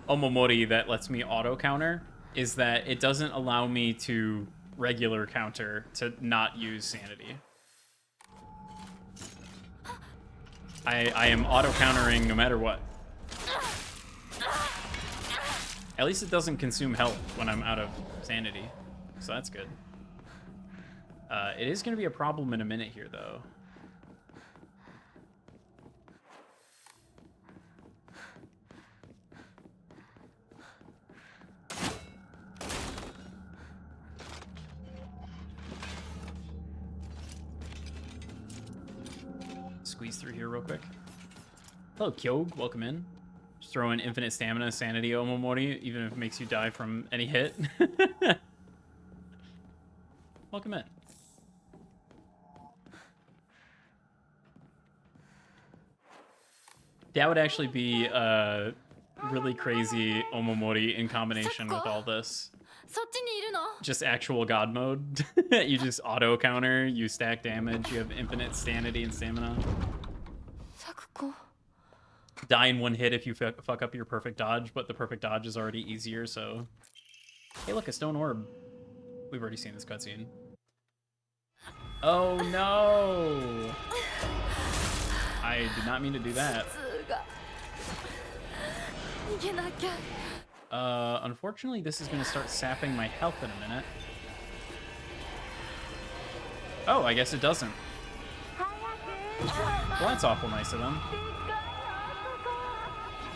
Omomori that lets me auto counter is that it doesn't allow me to regular counter to not use sanity. I am auto countering no matter what. At least it doesn't consume health when I'm out of sanity, so that's good. It is going to be a problem in a minute here, though. Squeeze through here real quick. Hello, Kyog. Welcome in. Just throw in infinite stamina, sanity, Omomori, even if it makes you die from any hit. Welcome in. That would actually be a really crazy Omomori in combination with all this. Just actual god mode. You just auto counter, you stack damage, you have infinite sanity and stamina. Die in one hit if you fuck up your perfect dodge, but the perfect dodge is already easier, so... Hey look, a stone orb. We've already seen this cutscene. Oh no! I did not mean to do that. Unfortunately, this is going to start sapping my health in a minute. Oh, I guess it doesn't. Well, that's awful nice of them.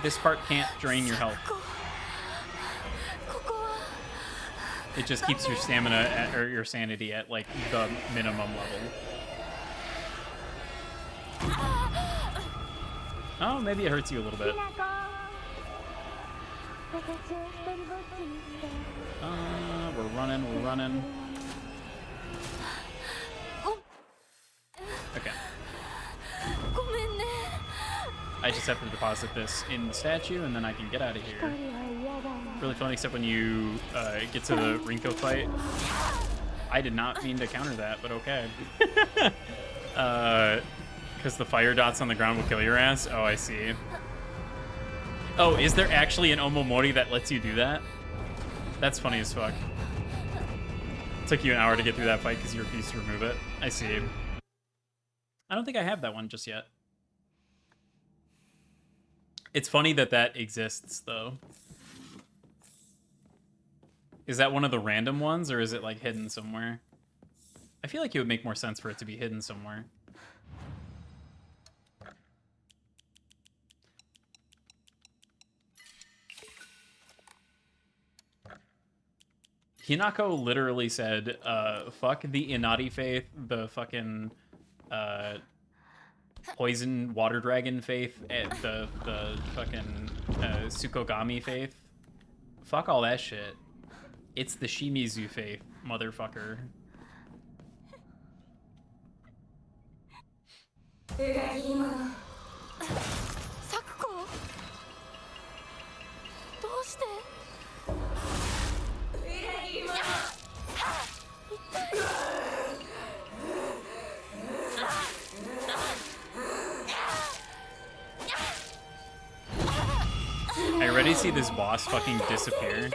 This part can't drain your health. It just keeps your stamina at, or your sanity at, like, the minimum level. Oh, maybe it hurts you a little bit. We're running. Okay. I just have to deposit this in the statue, and then I can get out of here. Really fun, except when you get to the Rinko fight. I did not mean to counter that, but okay. Because the fire dots on the ground will kill your ass? Oh, I see. Oh, is there actually an Omomori that lets you do that? That's funny as fuck. Took you an hour to get through that fight because you refused to remove it. I see. I don't think I have that one just yet. It's funny that that exists, though. Is that one of the random ones, or is it, like, hidden somewhere? I feel like it would make more sense for it to be hidden somewhere. Hinako literally said, fuck the Inati faith, the fucking, poison water dragon faith, and the fucking, Tsukogami faith. Fuck all that shit. It's the Shimizu faith, motherfucker. I already see this boss fucking disappear.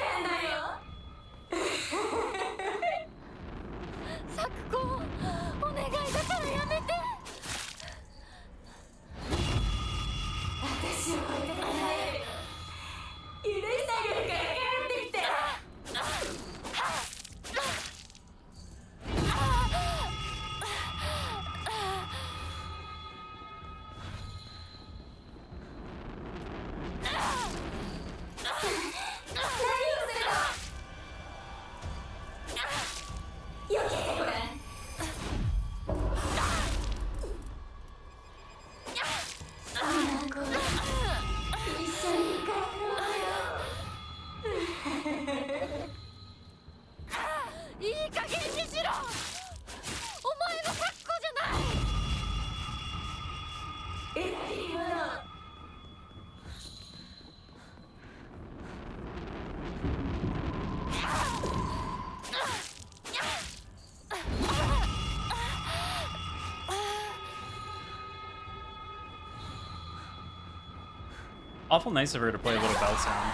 Awful nice of her to play a little bell sound.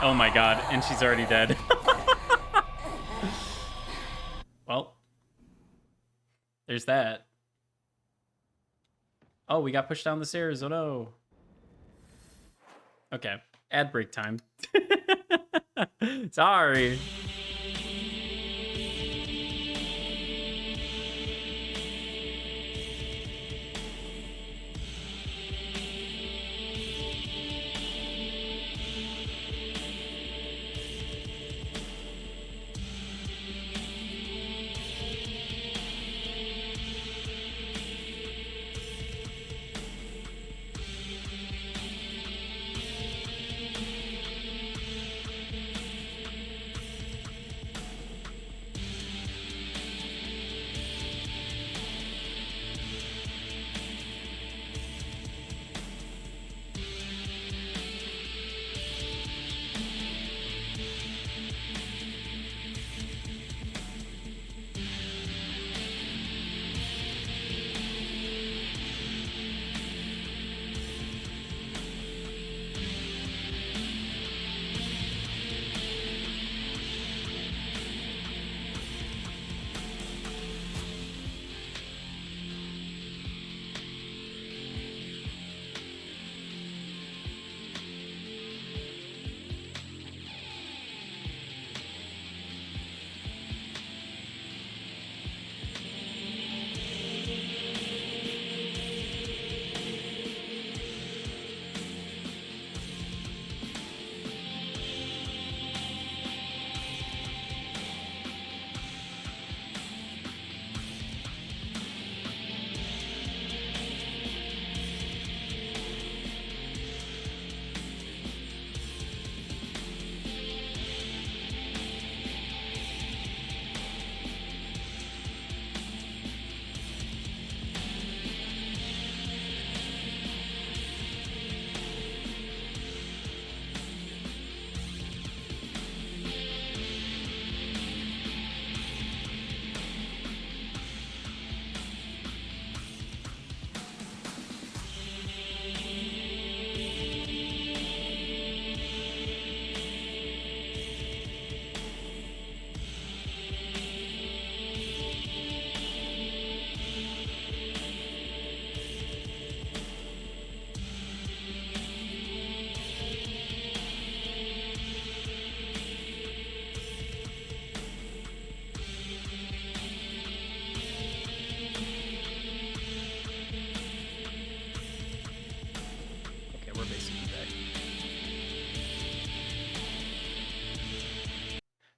Oh my god, and she's already dead. Well, there's that. Oh, we got pushed down the stairs. Oh no. Okay, ad break time. Sorry.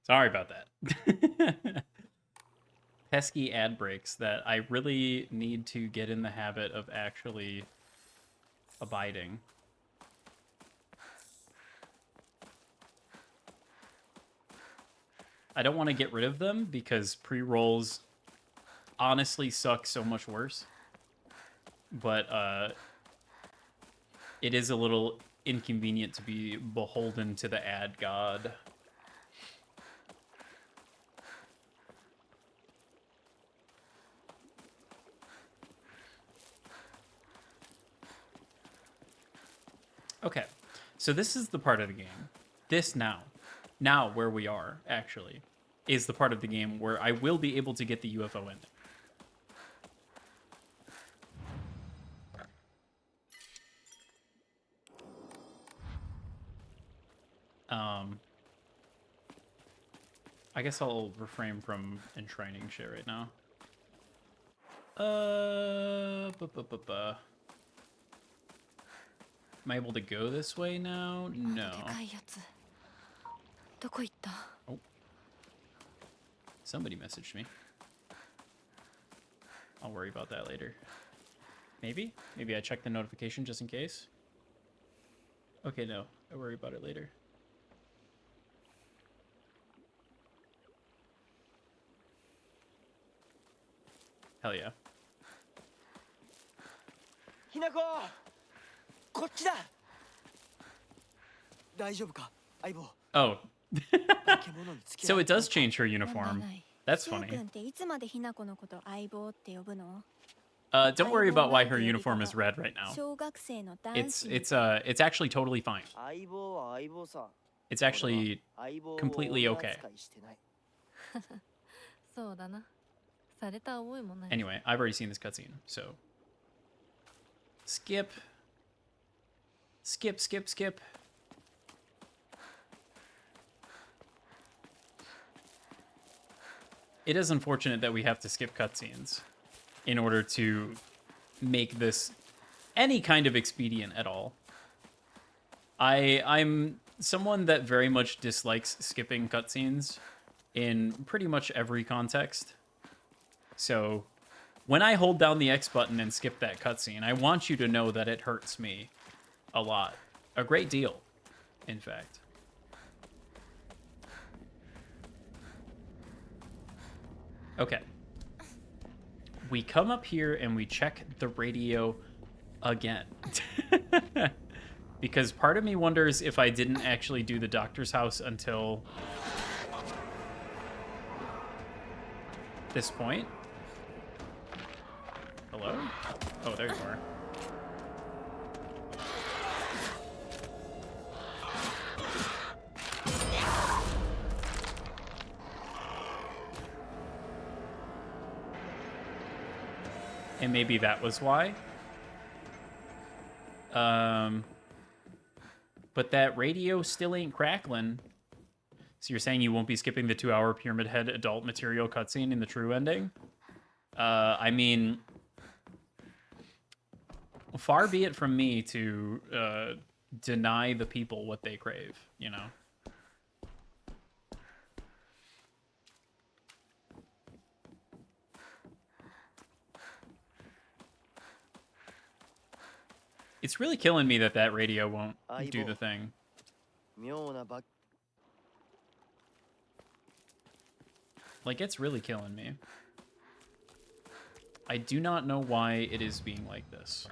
Sorry about that. Pesky ad breaks that I really need to get in the habit of actually abiding. I don't want to get rid of them because pre-rolls honestly suck so much worse. But it is a little inconvenient to be beholden to the ad god. Okay, so this is the part of the game. This now where we are, actually, is the part of the game where I will be able to get the UFO ending. I guess I'll refrain from enshrining shit right now. Am I able to go this way now? No. Oh. Somebody messaged me. I'll worry about that later. Maybe? Maybe I check the notification just in case? Okay, no. I'll worry about it later. Hell yeah. Hinako! こっちだ! 大丈夫か? 相棒. Oh. So it does change her uniform. That's funny. いつまでひなこのこと相棒って呼ぶの? Don't worry about why her uniform is red right now. 小学生の男 It's 子に it's actually totally fine. 相棒は相棒さ It's actually 相棒を completely 女 okay. 扱いしてないそうだなされた覚えもない Anyway, I've already seen this cutscene, so skip. Skip, skip, skip. It is unfortunate that we have to skip cutscenes in order to make this any kind of expedient at all. I'm someone that very much dislikes skipping cutscenes in pretty much every context. So when I hold down the X button and skip that cutscene, I want you to know that it hurts me a lot. A great deal, in fact. Okay. We come up here and we check the radio again. Because part of me wonders if I didn't actually do the doctor's house until this point. Hello? Oh, there you are. And maybe that was why. But that radio still ain't crackling. So you're saying you won't be skipping the 2-hour Pyramid Head adult material cutscene in the true ending? I mean, far be it from me to deny the people what they crave, you know? It's really killing me that that radio won't do the thing. 妙なバ Like, it's really killing me. I do not know why it is being like this.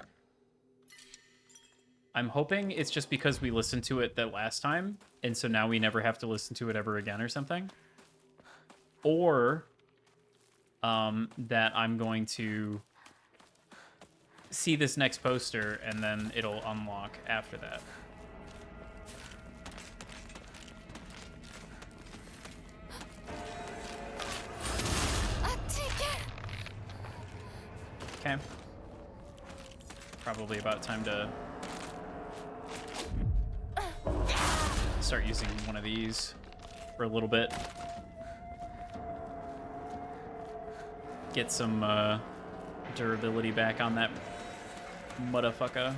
I'm hoping it's just because we listened to it that last time, and so now we never have to listen to it ever again or something. Or that I'm going to see this next poster, and then it'll unlock after that. Okay. Probably about time to start using one of these for a little bit. Get some durability back on that motherfucker.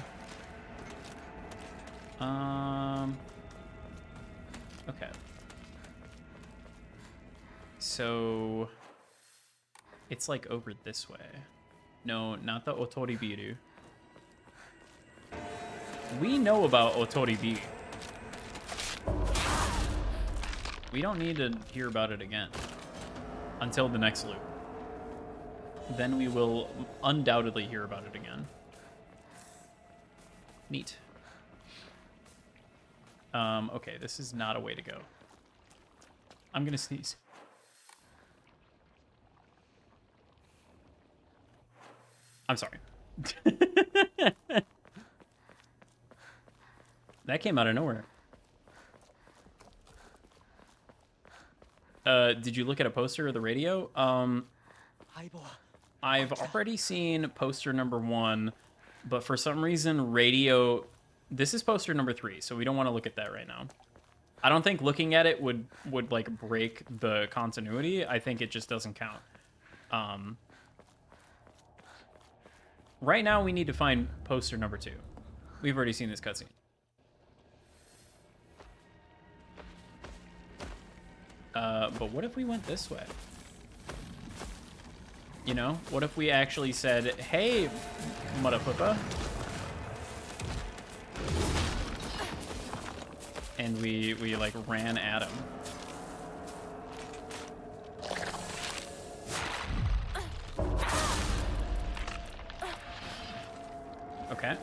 Okay. So it's like over this way. No, not the Otoribiru. We know about Otoribiru. We don't need to hear about it again until the next loop. Then we will undoubtedly hear about it again. Neat. Okay, this is not a way to go. I'm gonna sneeze. I'm sorry. That came out of nowhere. Did you look at a poster of the radio? I've already seen poster number 1, but for some reason radio... This is poster number 3, so we don't want to look at that right now. I don't think looking at it would like break the continuity. I think it just doesn't count. Right now we need to find poster number 2. We've already seen this cutscene. But what if we went this way? You know, what if we actually said, "Hey, motherfucker," and we like ran at him? Okay.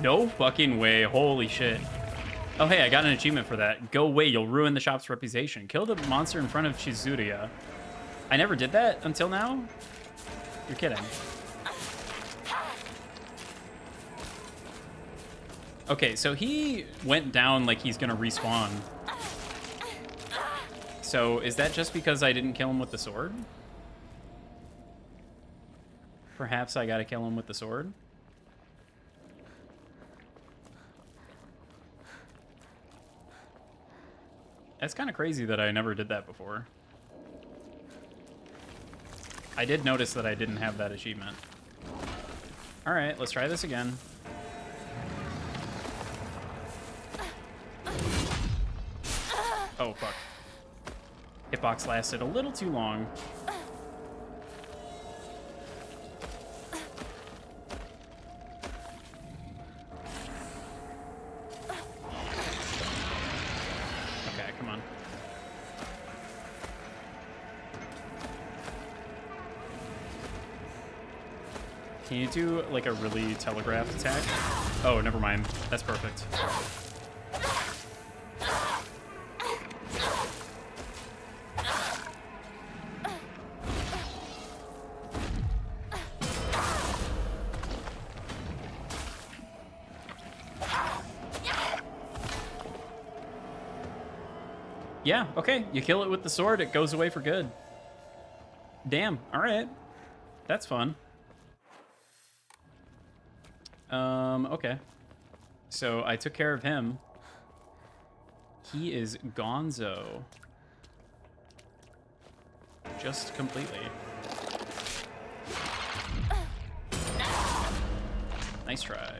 No fucking way. Holy shit. Oh, hey, I got an achievement for that. Go away, you'll ruin the shop's reputation. Kill the monster in front of Chizuria. I never did that until now? You're kidding. Okay, so he went down like he's gonna respawn. So is that just because I didn't kill him with the sword? Perhaps I gotta kill him with the sword? That's kind of crazy that I never did that before. I did notice that I didn't have that achievement. All right, let's try this again. Oh, fuck. Hitbox lasted a little too long. Okay, come on. Can you do, like, a really telegraphed attack? Oh, never mind. That's perfect. Yeah, okay. You kill it with the sword, it goes away for good. Damn, all right. That's fun. Okay. So I took care of him. He is gonzo. Just completely. Nice try.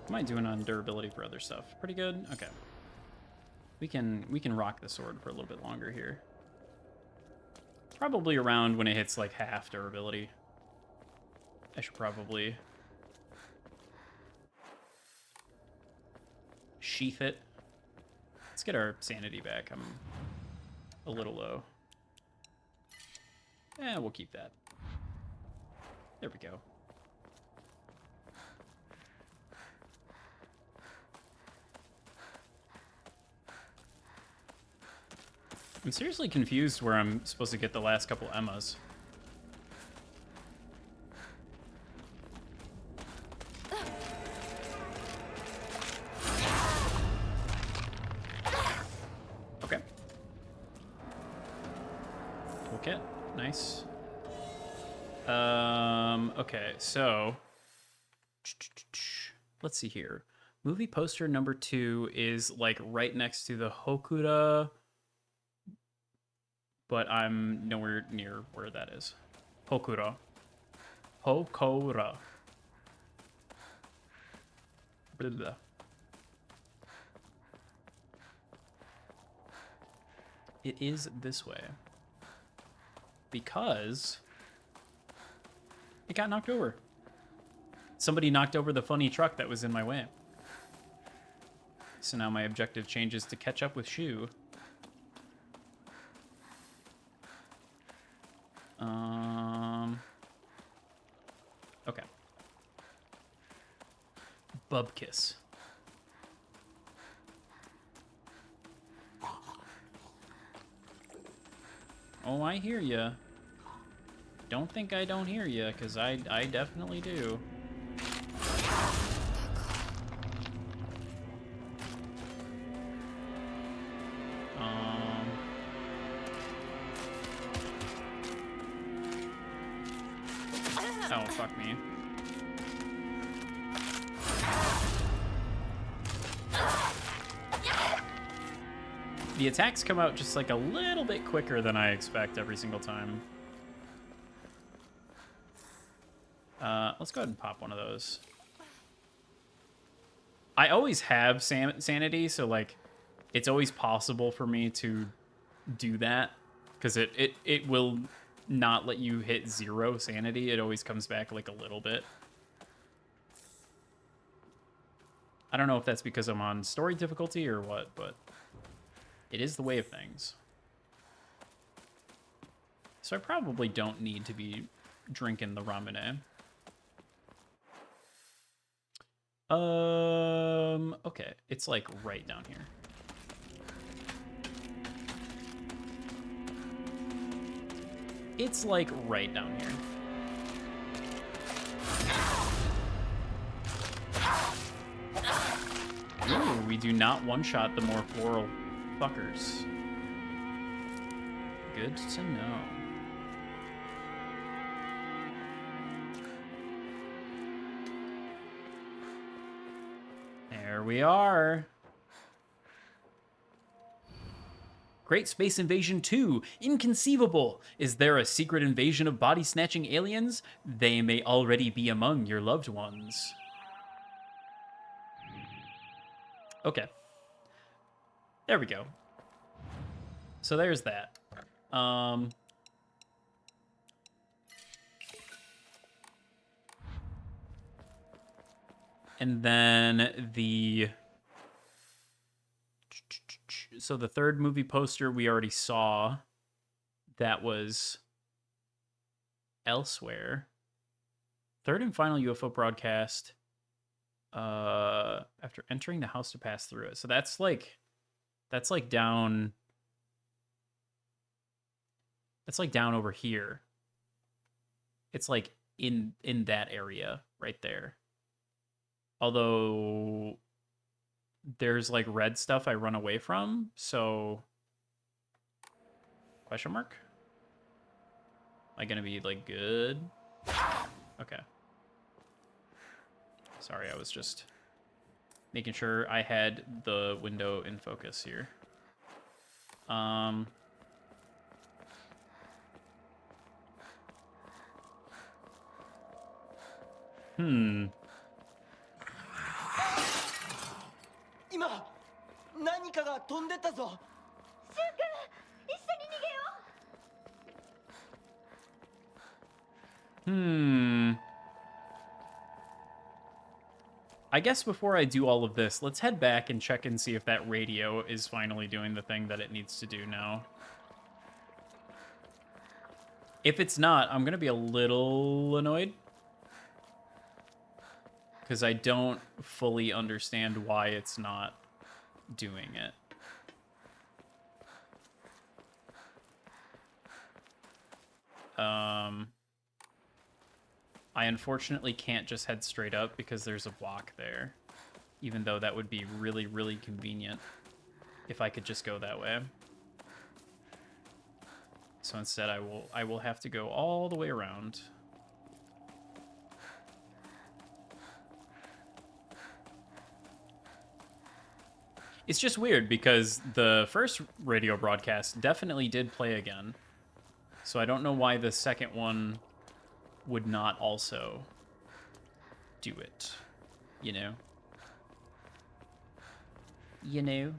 What am I doing on durability for other stuff? Pretty good? Okay. We can rock the sword for a little bit longer here. Probably around when it hits like half durability. I should probably sheath it. Let's get our sanity back. I'm a little low. Yeah, we'll keep that. There we go. I'm seriously confused where I'm supposed to get the last couple Emmas. Okay. Toolkit. Nice. Okay, so let's see here. Movie poster number 2 is like right next to the Hokura, but I'm nowhere near where that is. Hokura. Hokura. Blah, blah. It is this way. Because it got knocked over. Somebody knocked over the funny truck that was in my way. So now my objective changes to catch up with Shu. Okay. Bubkiss. Oh, I hear ya. Don't think I don't hear ya, because I definitely do. Oh, fuck me. The attacks come out just like a little bit quicker than I expect every single time. Let's go ahead and pop one of those. I always have sanity, so like it's always possible for me to do that because it will not let you hit 0 sanity. It always comes back like a little bit. I don't know if that's because I'm on story difficulty or what, but it is the way of things. So I probably don't need to be drinking the ramune. Okay. It's like right down here. It's like right down here. Ooh, we do not one-shot the more floral fuckers. Good to know. There we are. Great Space Invasion 2. Inconceivable. Is there a secret invasion of body-snatching aliens? They may already be among your loved ones. Okay. There we go. So there's that. And then so the third movie poster we already saw. That was elsewhere. Third and final UFO broadcast. After entering the house to pass through it. So that's like down. That's like down over here. It's like in that area right there. Although there's like red stuff I run away from, so question mark? Am I gonna be like good? Okay. Sorry, I was just making sure I had the window in focus here.今何かが飛んでったぞ。シュウ君、一緒に逃げよう。I guess before I do all of this, let's head back and check and see if that radio is finally doing the thing that it needs to do now. If it's not, I'm going to be a little annoyed. Because I don't fully understand why it's not doing it. I unfortunately can't just head straight up because there's a block there. Even though that would be really, really convenient if I could just go that way. So instead I will have to go all the way around. It's just weird because the first radio broadcast definitely did play again. So I don't know why the second one would not also do it. You know? You know?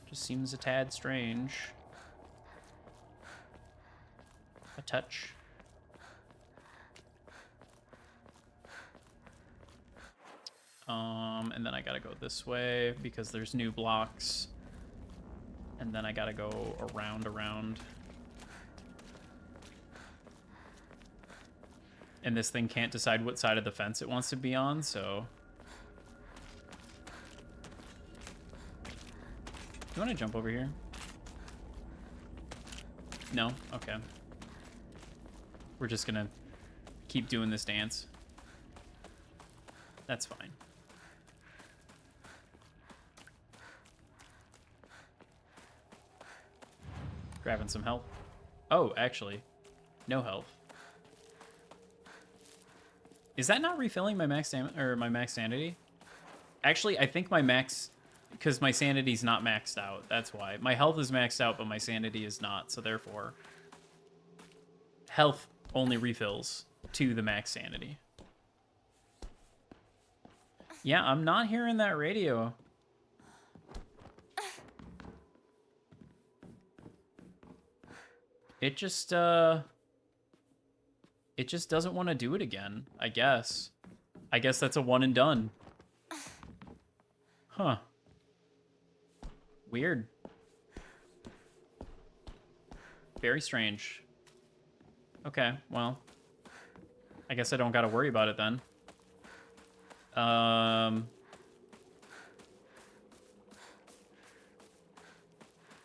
Just seems a tad strange. A touch. And then I gotta go this way because there's new blocks. And then I gotta go around. And this thing can't decide what side of the fence it wants to be on, so... You want to jump over here? No? Okay. We're just gonna keep doing this dance. That's fine. Grabbing some health. Oh, actually, no health. Is that not refilling my max or my max sanity? Actually, I think my max, because my sanity's not maxed out. That's why. My health is maxed out, but my sanity is not. So therefore, health only refills to the max sanity. Yeah, I'm not hearing that radio. It just doesn't want to do it again, I guess. I guess that's a one and done. Huh. Weird. Very strange. Okay, well. I guess I don't gotta worry about it then.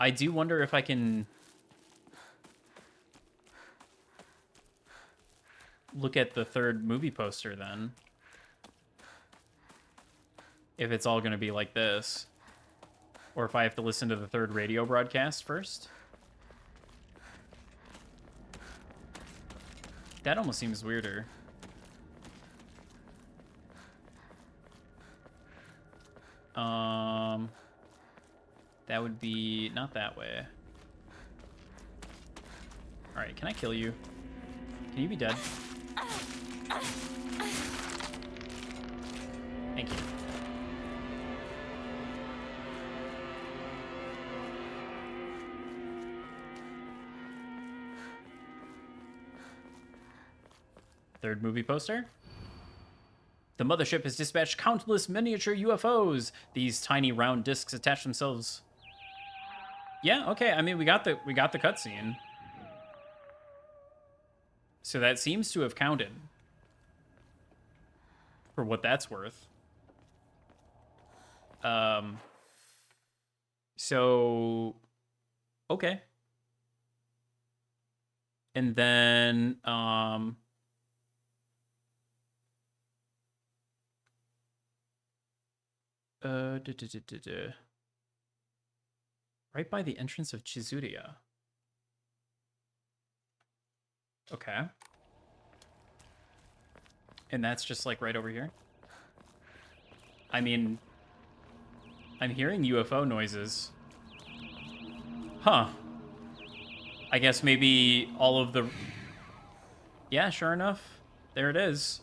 I do wonder if I can look at the third movie poster then. If it's all gonna be like this. Or if I have to listen to the third radio broadcast first. That almost seems weirder. That would be not that way. All right, can I kill you? Can you be dead? Thank you. Third movie poster. The mothership has dispatched countless miniature UFOs. These tiny round discs attach themselves. Yeah, okay. I mean, we got the cutscene. So that seems to have counted. For what that's worth. So okay. And then right by the entrance of Chizuria. Okay. And that's just like right over here. I mean, I'm hearing UFO noises. Huh. I guess maybe all of the... Yeah, sure enough. There it is.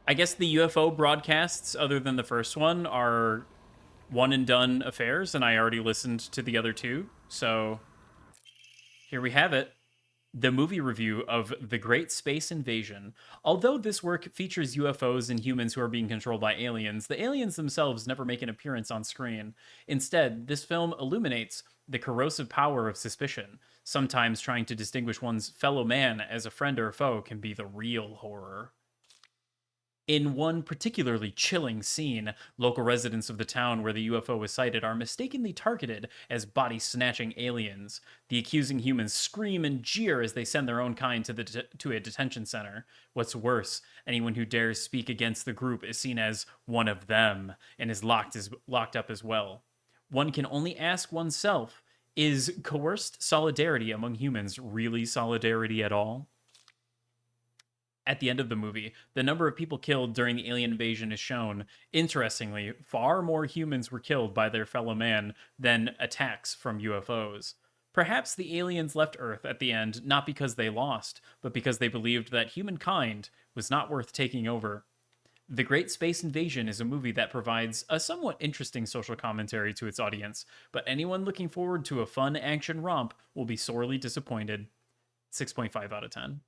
I guess the UFO broadcasts, other than the first one, are one and done affairs, and I already listened to the other two. So here we have it. The movie review of The Great Space Invasion. Although this work features UFOs and humans who are being controlled by aliens, the aliens themselves never make an appearance on screen. Instead, this film illuminates the corrosive power of suspicion. Sometimes trying to distinguish one's fellow man as a friend or a foe can be the real horror. In one particularly chilling scene, local residents of the town where the UFO was sighted are mistakenly targeted as body-snatching aliens. The accusing humans scream and jeer as they send their own kind to a detention center. What's worse, anyone who dares speak against the group is seen as one of them and is locked up as well. One can only ask oneself, is coerced solidarity among humans really solidarity at all? At the end of the movie, the number of people killed during the alien invasion is shown. Interestingly, far more humans were killed by their fellow man than attacks from UFOs. Perhaps the aliens left Earth at the end not because they lost, but because they believed that humankind was not worth taking over. The Great Space Invasion is a movie that provides a somewhat interesting social commentary to its audience, but anyone looking forward to a fun action romp will be sorely disappointed. 6.5 out of 10.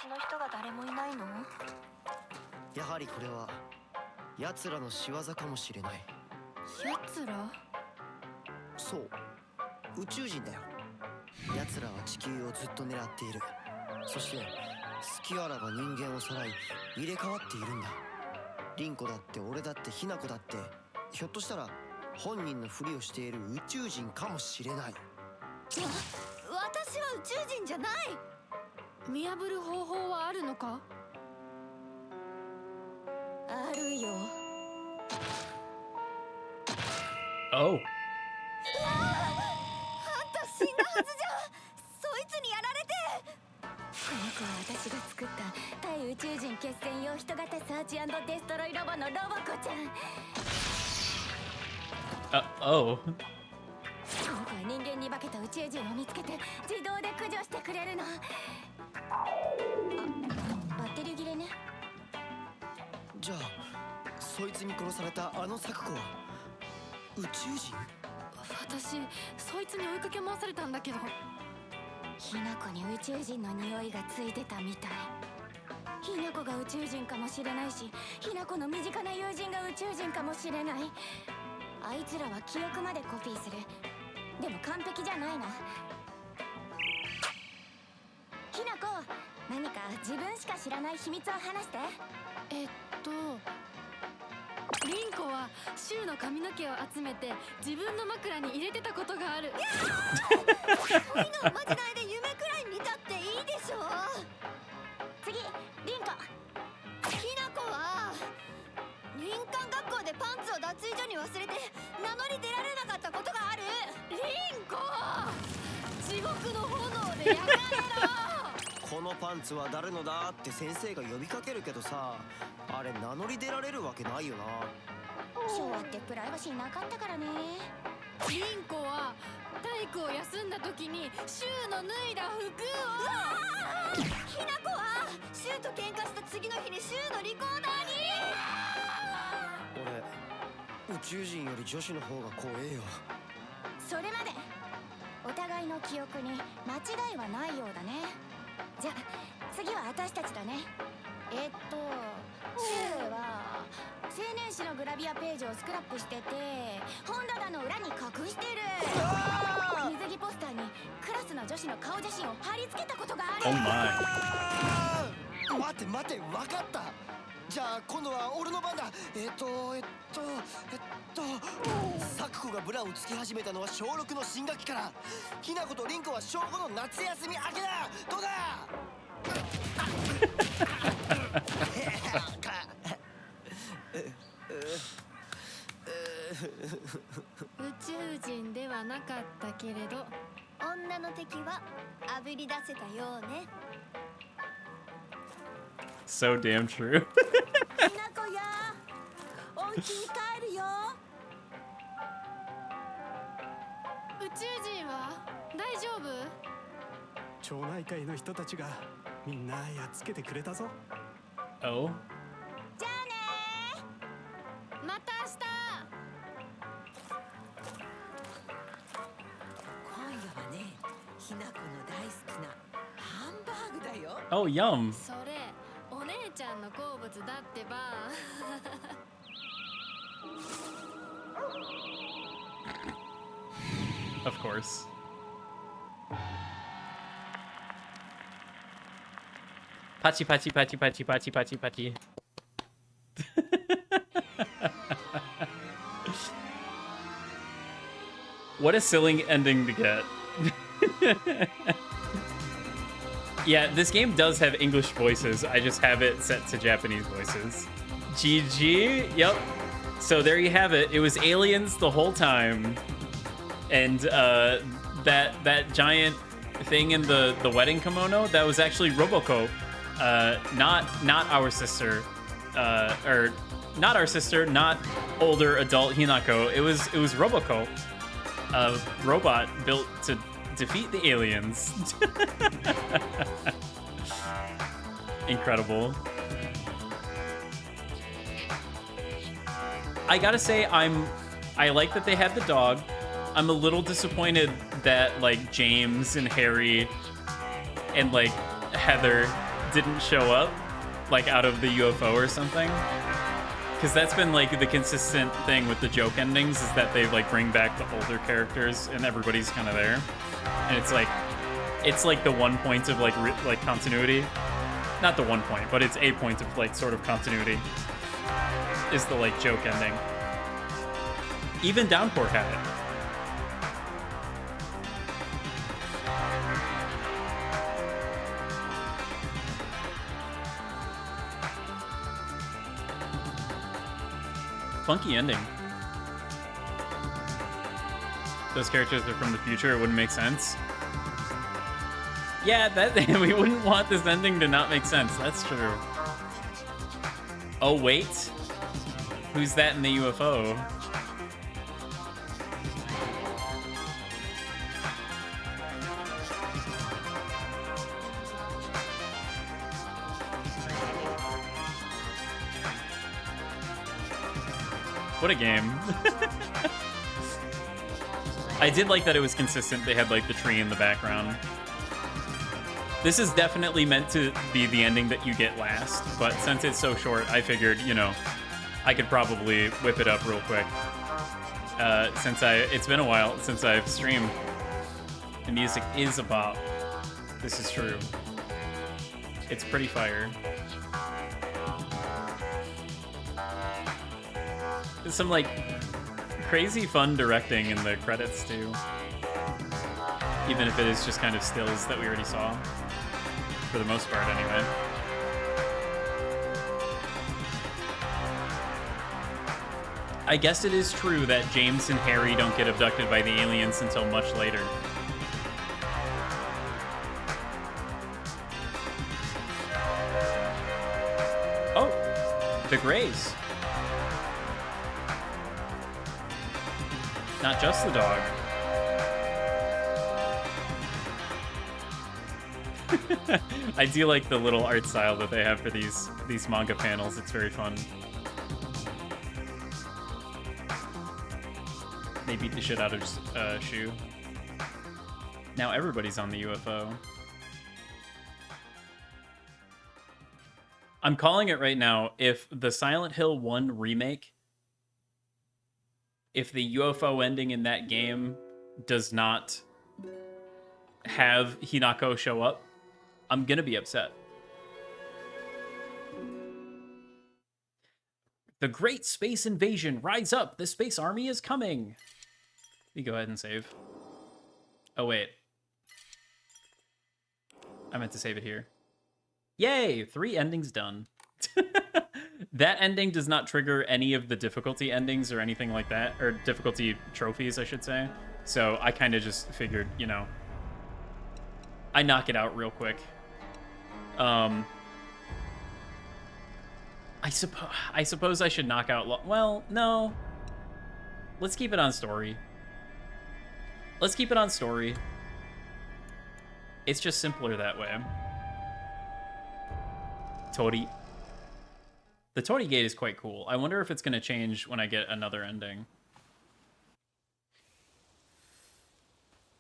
町の人が誰もいないの？やはりこれは奴らの仕業かもしれない。奴ら？そう、宇宙人だよ。奴らは地球をずっと狙っている。そして隙あらば人間をさらい入れ替わっているんだ。凛子だって俺だってひな子だって、ひょっとしたら本人のふりをしている宇宙人かもしれない。私は宇宙人じゃない。見破る方法はあるのか？あるよ。Oh. あんた死んだはずじゃん。そいつにやられて。この子は私が作った対宇宙人決戦用人型サーチ&デストロイロボのロボコちゃん。Oh. この子は人間に化けた宇宙人を見つけて自動で駆除してくれるの。バッテリー切れね。じゃあそいつに殺されたあのサクコは宇宙人？私そいつに追いかけ回されたんだけど、ひな子に宇宙人の匂いがついてたみたい。ひなこが宇宙人かもしれないし、ひなこの身近な友人が宇宙人かもしれない。あいつらは記憶までコピーする。でも完璧じゃないな。ひなこ、何か自分しか知らない秘密を話して。リンコはシュウの髪の毛を集めて自分の枕に入れてたことがある。そういうのをまじないで夢くらい見たっていいでしょ。次、リンコ。ひなこは林間学校でパンツを脱衣所に忘れて名乗り出られなかったことがある。リンコ、地獄の炎で焼かれろ。このパンツは誰のだって先生が呼びかけるけどさ、あれ名乗り出られるわけないよな。昭和ってプライバシーなかったからね。リンコは体育を休んだ時にシュウの脱いだ服を。ひなこはシュウと喧嘩した次の日にシュウのリコーダーに。俺宇宙人より女子の方が怖えよ。それまでお互いの記憶に間違いはないようだね。じゃあ次は私たちだね。シュウは青年誌のグラビアページをスクラップしてて本棚の裏に隠してる。水着ポスターにクラスの女子の顔写真を貼り付けたことがある。待って待って、分かった。じゃあ今度は俺の番だ。サクコがブラをつき始めたのは小6の新学期から。ひなことリンコは小5の夏休み明けだ。どうだ。宇宙人ではなかったけれど女の敵はあぶり出せたようね。So damn true. ひなこや、お家に帰るよ。宇宙人は大丈夫？町内会の人たちがみんなやっつけてくれたぞ。Oh. じゃあねまた明日。今夜はね、ひなこの大好きなハンバーグだよ。 Oh, yum. それお姉ちゃんの好物だってば。Of course. Pachi, pachi, pachi, pachi, pachi, pachi, pachi. What a silly ending to get. Yeah, this game does have English voices. I just have it set to Japanese voices. GG. Yep. So there you have it. It was aliens the whole time. And that giant thing in the wedding kimono, that was actually Roboco. Not our sister. Or not our sister, not older adult Hinako. It was Roboco. A robot built to defeat the aliens. Incredible. I gotta say, I like that they had the dog. I'm a little disappointed that like James and Harry and like Heather didn't show up like out of the UFO or something. Because that's been like the consistent thing with the joke endings, is that they like bring back the older characters and everybody's kind of there. And it's like the one point of like continuity. Not the one point, but it's a point of like sort of continuity. Is the like joke ending. Even Downpour had it. Funky ending. Those characters are from the future, it wouldn't make sense. Yeah, that we wouldn't want this ending to not make sense. That's true. Oh, wait. Who's that in the UFO? What a game. I did like that it was consistent. They had like the tree in the background. This is definitely meant to be the ending that you get last, but since it's so short, I figured, you know, I could probably whip it up real quick. It's been a while since I've streamed. The music is a bop. This is true. It's pretty fire. There's some, like, crazy fun directing in the credits, too. Even if it is just kind of stills that we already saw. For the most part, anyway. I guess it is true that James and Harry don't get abducted by the aliens until much later. Oh, the Greys. Not just the dog. I do like the little art style that they have for these manga panels. It's very fun. They beat the shit out of Shu. Now everybody's on the UFO. I'm calling it right now. If the Silent Hill 1 remake, if the UFO ending in that game does not have Hinako show up, I'm gonna be upset. The Great Space Invasion, rise up! The Space Army is coming! You go ahead and save. Oh, wait. I meant to save it here. Yay! 3 endings done. That ending does not trigger any of the difficulty endings or anything like that. Or difficulty trophies, I should say. So I kind of just figured, you know, I knock it out real quick. I suppose I should knock out... Well, no. Let's keep it on story. Let's keep it on story. It's just simpler that way. Tori. The Tori Gate is quite cool. I wonder if it's going to change when I get another ending.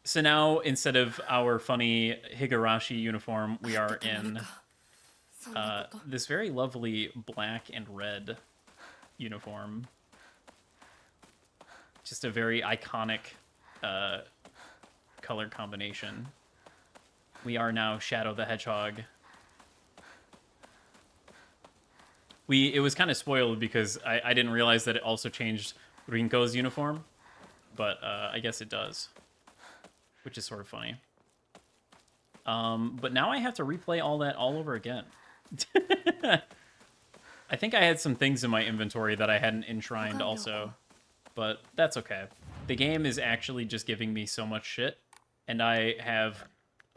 So now, instead of our funny Higurashi uniform, we are in this very lovely black and red uniform. Just a very iconic color combination. We are now Shadow the Hedgehog. It was kind of spoiled because I didn't realize that it also changed Rinko's uniform, but I guess it does, which is sort of funny. But now I have to replay all that all over again. I think I had some things in my inventory that I hadn't enshrined also, but that's okay. The game is actually just giving me so much shit, and I have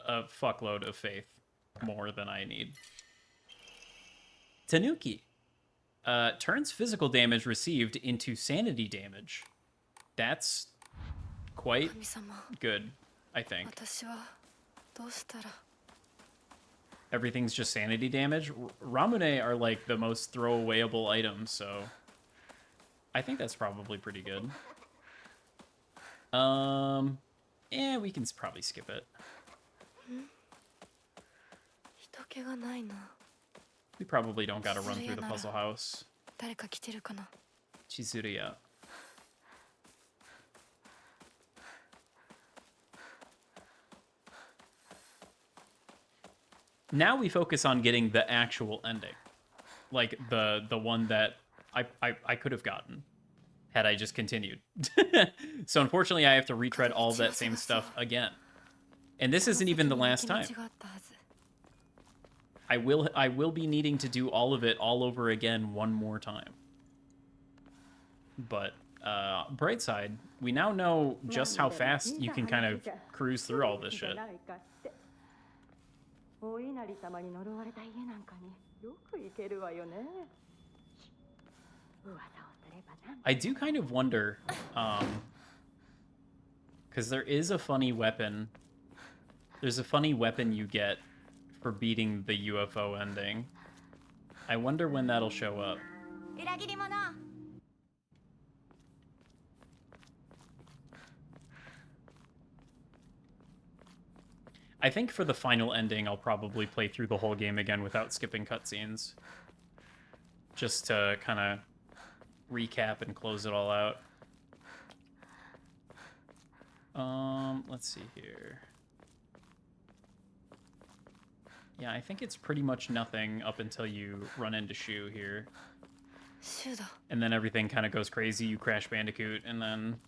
a fuckload of faith, more than I need. Tanuki. Turns physical damage received into sanity damage. That's quite good, I think. Everything's just sanity damage. Ramune are like the most throwawayable items, so I think that's probably pretty good. Yeah, we can probably skip it. We probably don't gotta run through the puzzle house. Chizuruya. Now we focus on getting the actual ending. Like the one that I could have gotten had I just continued. So unfortunately I have to retread all that same stuff again. And this isn't even the last time. I will be needing to do all of it all over again one more time. But bright side, we now know just how fast you can kind of cruise through all this shit. I do kind of wonder, because there is a funny weapon. There's a funny weapon you get for beating the UFO ending. I wonder when that'll show up. I think for the final ending, I'll probably play through the whole game again without skipping cutscenes. Just to kind of recap and close it all out. Let's see here. Yeah, I think it's pretty much nothing up until you run into Shu here. And then everything kind of goes crazy. You Crash Bandicoot, and then...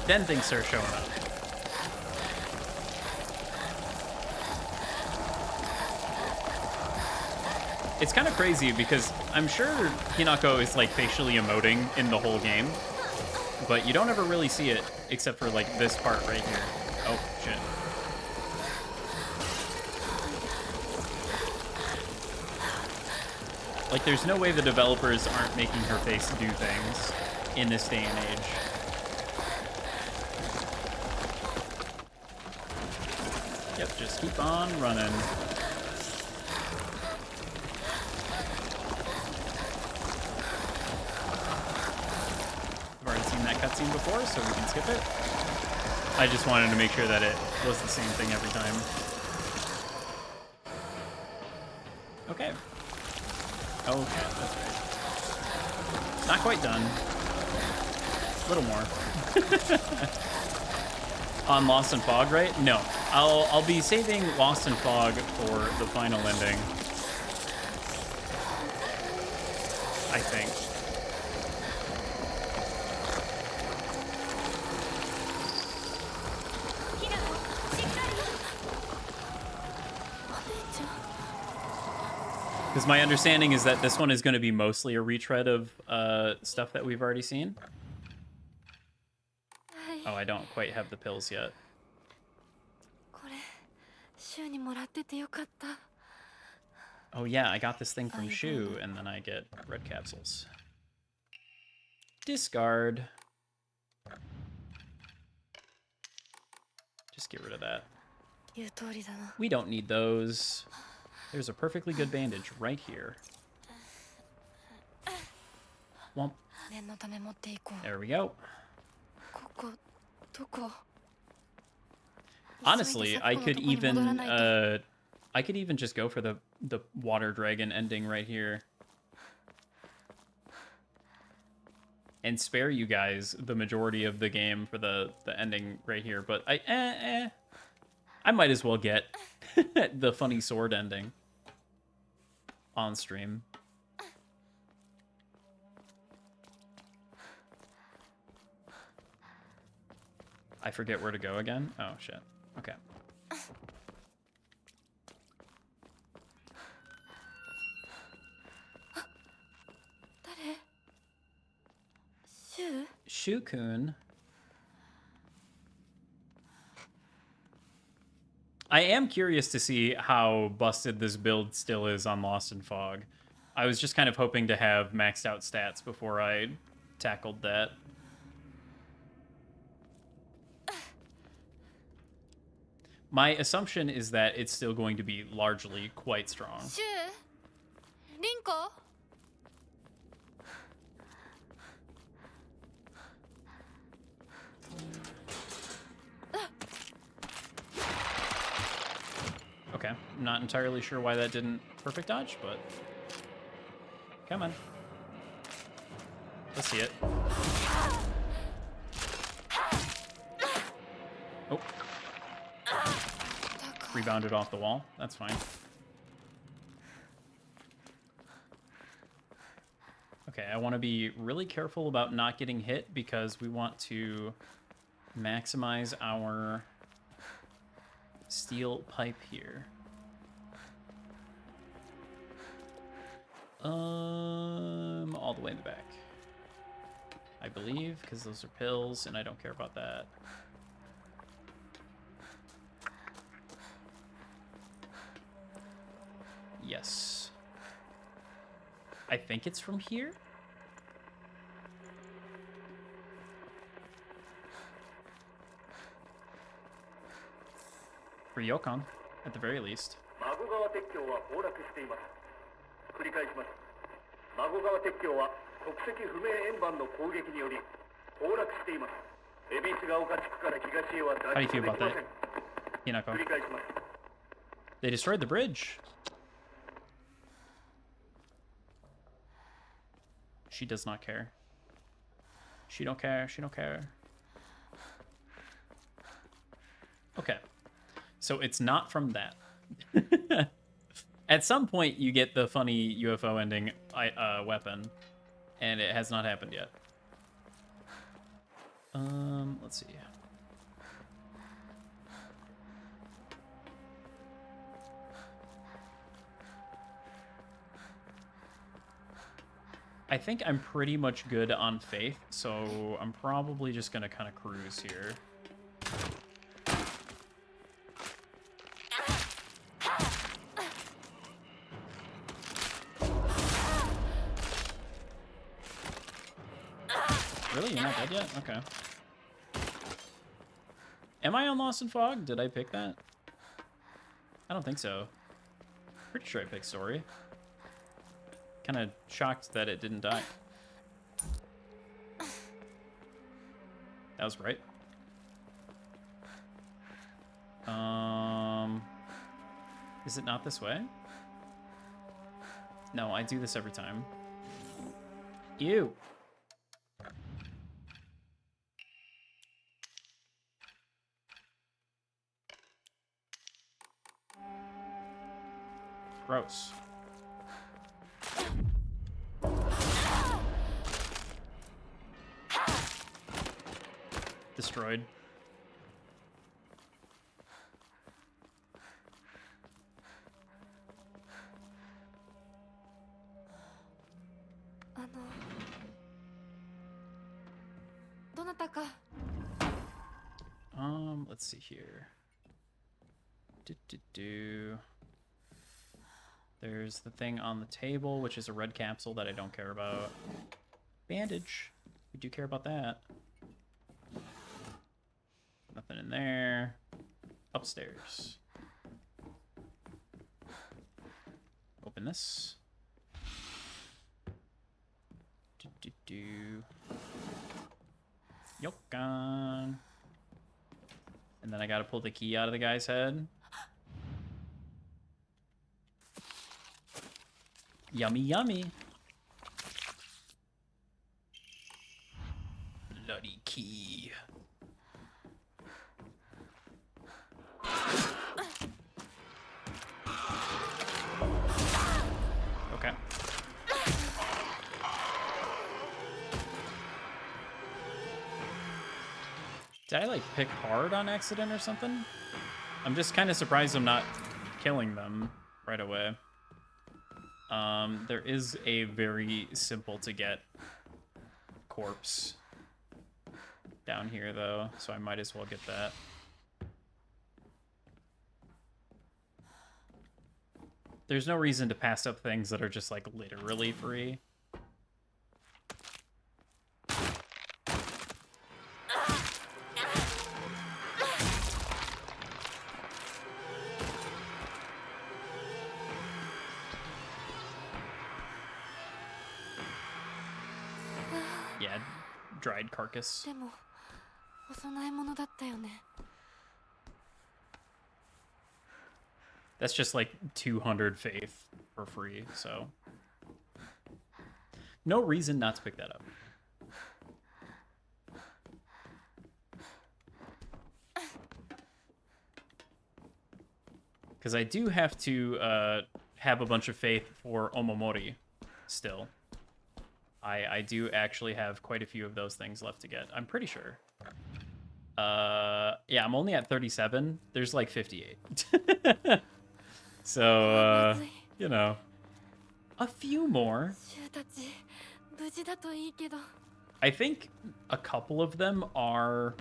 then things start showing up. It's kind of crazy because I'm sure Hinako is like facially emoting in the whole game, but you don't ever really see it except for like this part right here. Oh, shit. Like, there's no way the developers aren't making her face do things in this day and age. Yep, just keep on running. I've already seen that cutscene before, so we can skip it. I just wanted to make sure that it was the same thing every time. Okay. Okay, that's right. Not quite done. A little more. On Lost in Fog, right? No. I'll be saving Lost in Fog for the final ending. I think. Because my understanding is that this one is going to be mostly a retread of stuff that we've already seen. Oh, I don't quite have the pills yet. Oh yeah, I got this thing from Shu, and then I get red capsules. Discard. Just get rid of that. We don't need those. There's a perfectly good bandage right here. Womp. There we go. Honestly, I could even just go for the water dragon ending right here. And spare you guys the majority of the game for the ending right here, but I might as well get the funny sword ending on stream. I forget where to go again? Oh, shit. Okay. Shu-kun. I am curious to see how busted this build still is on Lost in Fog. I was just kind of hoping to have maxed out stats before I tackled that. My assumption is that it's still going to be largely quite strong. Rinko? Okay, I'm not entirely sure why that didn't perfect dodge, but come on. Let's see it. Oh. Rebounded off the wall. That's fine. Okay, I want to be really careful about not getting hit because we want to maximize our steel pipe here. All the way in the back, I believe, because those are pills, and I don't care about that. Yes. I think it's from here. For Yokon, at the very least. 孫川鉄橋は国籍不明円盤の攻撃により崩落しています。恵比寿ヶ丘地区から東へは How do you 脱 feel 出で about きま that, せん。 Hinako? 繰り返します。 They destroyed the bridge. She does not care. She don't care. She don't care. Okay. So it's not from that. At some point, you get the funny UFO ending weapon, and it has not happened yet. Let's see. I think I'm pretty much good on faith, so I'm probably just gonna kind of cruise here. Really? You're not dead yet? Okay. Am I on Lost in Fog? Did I pick that? I don't think so. Pretty sure I picked Story. Kind of shocked that it didn't die. That was right. Is it not this way? No, I do this every time. Ew. Gross. Destroyed. Let's see here. There's the thing on the table, which is a red capsule that I don't care about. Bandage. We do care about that. Nothing in there. Upstairs. Open this. Yokan. And then I gotta pull the key out of the guy's head. Yummy, yummy. Bloody key. Okay. Did I, like, pick hard on accident or something? I'm just kind of surprised I'm not killing them right away. There is a very simple to get corpse down here, though, so I might as well get that. There's no reason to pass up things that are just, like, literally free. Yeah, dried carcass. でもお供え物だったよね。 That's just like 200 faith for free, so no reason not to pick that up. Because I do have to have a bunch of faith for Omomori still. I do actually have quite a few of those things left to get. I'm pretty sure. Yeah, I'm only at 37. There's like 58. So, you know, a few more. 衆たち無事だといいけど。 I think a couple of them are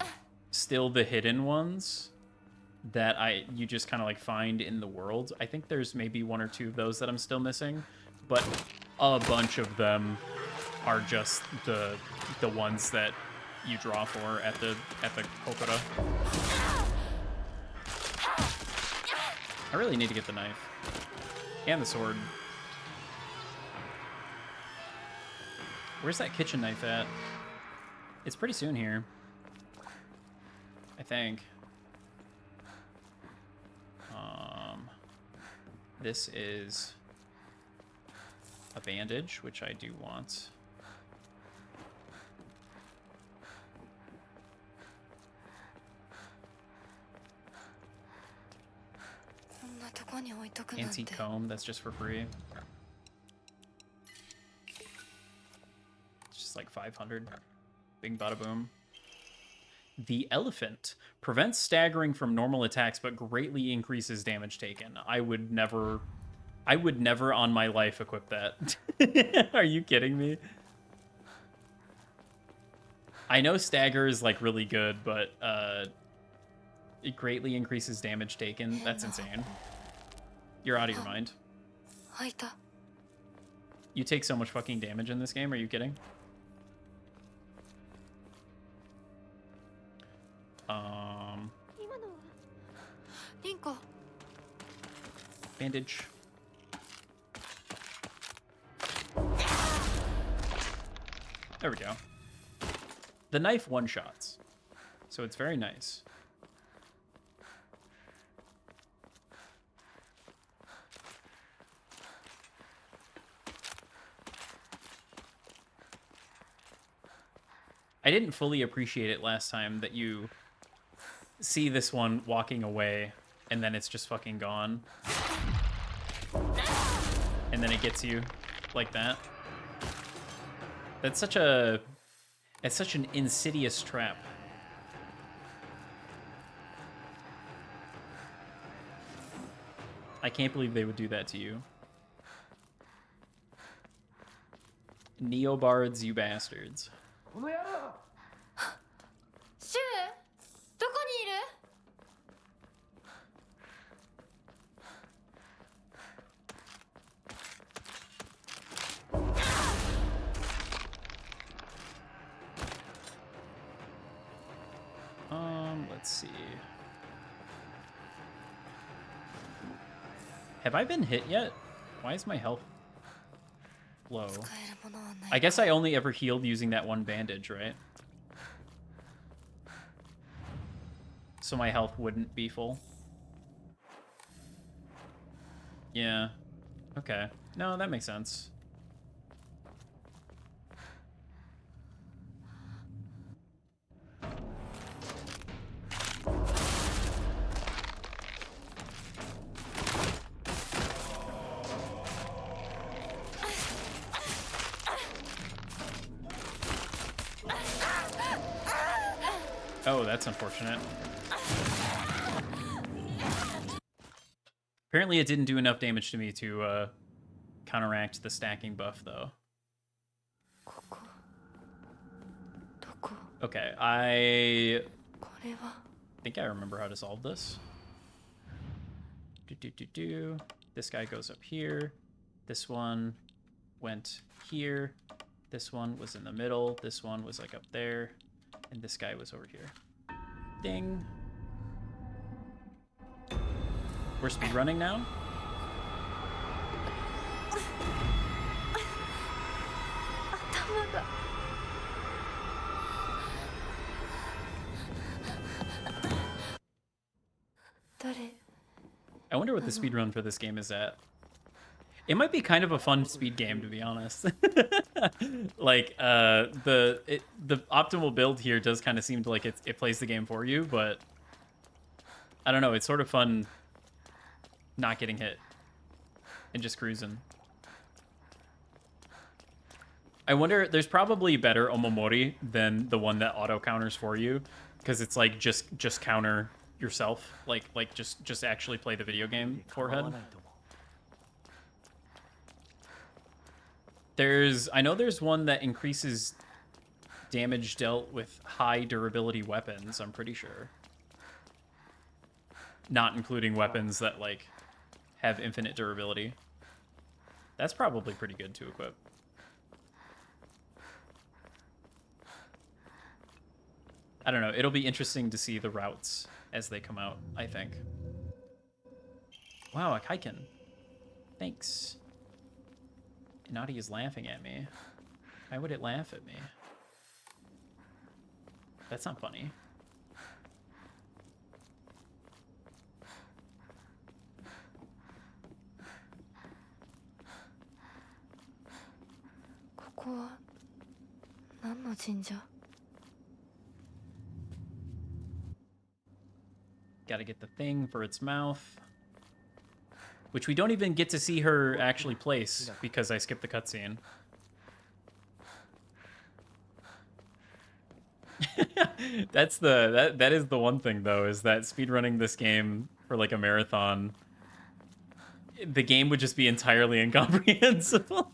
still the hidden ones that you just kind of like find in the world. I think there's maybe one or two of those that I'm still missing, but a bunch of them are just the ones that you draw for at the Kokoro. I really need to get the knife and the sword. Where's that kitchen knife at? It's pretty soon here. I think. This is a bandage, which I do want. Antique comb, that's just for free. It's just like 500. Bing bada boom. The elephant prevents staggering from normal attacks, but greatly increases damage taken. I would never on my life equip that. Are you kidding me? I know stagger is like really good, but it greatly increases damage taken. That's insane. You're out of your mind. You take so much fucking damage in this game. Are you kidding? Bandage. There we go. The knife one-shots, so it's very nice. I didn't fully appreciate it last time that you see this one walking away and then it's just fucking gone. And then it gets you like that. That's such a... It's such an insidious trap. I can't believe they would do that to you. Neobards, you bastards. シュウどこにいる Let's see. Have I been hit yet? Why is my health low? I guess I only ever healed using that one bandage, right? So my health wouldn't be full. Yeah. Okay. No, that makes sense. Oh, that's unfortunate. Apparently it didn't do enough damage to me to counteract the stacking buff, though. Okay, I think I remember how to solve this. This guy goes up here. This one went here. This one was in the middle. This one was like up there. And this guy was over here. Ding. We're speedrunning now? I wonder what the speedrun for this game is at. It might be kind of a fun speed game, to be honest. Like, the optimal build here does kind of seem to like it plays the game for you, but I don't know, it's sort of fun not getting hit and just cruising. I wonder, there's probably better Omomori than the one that auto counters for you, because it's like just counter yourself, like just actually play the video game forehead. I know there's one that increases damage dealt with high durability weapons, I'm pretty sure. Not including weapons that, like, have infinite durability. That's probably pretty good to equip. I don't know, it'll be interesting to see the routes as they come out, I think. Wow, a Kaiken. Thanks. Naughty is laughing at me. Why would it laugh at me? That's not funny. Gotta get the thing for its mouth. Which we don't even get to see her actually place because I skipped the cutscene. That is the one thing though, is that speedrunning this game for like a marathon, the game would just be entirely incomprehensible.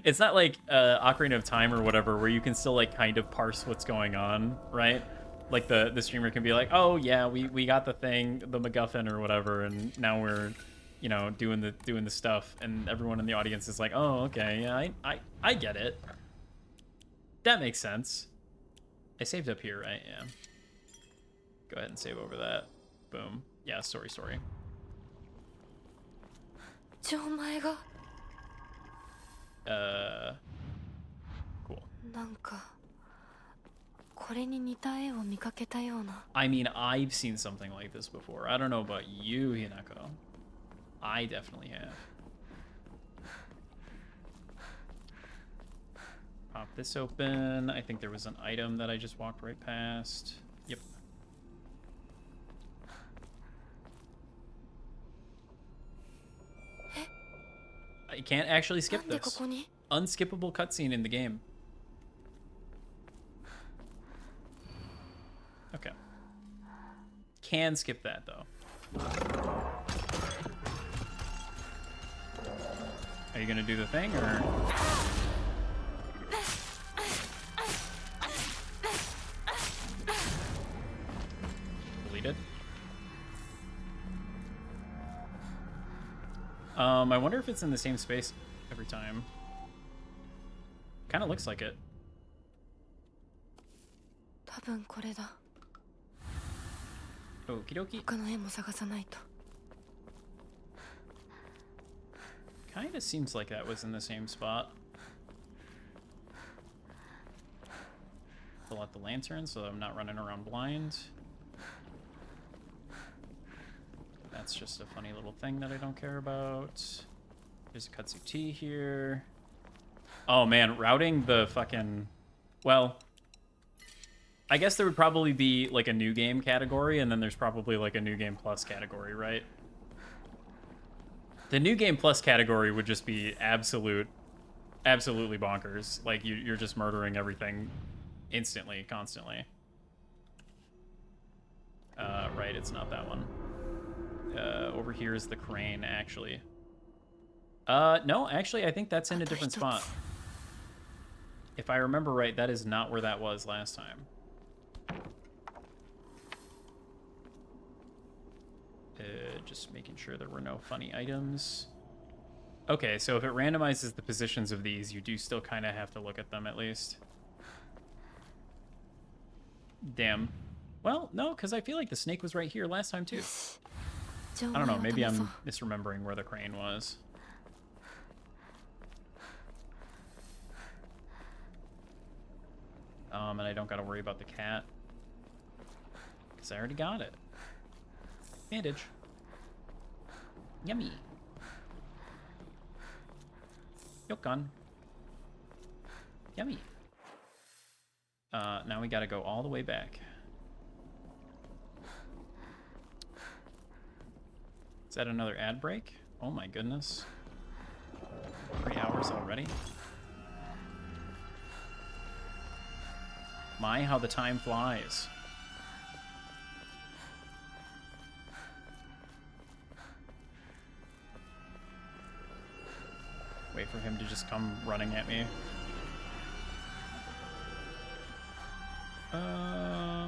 It's not like Ocarina of Time or whatever, where you can still like kind of parse what's going on, right? Like the streamer can be like, oh yeah, we got the thing, the MacGuffin or whatever, and now we're, you know, doing the stuff, and everyone in the audience is like, oh okay, yeah, I get it. That makes sense. I saved up here, right? Yeah. Go ahead and save over that. Boom. Yeah, sorry. Cool. I mean, I've seen something like this before. I don't know about you, Hinako. I definitely have. Pop this open. I think there was an item that I just walked right past. Yep. I can't actually skip this. Unskippable cutscene in the game. Okay. Can skip that, though. Are you gonna do the thing, or...? Deleted. I wonder if it's in the same space every time. Kind of looks like it. Okie dokie. Kind of seems like that was in the same spot. Pull out the lantern so I'm not running around blind. That's just a funny little thing that I don't care about. There's a kudzu tea here. Oh man, routing the fucking... Well, I guess there would probably be like a new game category, and then there's probably like a new game plus category, right? The new game plus category would just be absolutely bonkers. Like you're just murdering everything instantly, constantly. Right, it's not that one. Over here is the crane, actually. No, actually, I think that's in a different spot. If I remember right, that is not where that was last time. Just making sure there were no funny items. Okay, so if it randomizes the positions of these, you do still kind of have to look at them at least. Damn. Well, no, because I feel like the snake was right here last time too. I don't know, maybe I'm misremembering where the crane was. And I don't gotta worry about the cat, because I already got it. Bandage. Yummy. Yokon. Yummy. Now we gotta go all the way back. Is that another ad break? Oh my goodness. 3 hours already? My, how the time flies. Wait for him to just come running at me. I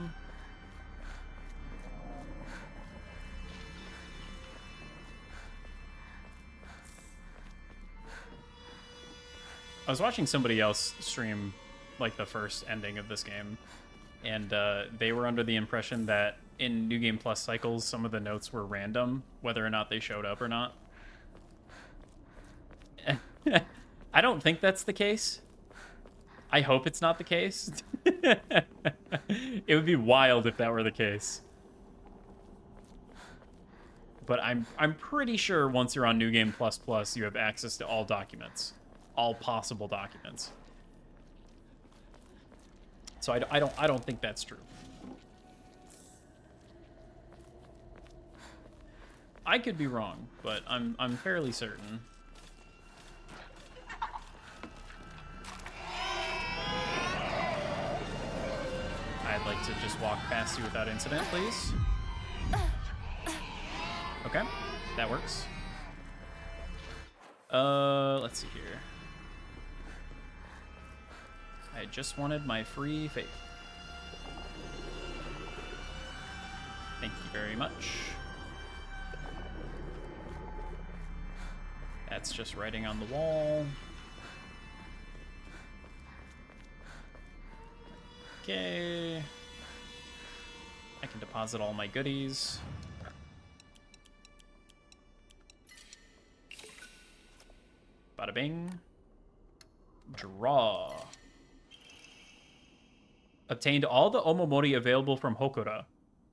was watching somebody else stream like the first ending of this game, and they were under the impression that in New Game Plus cycles, some of the notes were random, whether or not they showed up or not. I don't think that's the case. I hope it's not the case. It would be wild if that were the case. But I'm pretty sure once you're on New Game Plus Plus, you have access to all documents, all possible documents. So I don't think that's true. I could be wrong, but I'm fairly certain. I'd like to just walk past you without incident, please. Okay, that works. Let's see here. I just wanted my free faith. Thank you very much. That's just writing on the wall. Okay. I can deposit all my goodies. Bada bing. Draw. Obtained all the Omomori available from Hokora.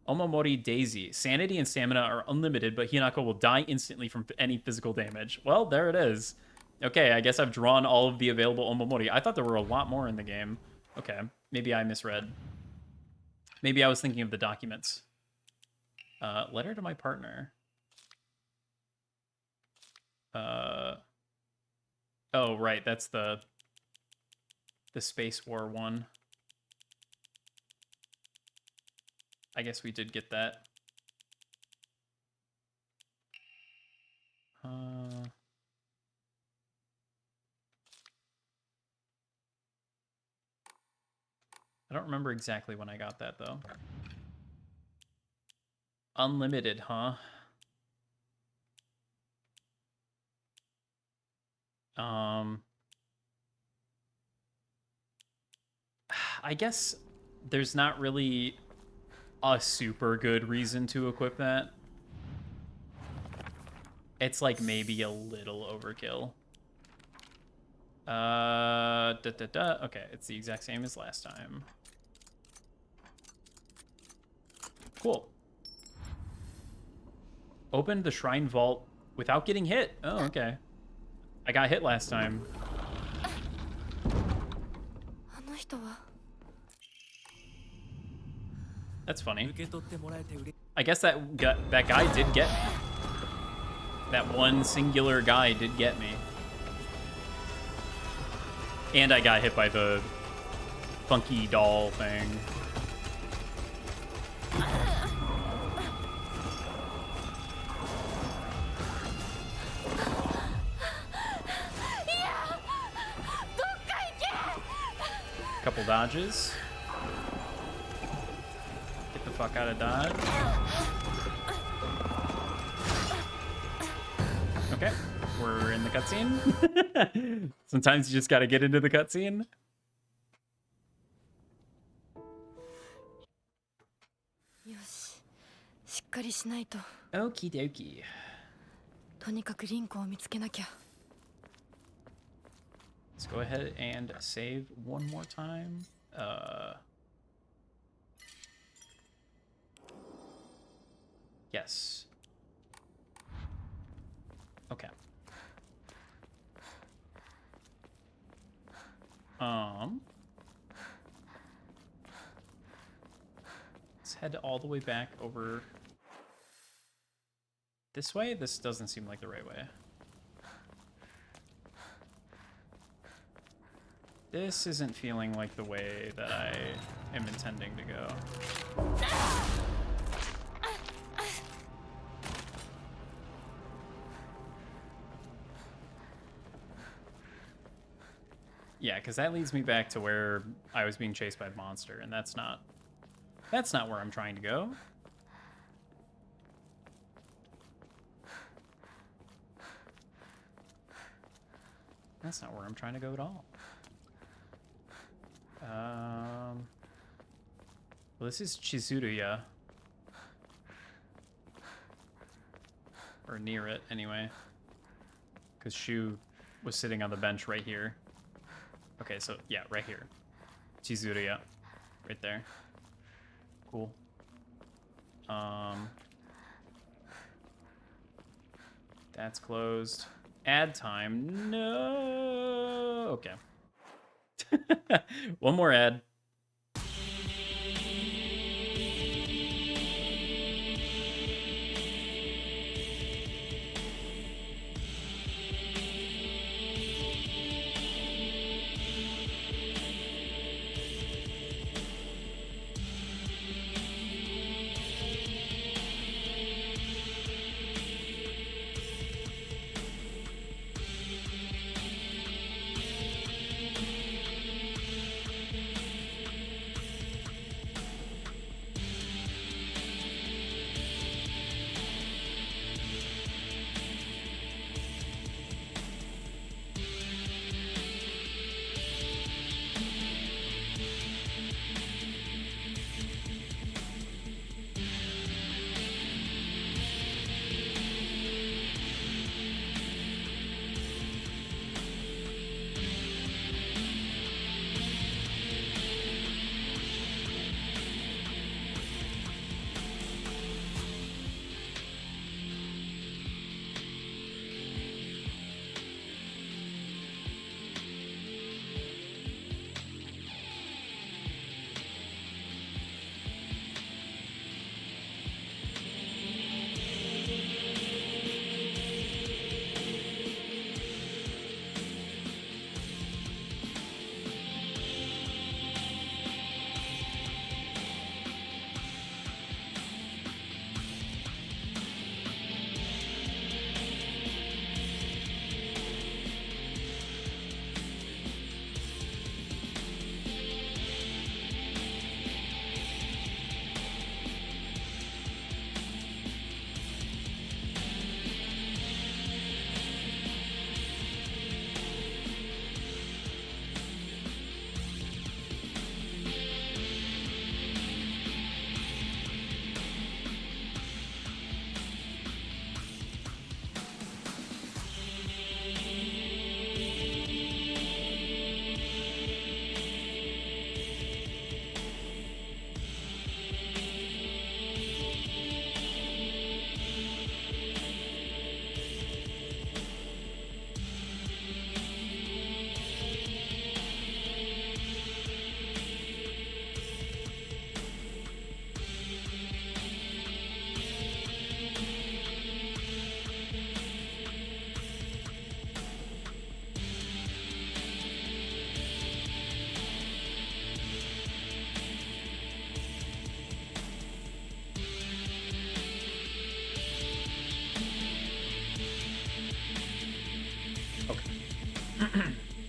Omomori Daisy. Sanity and stamina are unlimited, but Hinako will die instantly from any physical damage. Well, there it is. Okay, I guess I've drawn all of the available Omomori. I thought there were a lot more in the game. Okay, maybe I misread. Maybe I was thinking of the documents. Letter to my partner. Oh, right, that's the Space War one. I guess we did get that. I don't remember exactly when I got that, though. Unlimited, huh? I guess there's not really a super good reason to equip that. It's like maybe a little overkill. Okay, it's the exact same as last time. Cool. Opened the shrine vault without getting hit. Oh, okay. I got hit last time. That's funny. I guess that guy did get me. That one singular guy did get me. And I got hit by the funky doll thing. Couple dodges. Get the fuck out of dodge. Okay, we're in the cutscene. Sometimes you just gotta get into the cutscene. Okie dokie. Let's go ahead and save one more time. Yes. Okay. Let's head all the way back over this way. This doesn't seem like the right way. This isn't feeling like the way that I am intending to go. Yeah, because that leads me back to where I was being chased by the monster, and that's not where I'm trying to go. That's not where I'm trying to go at all. Well, this is Chizuruya. Or near it, anyway. Because Shu was sitting on the bench right here. Okay, so yeah, right here. Chizuriya. Right there. Cool. That's closed. Ad time. No. Okay. One more ad.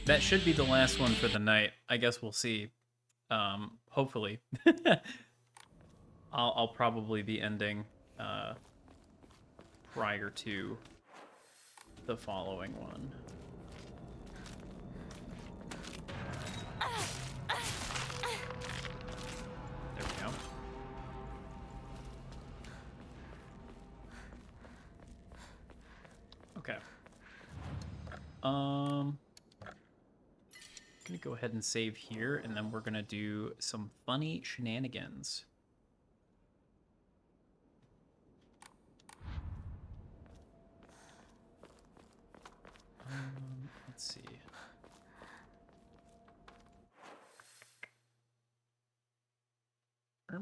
That should be the last one for the night. I guess we'll see. Hopefully. I'll probably be ending prior to the following one. There we go. Okay. Gonna go ahead and save here, and then we're gonna do some funny shenanigans. Let's see. Okay.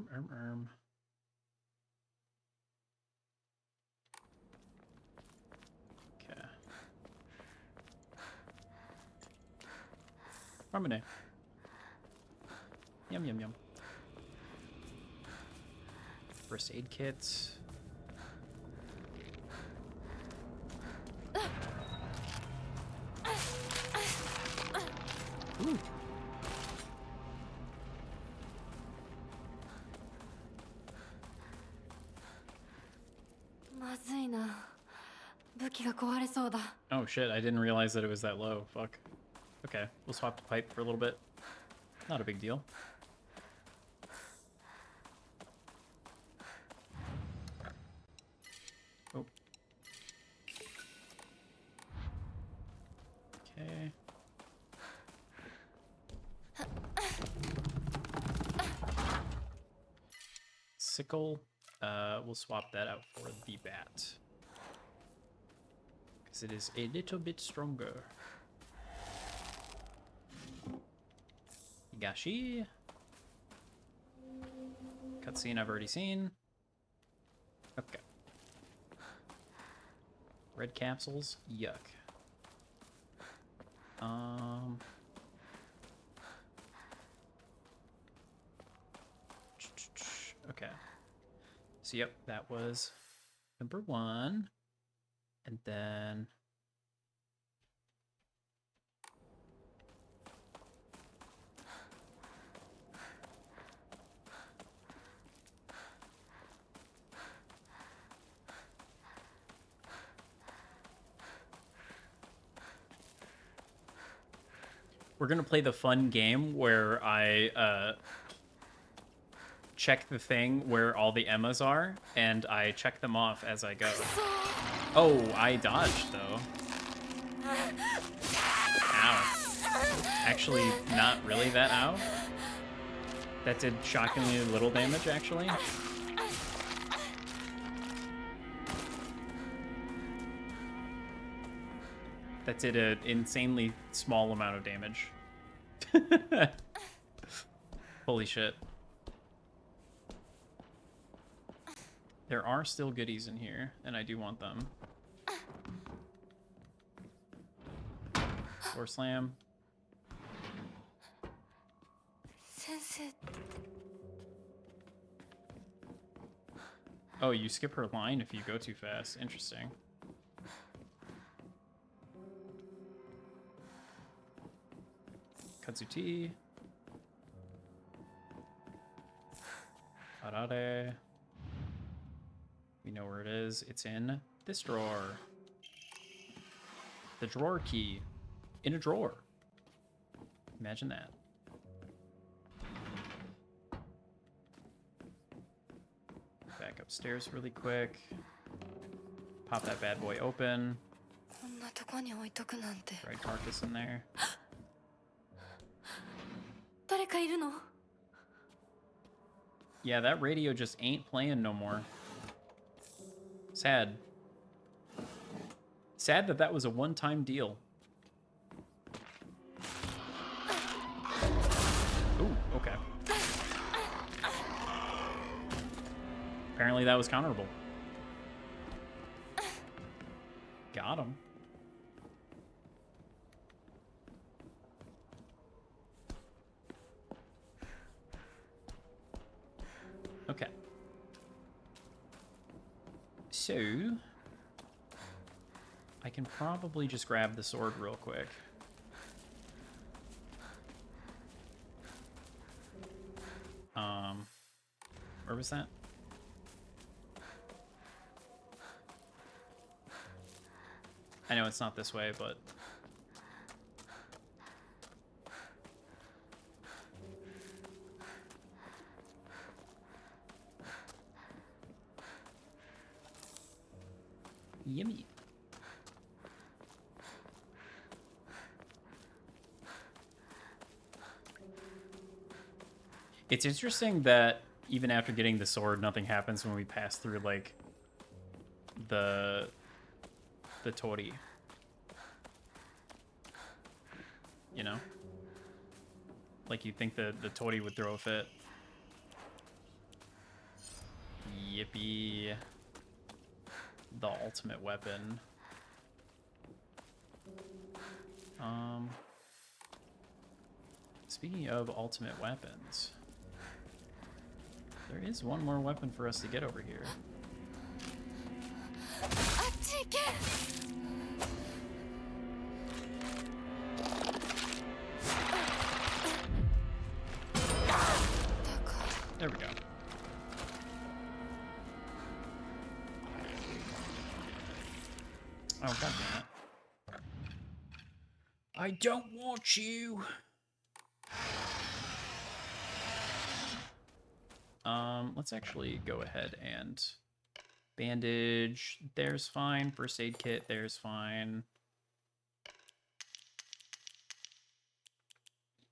Harmony. Yum, yum, yum. First aid kits. Ooh. Oh shit, I didn't realize that it was that low. Fuck. Okay, we'll swap the pipe for a little bit. Not a big deal. Oh. Okay. sickle. We'll swap that out for the bat. Because it is a little bit stronger. Higashi. Cutscene I've already seen. Okay. Red capsules. Yuck. Okay. So yep, that was number 1. And then we're gonna play the fun game where I check the thing where all the Emmas are, and I check them off as I go. Oh, I dodged, though. Ow. Actually, not really that ow. That did shockingly little damage, actually. That did an insanely small amount of damage. Holy shit. There are still goodies in here, and I do want them. Floor slam. Oh, you skip her line if you go too fast. Interesting. Katsuti. Arare. We know where it is. It's in this drawer. The drawer key. In a drawer. Imagine that. Back upstairs really quick. Pop that bad boy open. Right carcass in there. Yeah, that radio just ain't playing no more. Sad. Sad that that was a one-time deal. Ooh, okay. Apparently that was counterable. Got him. Okay. So, I can probably just grab the sword real quick. Where was that? I know it's not this way, but... Yummy. It's interesting that even after getting the sword, nothing happens when we pass through, like, the Tori. You know? Like, you'd think the Tori would throw a fit. Yippee. The ultimate weapon. Speaking of ultimate weapons, there is one more weapon for us to get over here. There we go. Oh, god damn it. I don't want you. Let's actually go ahead and bandage. There's fine. First aid kit. There's fine.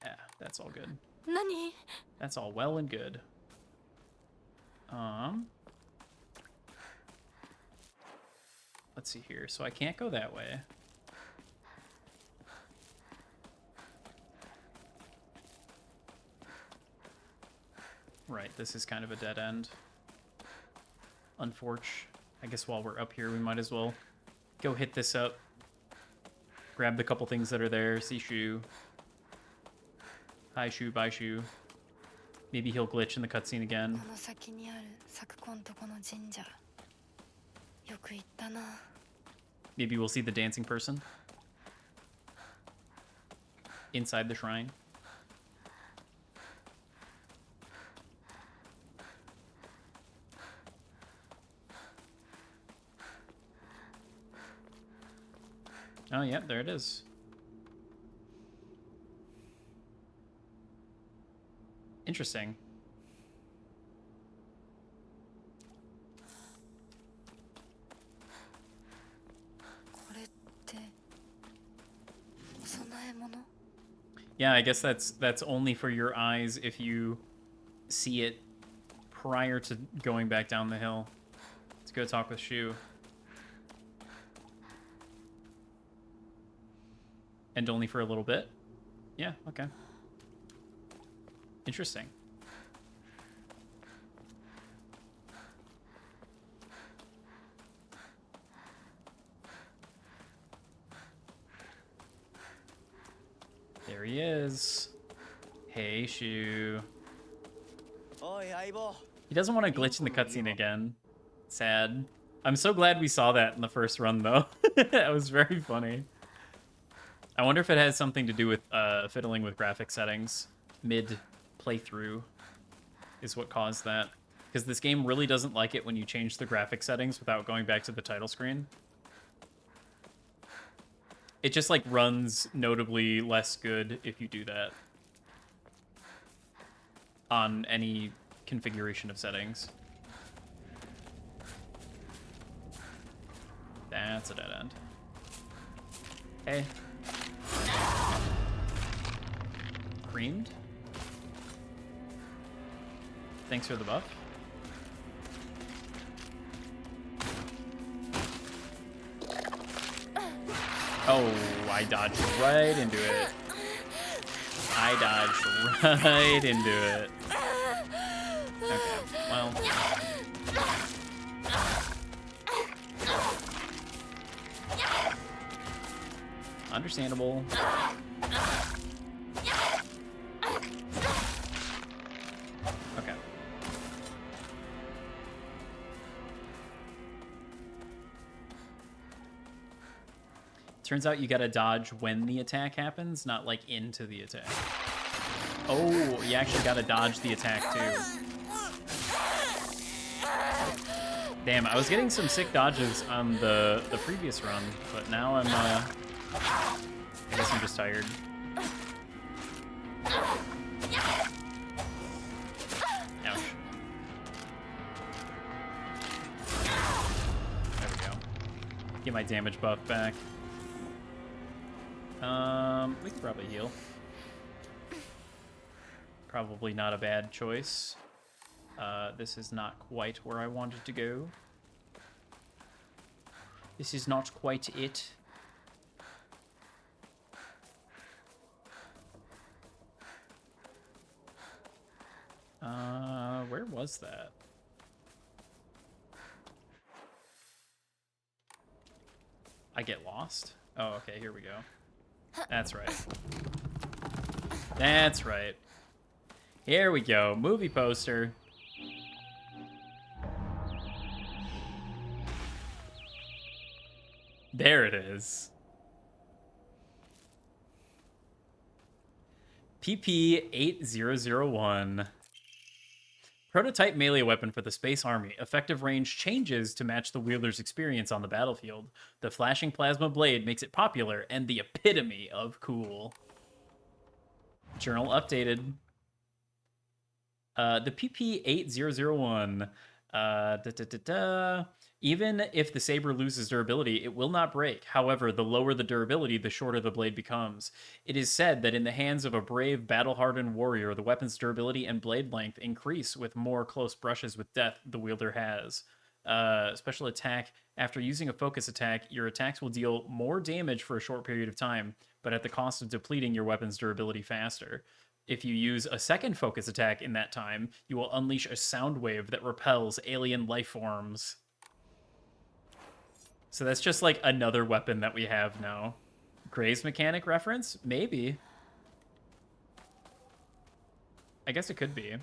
Yeah, that's all good. That's all well and good. Let's see here. So I can't go that way. Right, this is kind of a dead end. Unfortunate. I guess while we're up here, we might as well go hit this up. Grab the couple things that are there. See Shu. Hi Shu, bye Shu. Maybe he'll glitch in the cutscene again. Maybe we'll see the dancing person inside the shrine. Oh, yeah, there it is. Interesting. Yeah, I guess that's only for your eyes if you see it prior to going back down the hill. Let's go talk with Shu. And only for a little bit? Yeah, okay. Interesting. There he is. Hey, Shu. He doesn't want to glitch in the cutscene again. Sad. I'm so glad we saw that in the first run, though. That was very funny. I wonder if it has something to do with fiddling with graphic settings mid-playthrough is what caused that. Because this game really doesn't like it when you change the graphic settings without going back to the title screen. It just, like, runs notably less good if you do that on any configuration of settings. That's a dead end. Hey. Creamed? Thanks for the buff. Oh, I dodged right into it. I dodged right into it. Okay, well. Understandable. Okay. Turns out you gotta dodge when the attack happens, not like into the attack. Oh, you actually gotta dodge the attack too. Damn, I was getting some sick dodges on the previous run, but now I'm, I guess I'm just tired. Ouch. There we go. Get my damage buff back. We could probably heal. Probably not a bad choice. This is not quite where I wanted to go. This is not quite it. Where was that? I get lost? Oh, okay, here we go. That's right. That's right. Here we go. Movie poster. There it is. pp.7. Prototype melee weapon for the Space Army. Effective range changes to match the wielder's experience on the battlefield. The flashing plasma blade makes it popular and the epitome of cool. Journal updated. The pp.8.0.1. Even if the saber loses durability, it will not break. However, the lower the durability, the shorter the blade becomes. It is said that in the hands of a brave, battle-hardened warrior, the weapon's durability and blade length increase with more close brushes with death the wielder has. Special attack. After using a focus attack, your attacks will deal more damage for a short period of time, but at the cost of depleting your weapon's durability faster. If you use a second focus attack in that time, you will unleash a sound wave that repels alien life forms. So that's just like another weapon that we have now. Gray's mechanic reference? Maybe. I guess it could be.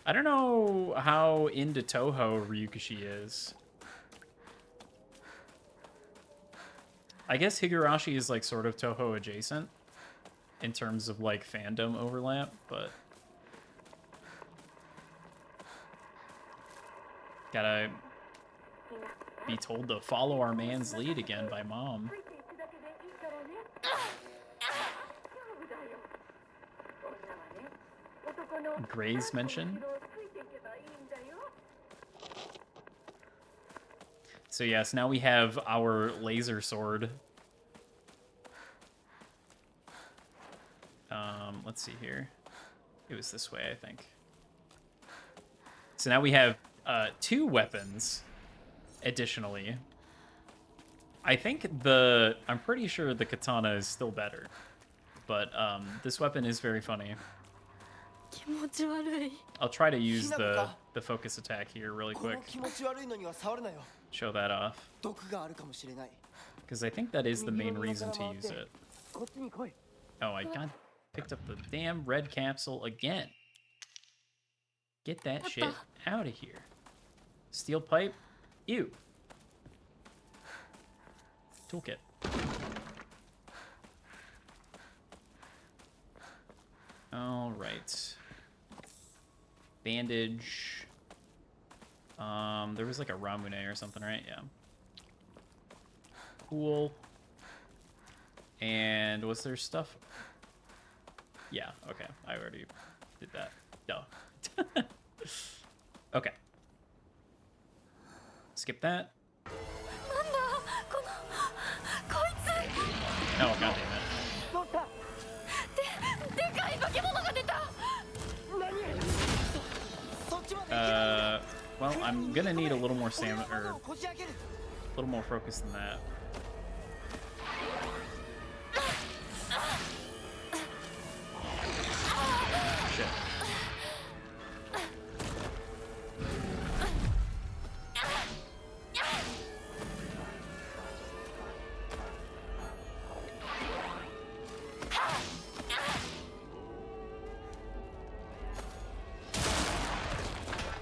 I don't know how into Toho Ryukishi is. I guess Higurashi is like sort of Toho adjacent in terms of like fandom overlap, but gotta be told to follow our man's lead again by mom. Gray's mention. So yes, now we have our laser sword. Let's see here. It was this way, I think. So now we have 2 weapons. Additionally, I think I'm pretty sure the katana is still better, but this weapon is very funny. I'll try to use the focus attack here really quick. Show that off, because I think that is the main reason to use it. Oh, I picked up the damn red capsule again. Get that shit out of here. Steel pipe. Ew. Toolkit. All right. Bandage. There was like a Ramune or something, right? Yeah. Cool. And was there stuff? Yeah, okay. I already did that. Duh. Okay. Skip that. Oh, god damn it. Well, I'm gonna need a little more stamina, or a little more focus than that. Shit.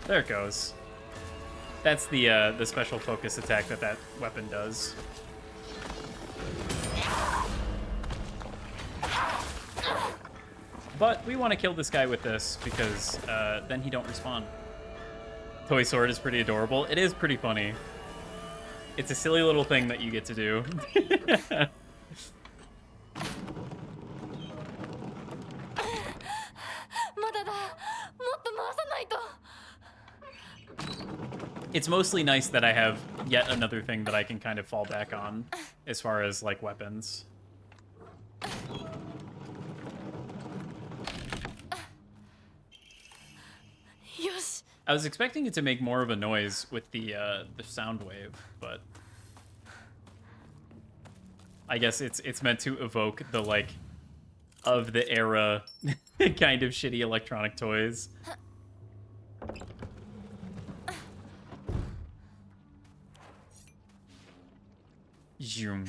There it goes. That's the special focus attack that weapon does. But we want to kill this guy with this because then he don't respawn. Toy sword is pretty adorable. It is pretty funny. It's a silly little thing that you get to do. It's mostly nice that I have yet another thing that I can kind of fall back on as far as like weapons. I was expecting it to make more of a noise with the sound wave, but I guess it's meant to evoke the like of the era kind of shitty electronic toys. Zoom.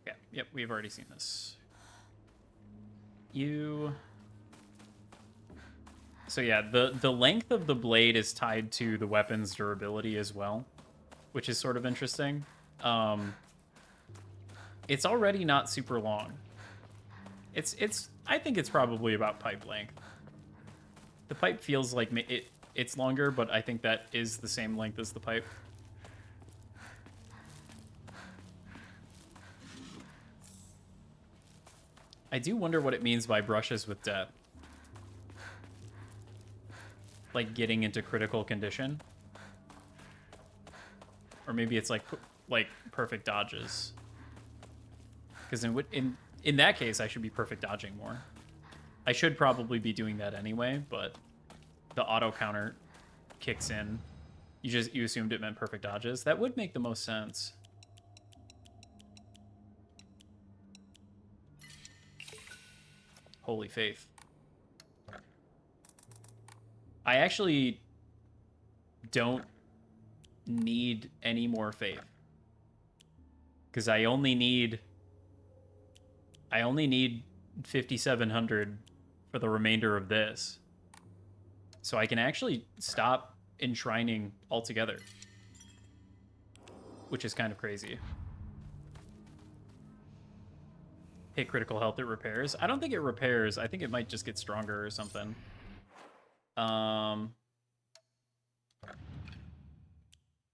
Okay, yep, we've already seen this. You... So yeah, the length of the blade is tied to the weapon's durability as well, which is sort of interesting. It's already not super long. It's I think it's probably about pipe length. The pipe feels like it's longer, but I think that is the same length as the pipe. I do wonder what it means by brushes with death. Like getting into critical condition. Or maybe it's like perfect dodges. Because in that case, I should be perfect dodging more. I should probably be doing that anyway, but the auto counter kicks in. You assumed it meant perfect dodges. That would make the most sense. Holy faith. I actually don't need any more faith. Because I only need 5,700 for the remainder of this. So I can actually stop enshrining altogether. Which is kind of crazy. Hit critical health, it repairs. I don't think it repairs. I think it might just get stronger or something.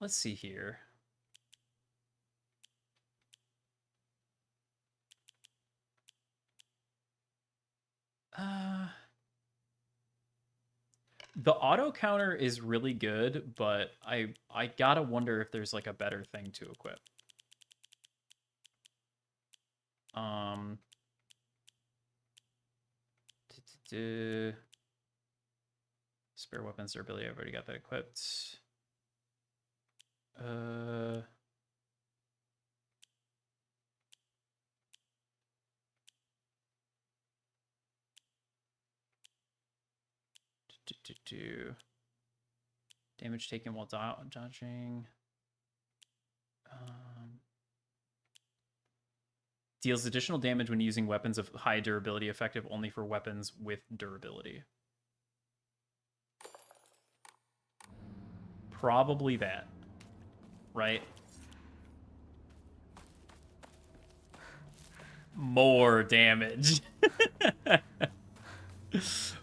Let's see here. The auto counter is really good, but I gotta wonder if there's like a better thing to equip. Spare weapons durability, I've already got that equipped. Damage taken while dodging. Deals additional damage when using weapons of high durability, effective only for weapons with durability. Probably that. Right? More damage.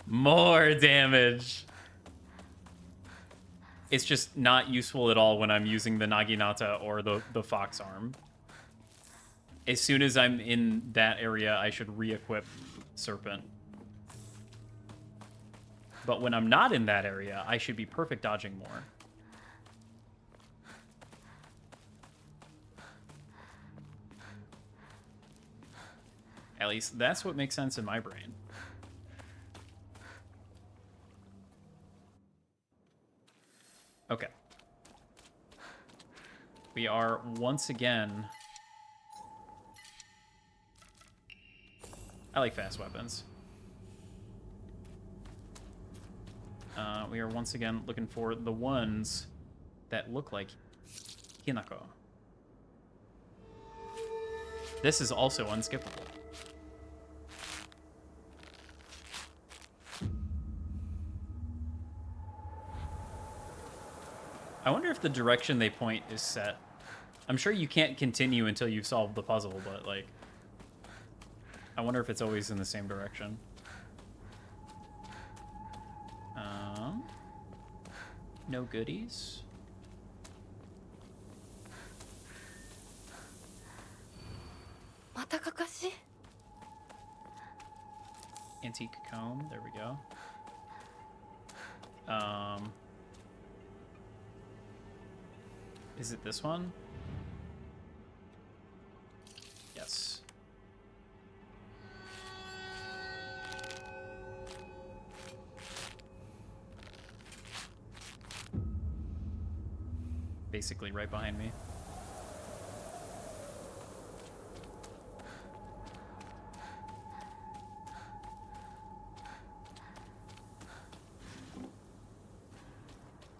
More damage. It's just not useful at all when I'm using the Naginata or the Fox Arm. As soon as I'm in that area, I should re-equip Serpent. But when I'm not in that area, I should be perfect dodging more. At least that's what makes sense in my brain. Okay. We are once again... I like fast weapons. We are once again looking for the ones that look like Hinako. This is also unskippable. I wonder if the direction they point is set. I'm sure you can't continue until you've solved the puzzle, but, like... I wonder if it's always in the same direction. No goodies. Antique comb, there we go. Is it this one? Yes. Basically right behind me.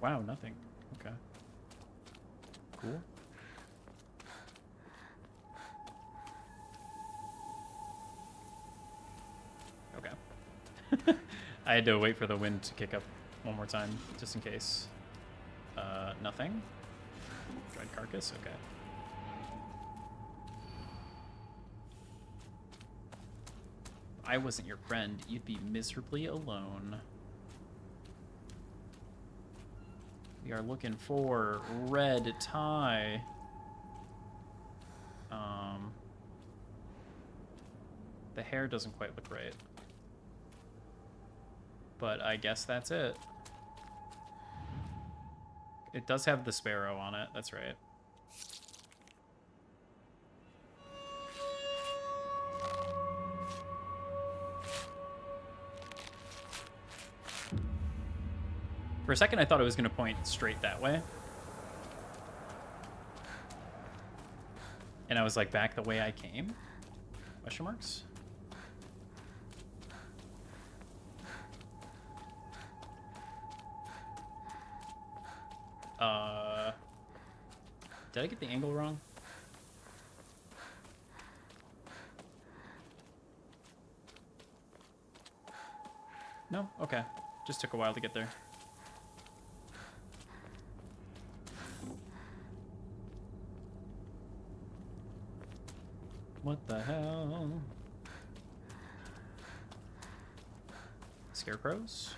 Wow, nothing. Okay. Cool. Okay. I had to wait for the wind to kick up one more time, just in case. Nothing? Dried carcass? Okay. If I wasn't your friend, you'd be miserably alone. We are looking for red tie. The hair doesn't quite look right. But I guess that's it. It does have the sparrow on it, that's right. For a second, I thought it was going to point straight that way. And I was like, back the way I came? Question marks? Did I get the angle wrong? No? Okay. Just took a while to get there. What the hell? Scarecrows?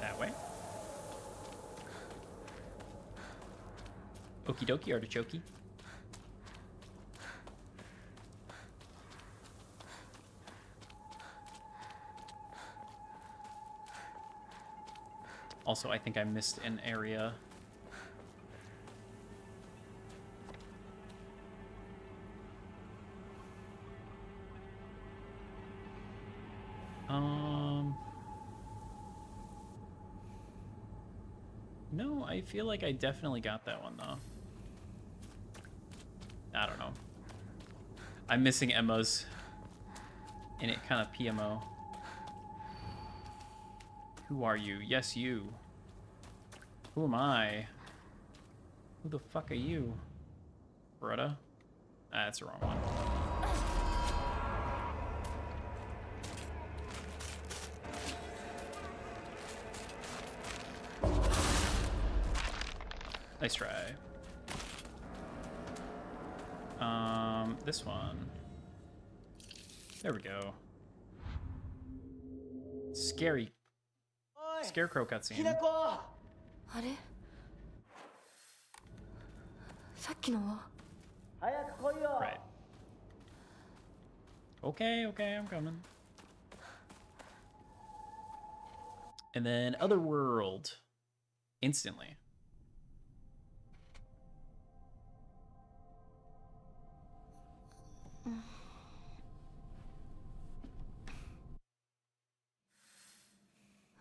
That way. Okie dokie, artichoke. Also, I think I missed an area. No, I feel like I definitely got that one, though. I don't know. I'm missing Emma's, and it kind of PMO. Who are you? Yes, you. Who am I? Who the fuck are you? Beretta? Ah, that's the wrong one. Nice try. This one. There we go. Scary. Scarecrow cutscene. あれさっきのは Right. Okay, okay, I'm coming. And then Otherworld. Instantly.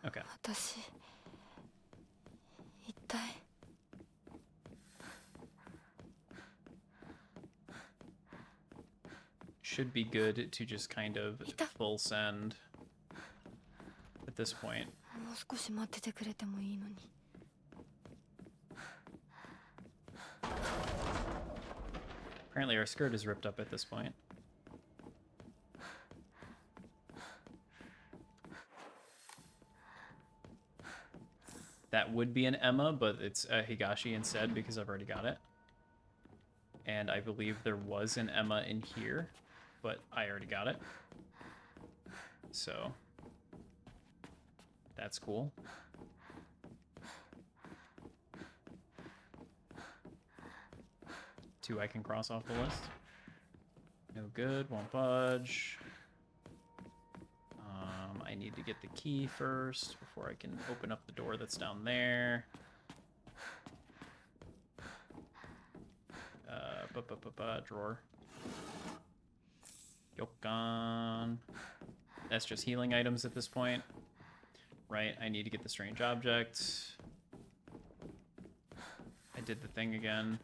Okay. 私一体 Should be good to just kind of full send at this point. もう少し待っててくれてもいいのに Apparently our skirt is ripped up at this point. That would be an Emma, but it's a Higashi instead because I've already got it. And I believe there was an Emma in here, but I already got it. So that's cool. Two I can cross off the list. No good, won't budge. I need to get the key first before I can open up the door that's down there. Drawer. Yokan. That's just healing items at this point. Right, I need to get the strange object. I did the thing again.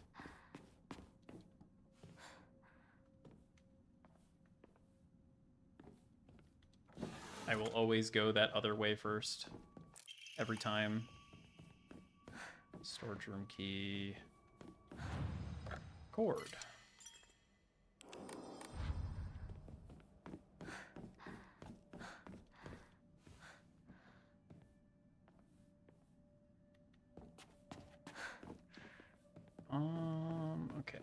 I will always go that other way first. Every time. Storage room key. Cord. Okay.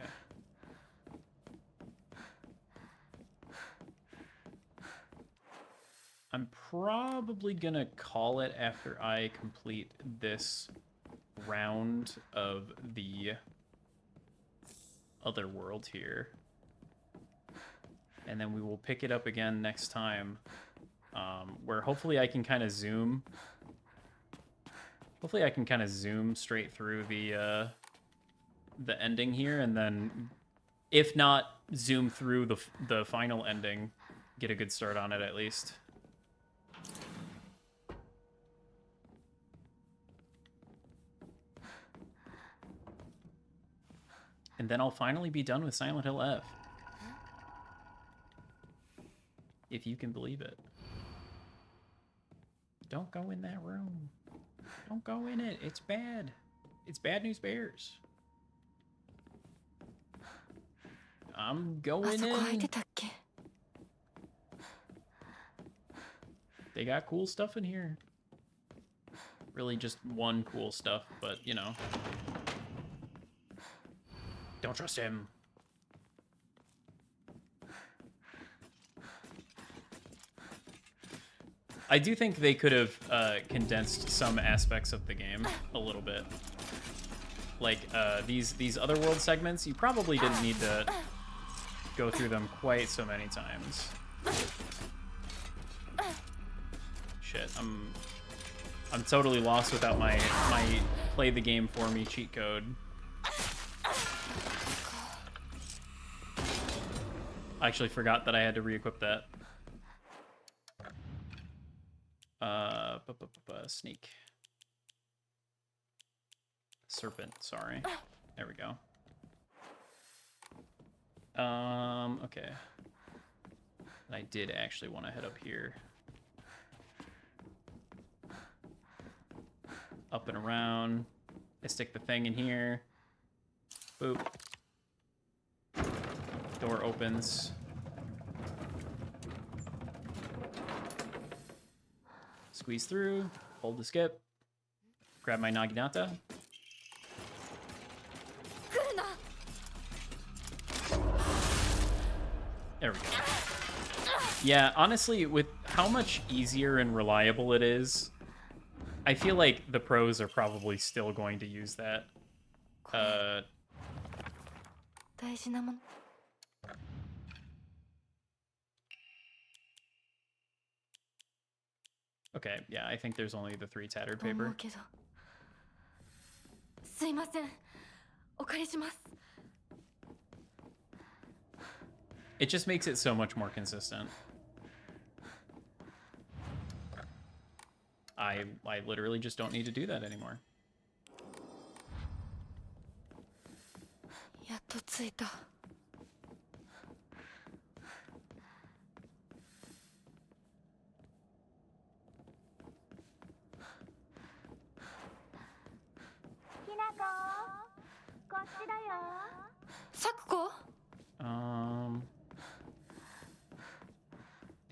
I'm probably gonna call it after I complete this round of the other world here. And then we will pick it up again next time, where hopefully I can kind of zoom. Hopefully I can kind of zoom straight through the ending here, and then, if not, zoom through the final ending, get a good start on it at least. And then I'll finally be done with Silent Hill F. If you can believe it. Don't go in that room. Don't go in it. It's bad. It's bad news bears. I'm going in. They got cool stuff in here. Really just one cool stuff, but you know. Don't trust him. I do think they could have condensed some aspects of the game a little bit. Like these other world segments, you probably didn't need to go through them quite so many times. Shit, I'm totally lost without my play the game for me cheat code. I actually forgot that I had to re-equip that. Sneak. Serpent, sorry. There we go. Okay. I did actually want to head up here. Up and around. I stick the thing in here. Boop. Door opens. Squeeze through. Hold the skip. Grab my Naginata. There we go. Yeah, honestly, with how much easier and reliable it is, I feel like the pros are probably still going to use that. Okay, yeah, I think there's only the 3 tattered paper. It just makes it so much more consistent. I literally just don't need to do that anymore.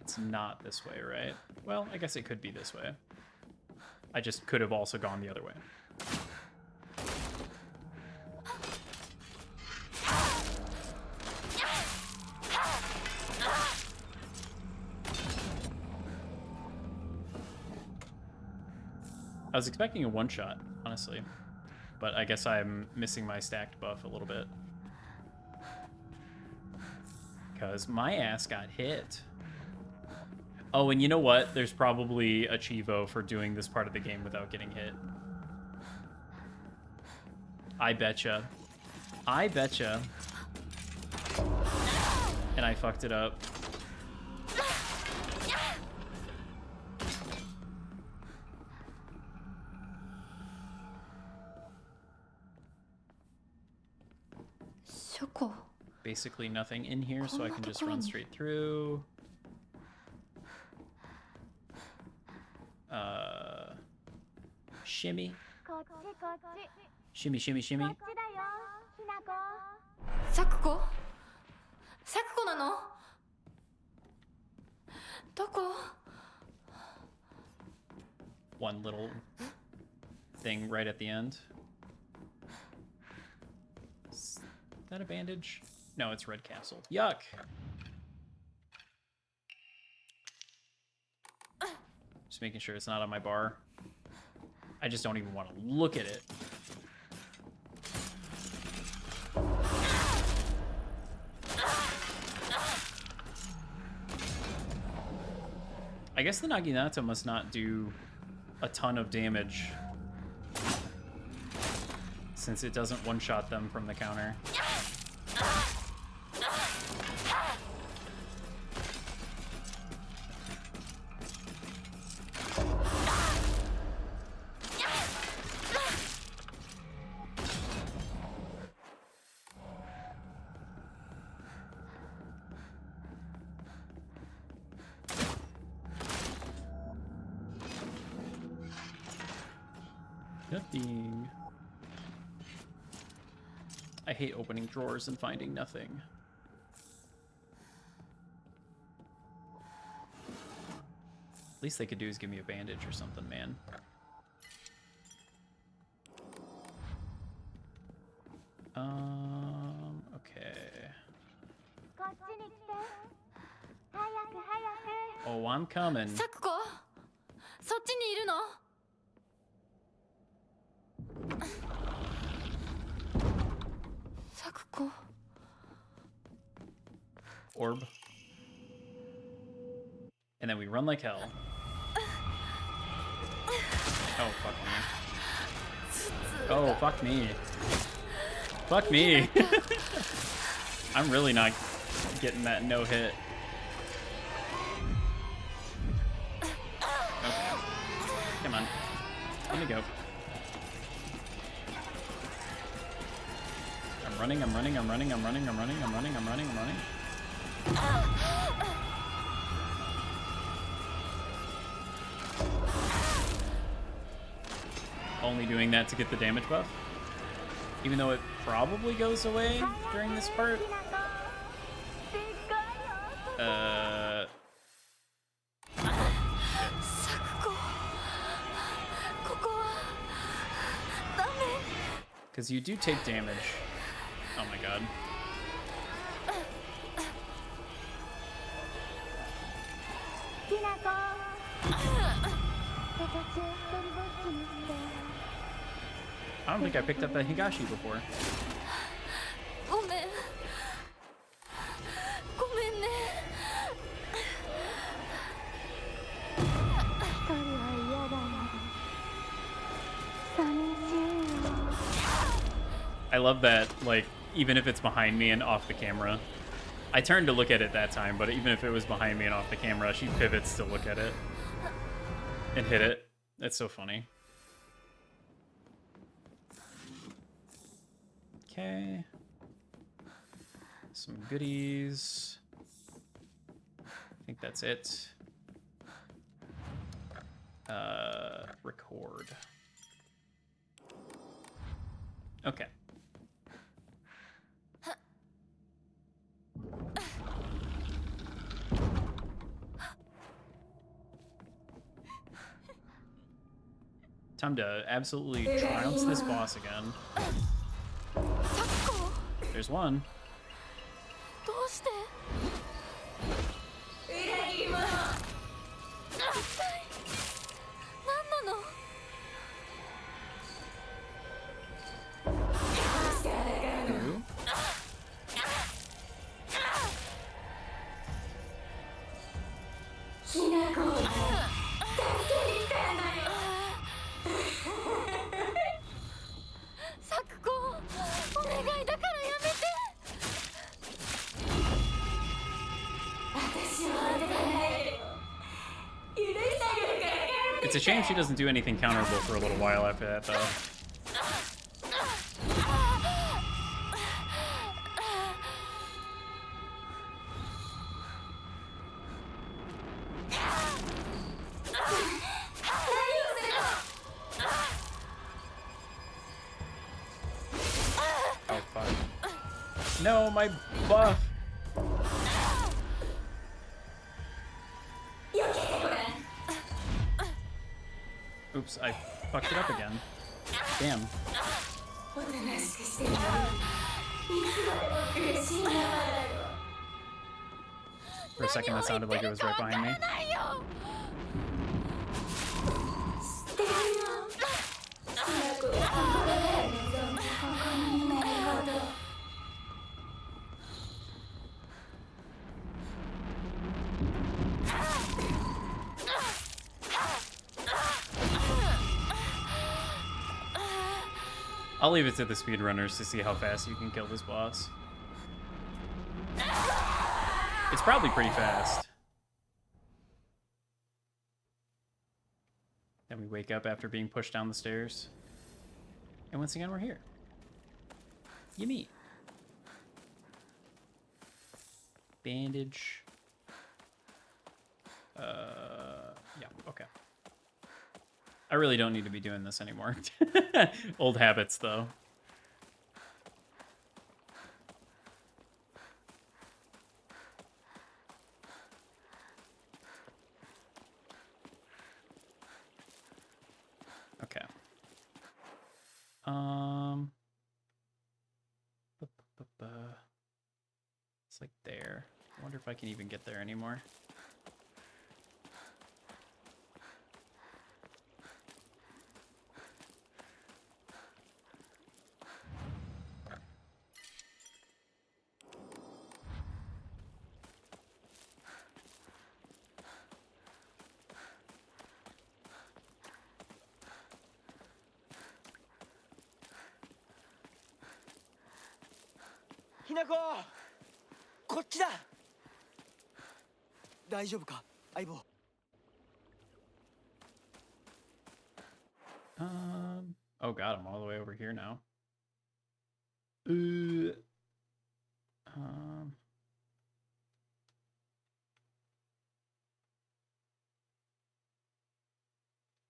It's not this way, right? Well, I guess it could be this way. I just could have also gone the other way. I was expecting a one-shot, honestly. But I guess I'm missing my stacked buff a little bit. Because my ass got hit. Oh, and you know what? There's probably a Chivo for doing this part of the game without getting hit. I betcha. I betcha. And I fucked it up. Basically nothing in here, so I can just run straight through. shimmy. こっちこっち Shimmy, shimmy, こ shimmy. っちだよひなこサクコサクコなの？どこ？ One little thing right at the end. Is that a bandage? No, it's Red Castle. Yuck! Just making sure it's not on my bar. I just don't even want to look at it. I guess the Naginata must not do a ton of damage since it doesn't one-shot them from the counter. Nothing. I hate opening drawers and finding nothing. Least they could do is give me a bandage or something, man. Okay. こっちに来て早く早く Oh, I'm coming. サクコそっちにいるの？サクコ Orb. And then we run like hell. Oh, fuck me. Oh, fuck me. Fuck me. I'm really not getting that no hit. Okay. Come on. Let me go. I'm running, I'm running, I'm running, I'm running, I'm running, I'm running, I'm running, I'm running. Only doing that to get the damage buff? Even though it probably goes away during this part? ひなこでっかいよサクコここはダメ Because you do take damage. Oh my god. I don't think I picked up that Higashi before. ごめんごめんね I love that, like, even if it's behind me and off the camera. I turned to look at it that time, but even if it was behind me and off the camera, she pivots to look at it and hit it. That's so funny. Okay. Some goodies. I think that's it. Record. Okay. Time to absolutely trounce this boss again. サクコ There's one. どうして裏切り者一体何なの Who? It's a shame she doesn't do anything counterable for a little while after that, though. No, my buff. Oops, I fucked it up again. Damn. For a second, that sounded like it was right behind me. I'll leave it to the speedrunners to see how fast you can kill this boss. It's probably pretty fast. Then we wake up after being pushed down the stairs. And once again, we're here. Yummy. Bandage. Yeah, okay. I really don't need to be doing this anymore. Old habits, though. Okay. It's like there. I wonder if I can even get there anymore. Hinako! こっちだ。大丈夫か、相棒。Oh god, I'm all the way over here now.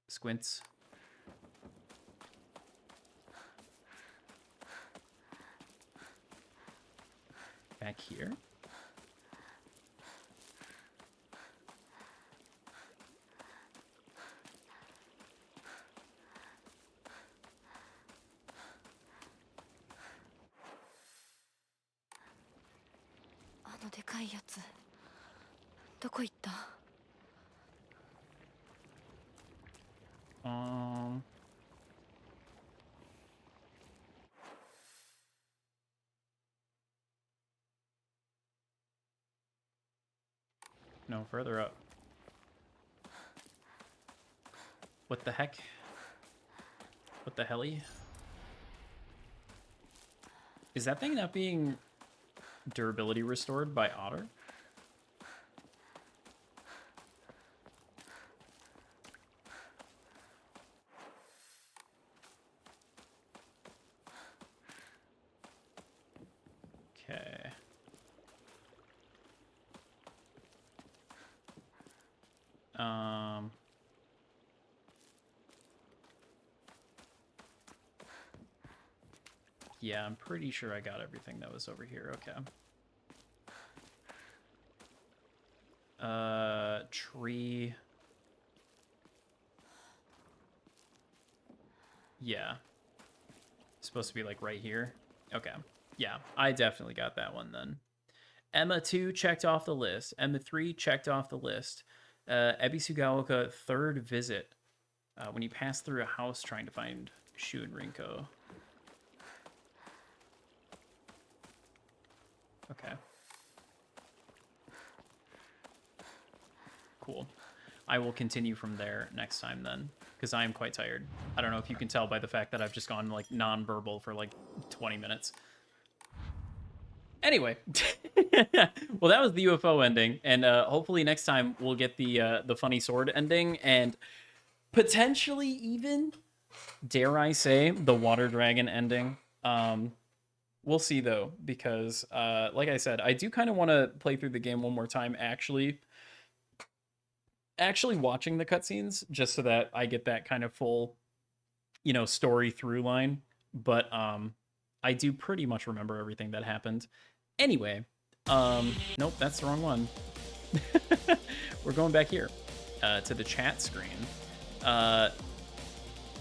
Squints. Back here. No, further up. What the heck? What the helly? Is that thing not being durability restored by Otter? Okay. Yeah, I'm pretty sure I got everything that was over here. Okay. Tree. Yeah. Supposed to be like right here. Okay. Yeah, I definitely got that one then. Emma 2 checked off the list. Emma 3 checked off the list. Ebisugaoka, third visit. When you pass through a house trying to find Shu and Rinko. Okay. Cool. I will continue from there next time then, because I am quite tired. I don't know if you can tell by the fact that I've just gone like non-verbal for like 20 minutes. Anyway, well, that was the UFO ending, and hopefully next time we'll get the funny sword ending, and potentially even, dare I say, the water dragon ending. We'll see though, because like I said, I do kind of want to play through the game one more time, actually watching the cutscenes, just so that I get that kind of full, story through line. But I do pretty much remember everything that happened. Anyway, nope, that's the wrong one. We're going back here to the chat screen.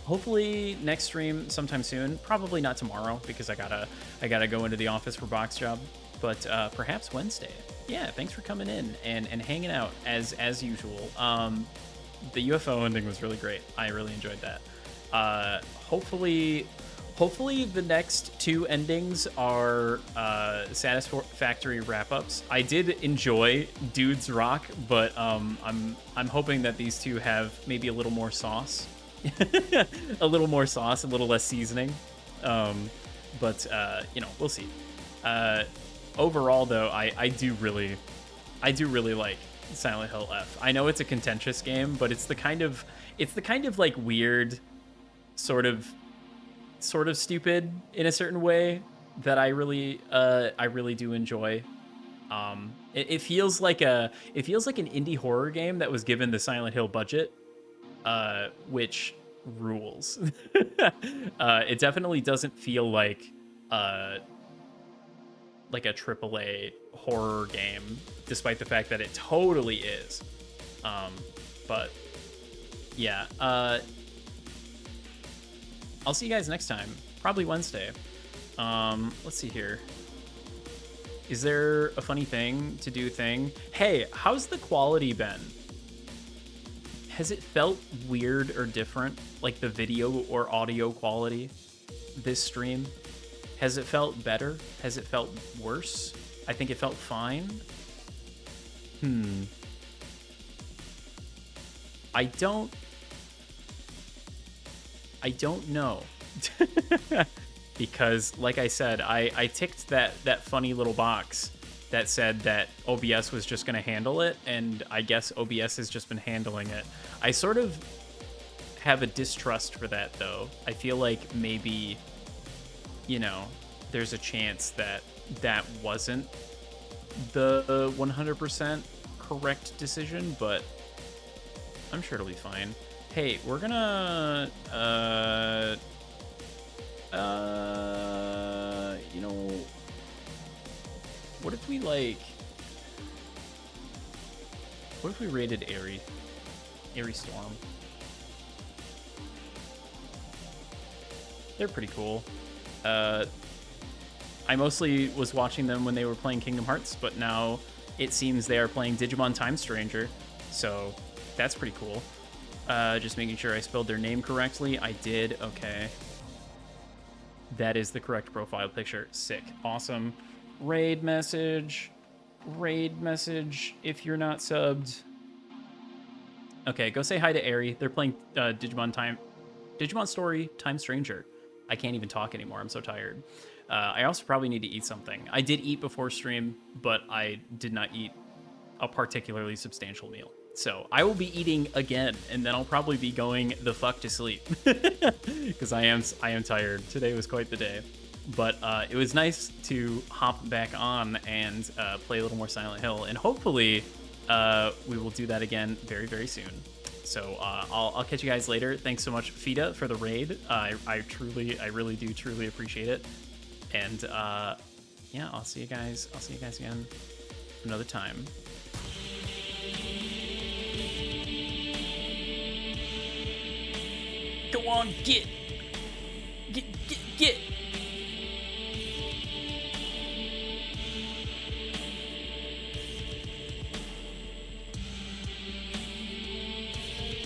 Hopefully next stream sometime soon. Probably not tomorrow because I gotta go into the office for box job. But perhaps Wednesday. Yeah, thanks for coming in and hanging out as usual. The UFO ending was really great. I really enjoyed that. Hopefully the next two endings are satisfactory wrap-ups. I did enjoy Dude's Rock, but I'm hoping that these two have maybe a little more sauce. A little more sauce, a little less seasoning. But you know, we'll see. Overall though, I do really like Silent Hill F. I know it's a contentious game, but it's the kind of like weird, sort of stupid in a certain way that I really do enjoy. It feels like an indie horror game that was given the Silent Hill budget, which rules. It definitely doesn't feel like a AAA horror game, despite the fact that it totally is. But yeah, I'll see you guys next time, probably Wednesday. Let's see here. Is there a funny thing to do thing? Hey, how's the quality been? Has it felt weird or different, like the video or audio quality this stream? Has it felt better? Has it felt worse? I think it felt fine. I don't know. Because, like I said, I ticked that funny little box that said that OBS was just going to handle it, and I guess OBS has just been handling it. I sort of have a distrust for that, though. I feel like maybe, you know, there's a chance that that wasn't the 100% correct decision, but I'm sure it'll be fine. Hey, we're gonna, you know, what if we raided Airy Storm? They're pretty cool. I mostly was watching them when they were playing Kingdom Hearts, but now it seems they are playing Digimon Time Stranger, so that's pretty cool. Just making sure I spelled their name correctly. I did. Okay. That is the correct profile picture. Sick. Awesome. Raid message. If you're not subbed. Okay, go say hi to Airy. They're playing Digimon Story Time Stranger. I can't even talk anymore. I'm so tired. I also probably need to eat something. I did eat before stream, but I did not eat a particularly substantial meal. So I will be eating again, and then I'll probably be going the fuck to sleep because I am tired. Today was quite the day, but it was nice to hop back on and play a little more Silent Hill, and hopefully we will do that again very, very soon. So I'll catch you guys later. Thanks so much, Fida, for the raid. I really do truly appreciate it. And yeah, I'll see you guys again another time. Go on, get